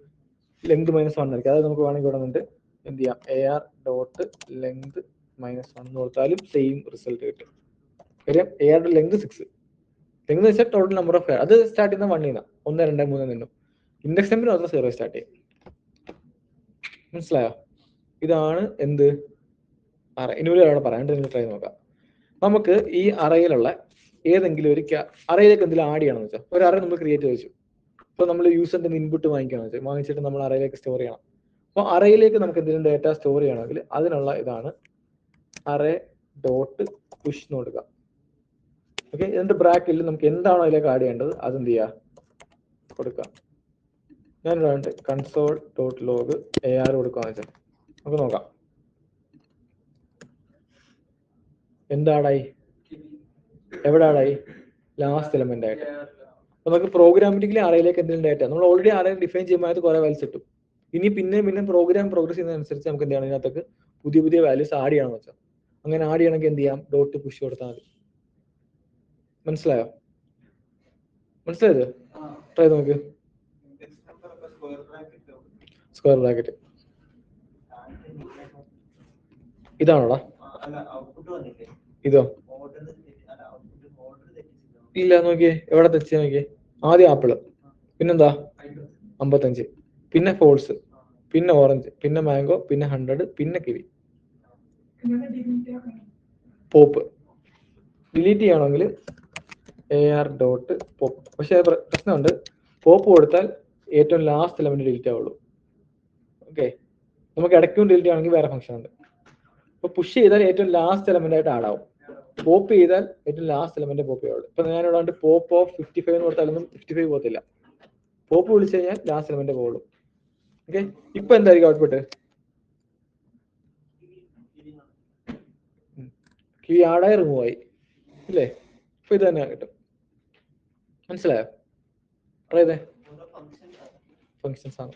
ലെങ്ത് -1 ആയിരിക്കും. അതായത് നമുക്ക് വേണമെങ്കിൽ ഇവിടെ വന്നിട്ട് എന്ത് ചെയ്യാം, AR.length -1 കൊടുത്താലും സെയിം റിസൾട്ട് കിട്ടും. കാര്യം AR ലെങ്ത് 6, ലെങ്ത് വെച്ചാൽ ടോട്ടൽ നമ്പർ ഓഫ്, അത് സ്റ്റാർട്ട് ചെയ്യുന്ന 1 1 2 3 നിന്നും. ഇൻഡെക്സ് നമ്പർ മാത്രം 0 സ്റ്റാർട്ട് ചെയ്യും. മനസ്സിലായോ? ഇതാണ് എന്ത് അറ. ഇനി ഒരു അവിടെ പറയാണ്ട് നിങ്ങൾ ട്രൈ നോക്കാം. നമുക്ക് ഈ അറയിലുള്ള ഏതെങ്കിലും ഒരു അറയിലേക്ക് എന്തെങ്കിലും ആഡ് ചെയ്യണമെന്ന് വെച്ചാൽ, ഒരു അറ നമ്മൾ ക്രിയേറ്റ് ചെയ്ത് വെച്ചു. ഇപ്പോൾ നമ്മൾ യൂസറിന്റെ ഇൻപുട്ട് വാങ്ങിക്കുകയാണെന്ന് വെച്ചാൽ, വാങ്ങിച്ചിട്ട് നമ്മൾ അറയിലേക്ക് സ്റ്റോർ ചെയ്യണം. അപ്പോൾ അറയിലേക്ക് നമുക്ക് എന്തെങ്കിലും ഡേറ്റ സ്റ്റോർ ചെയ്യണമെങ്കിൽ അതിനുള്ള ഇതാണ് array.push എന്ന് കൊടുക്കുക. ഓക്കെ, എന്നിട്ട് ബ്രാക്കറ്റിൽ നമുക്ക് എന്താണോ അതിലേക്ക് ആഡ് ചെയ്യേണ്ടത് അതെന്ത് ചെയ്യുക, കൊടുക്കാം. ഞാൻ വേണ്ട കൺസോൾ ഡോട്ട് ലോഗ് AR കൊടുക്കാന്ന് വെച്ചാൽ നമുക്ക് നോക്കാം എന്താടായി, എവിടെ ആടായി, ലാസ്റ്റ് എലമെന്റ് ആയിട്ട്. അപ്പൊ നമുക്ക് പ്രോഗ്രാമാറ്റിക്കലി അറയിലേക്ക് എന്തെങ്കിലും ഡാറ്റ നമ്മൾ ഓൾറെഡി അറയിൽ ഡിഫൈൻ ചെയ്യുമ്പോൾ അത് കുറെ വാല്യൂസ് കിട്ടും. ഇനി പിന്നെ പ്രോഗ്രാം പ്രോഗ്രസ് ചെയ്യുന്നതനുസരിച്ച് നമുക്ക് എന്ത് ചെയ്യണം, ഇതിനകത്തേക്ക് പുതിയ വാല്യൂസ് ആഡ് ചെയ്യണമെന്ന് വെച്ചാൽ അങ്ങനെ ആഡ് ചെയ്യണമെങ്കിൽ എന്ത് ചെയ്യാം, ഡോട്ട് പുഷ് കൊടുത്താൽ മതി. മനസ്സിലായോ? മനസ്സിലായത്? ട്രൈ നോക്ക്. സ്ക്വയർ ബ്രാക്കറ്റ് ഇതാണോടാ? ഇതോ? ഇല്ല, നോക്കിയേ എവിടെ തെച്ച് നോക്കിയേ. ആദ്യം ആപ്പിള്, പിന്നെന്താ 55, പിന്നെ ഫോൾസ്, പിന്നെ ഓറഞ്ച്, പിന്നെ മാംഗോ, പിന്നെ 100, പിന്നെ കിവി. പോപ്പ് ഡിലീറ്റ് ചെയ്യണമെങ്കിൽ AR ഡോട്ട് പോപ്പ്. പക്ഷെ പ്രശ്നമുണ്ട്, പോപ്പ് കൊടുത്താൽ ഏറ്റവും ലാസ്റ്റ് എലമെന്റ് ഡിലീറ്റ് ആവുള്ളൂ. ഓക്കെ, നമുക്ക് ഇടയ്ക്കും ഡിലീറ്റ് ആണെങ്കിൽ വേറെ ഫംഗ്ഷൻ ഉണ്ട്. അപ്പൊ പുഷ് ചെയ്താൽ ഏറ്റവും ലാസ്റ്റ് എലമെന്റ് ആയിട്ട് ആഡ് ആവും, പോപ്പ് ചെയ്താൽ ഏറ്റവും ലാസ്റ്റ് എലമെന്റ് പോപ്പ് ചെയ്യുള്ളൂ. ഇപ്പൊ ഞാൻ ഇവിടെ പോപ്പ് ഓഫ് 55 എന്ന് കൊടുത്താലൊന്നും 55 പോകത്തില്ല, പോപ്പ് വിളിച്ചു കഴിഞ്ഞാൽ ലാസ്റ്റ് എലമെന്റ് പോകുള്ളൂ. ഓക്കെ, ഇപ്പൊ എന്തായിരിക്കും ഔട്ട്പുട്ട്? കീ ആടായി റിമൂവ് ആയി ഇല്ലേ? ഇപ്പൊ ഇത് തന്നെ കിട്ടും. മനസ്സിലായോ? അറിയാതെ ഫങ്ഷൻസ് ആണ്.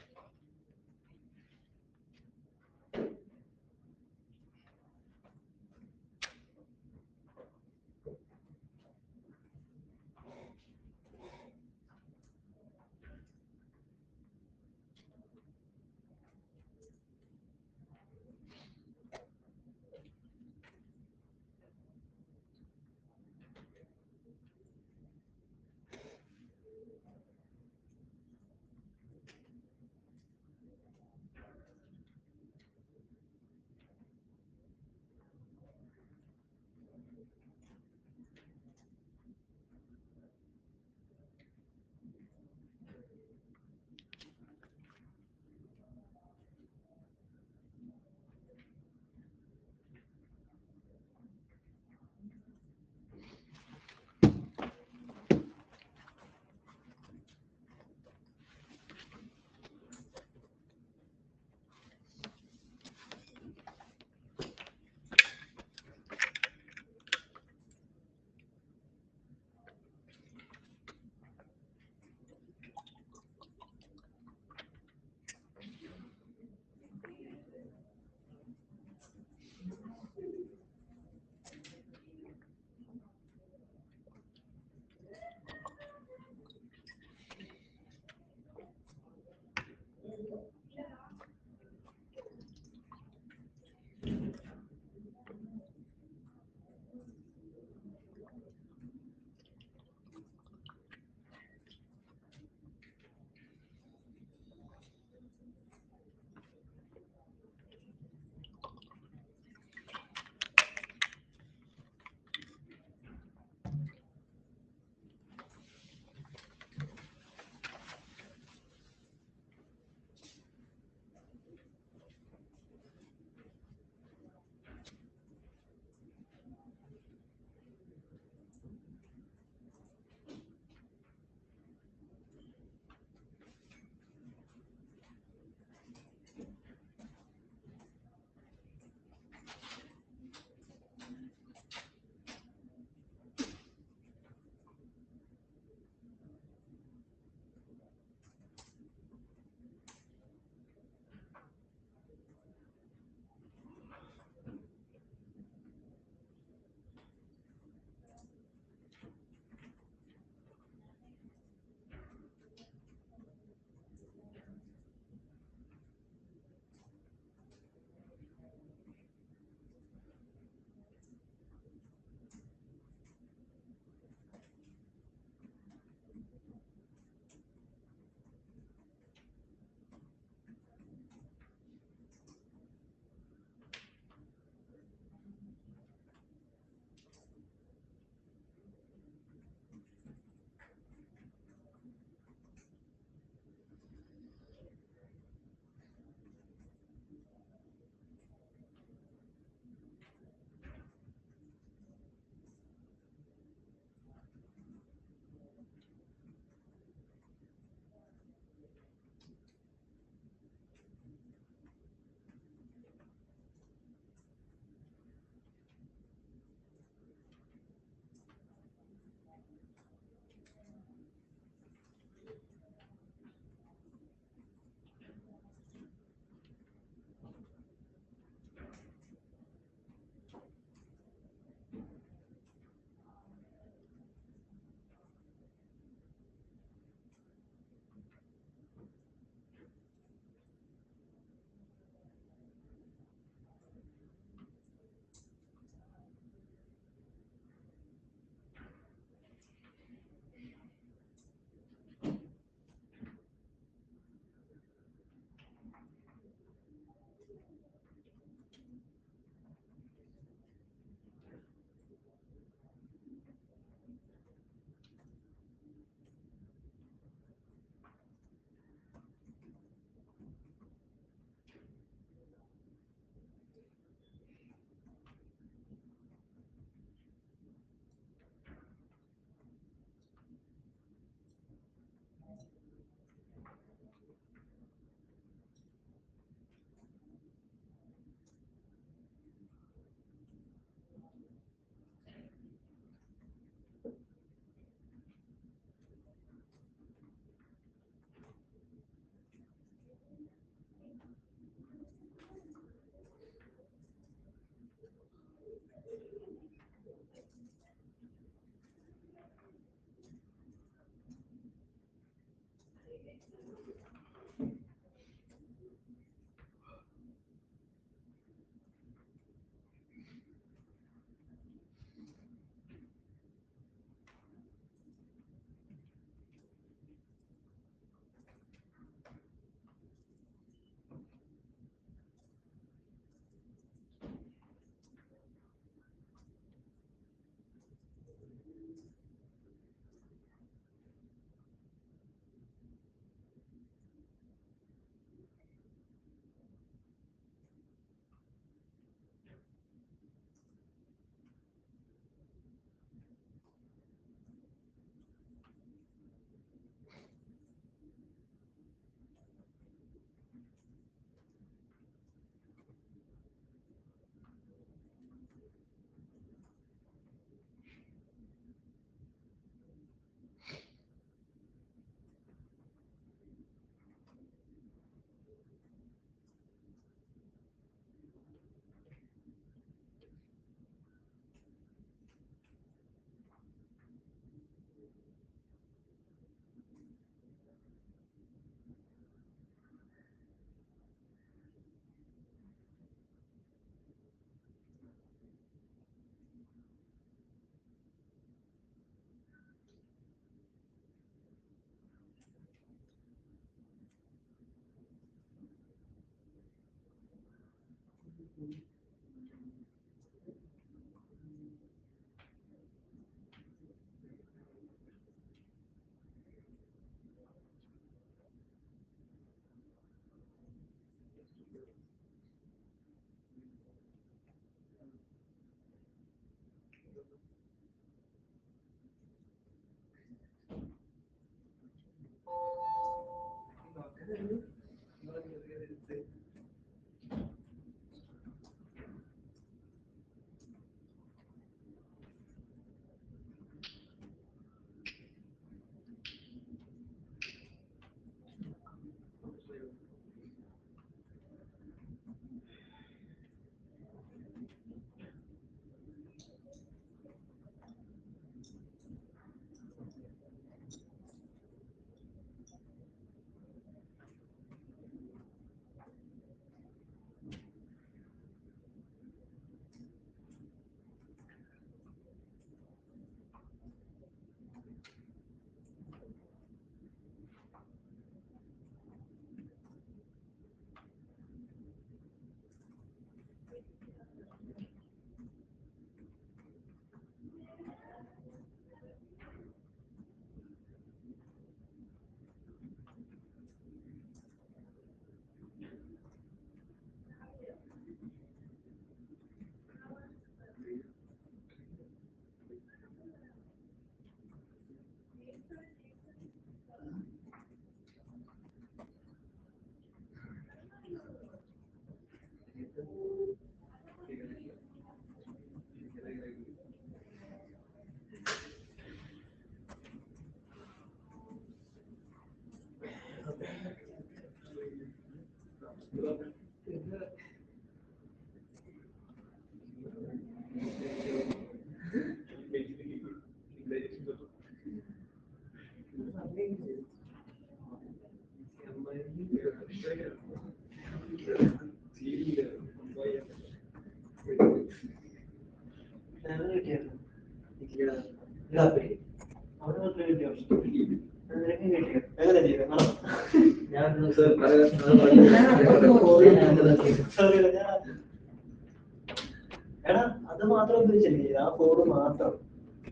എടാ അത് മാത്രം ഉപയോഗിച്ചില്ലേ, ആ ഫോൺ മാത്രം,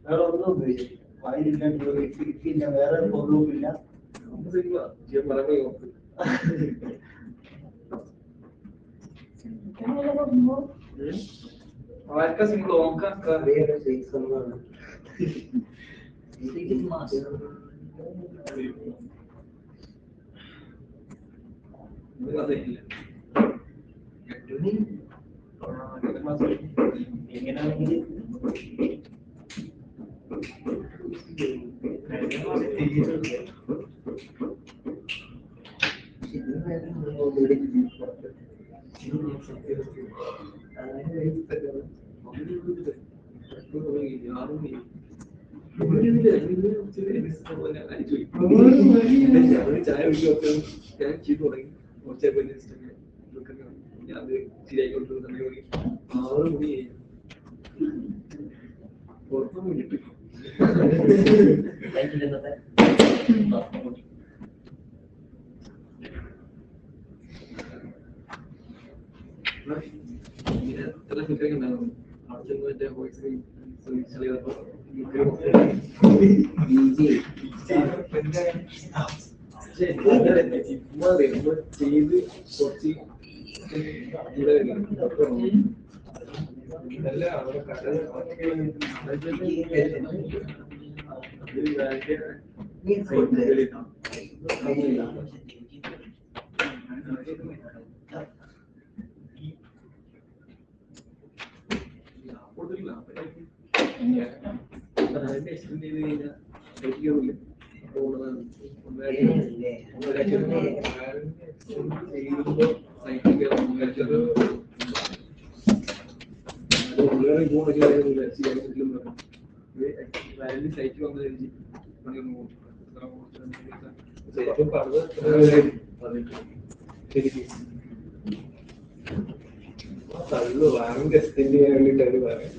വേറെ ഒന്നും ഉപയോഗിച്ചില്ല. വായിലില്ല, ഇല്ല, വേറെ ഫോണും ഇല്ല. ആർക്കാ സിംഗിൾ ഓക്കാ എങ്ങനെയാണെങ്കിൽ ചായ ഞാൻ ചെയ്തു തുടങ്ങി കുറച്ചേപ്പം ഞാൻ ശരിയായിക്കൊണ്ട് 6 മണി പുറത്തു മുന്നിട്ട് എത്ര ഫിറ്റൊക്കെ ഉണ്ടായിരുന്നു അവിടെ ചെന്ന് മറ്റേ വോയിസ് ചെയ്തപ്പോ ചെയ്ത് കുറച്ച് ഇതല്ല അവിടെ കട സൈറ്റ് വന്നു തള്ളു വാങ്ങി ടെസ്റ്റിംഗ് ചെയ്യാൻ വേണ്ടിട്ട് അവര് പറയും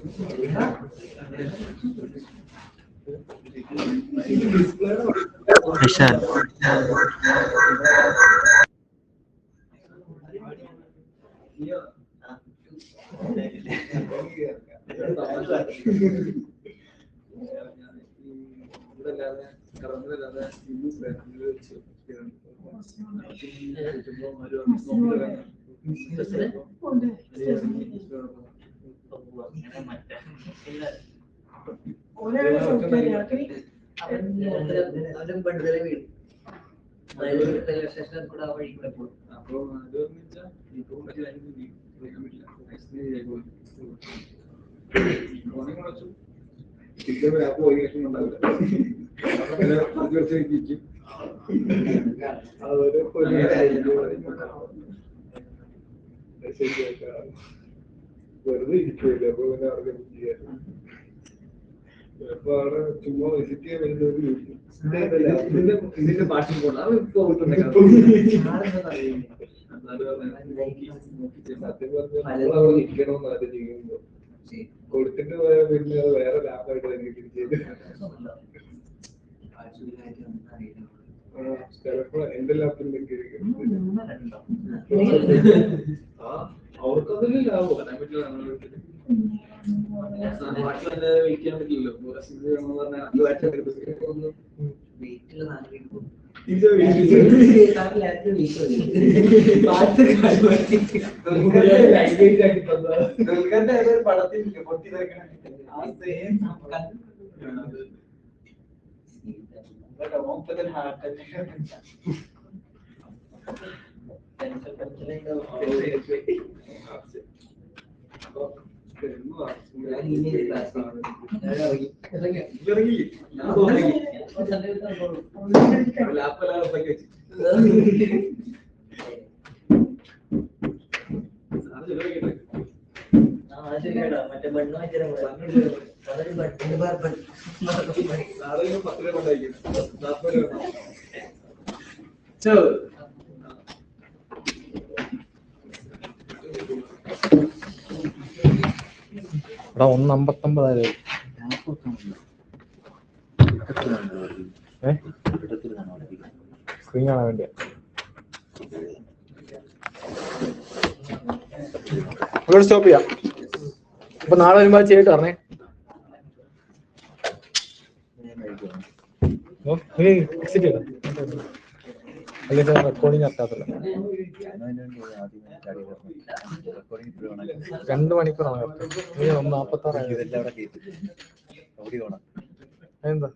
ഇതല്ലാതെ കറന്നല്ലാതെ അപ്പൊ അത് വെച്ചാൽ ഇപ്പൊ മറ്റു കാര്യങ്ങൾ പറയാൻ പറ്റില്ല പോയി ഉണ്ടാവില്ല വെറുതെ ഇരിക്കില്ല അപ്പൊ പിന്നെ അവർക്ക് ചെയ്യാൻ ചിലപ്പോ അവിടെ ചുമ്മാ വിസിറ്റ് ചെയ്യാൻ വരുന്നവര് ഇതിന്റെ ഭാഷ പോകണം അത് സത്യം പറഞ്ഞാൽ ഇരിക്കണമെന്ന് ആദ്യം ചെയ്യുമ്പോ കൊടുത്തിട്ട് പോയാൽ പിന്നെ അത് വേറെ ലാപ്പായിട്ട് എനിക്ക് തിരിച്ചത് ചിലപ്പോ എന്റെ ലാപ്പിലേക്ക് അവർക്കതിന് ലാഭം പറയാൻ പറ്റില്ല വെയിറ്റ് ചെയ്യാൻ പറ്റില്ലല്ലോ പറഞ്ഞാൽ 5 ആഴ്ച പടത്തിൽ പൊട്ടി മറ്റേ മണ്ണ് വെച്ചാൽ എടാ 1:59 സ്ക്രീൻ കാണാൻ വേണ്ടിയാ. സ്റ്റോപ്പ് ചെയ്യാം. അപ്പൊ നാളെ വരുമ്പോ ചെയ്തിട്ട് പറഞ്ഞേ. എക്സിറ്റ് ചെയ്യണം അല്ലെങ്കിൽ റെക്കോർഡിങ് നടത്താത്തല്ലോ. 2 മണിക്കൂറാണ്. 1:46 എന്താ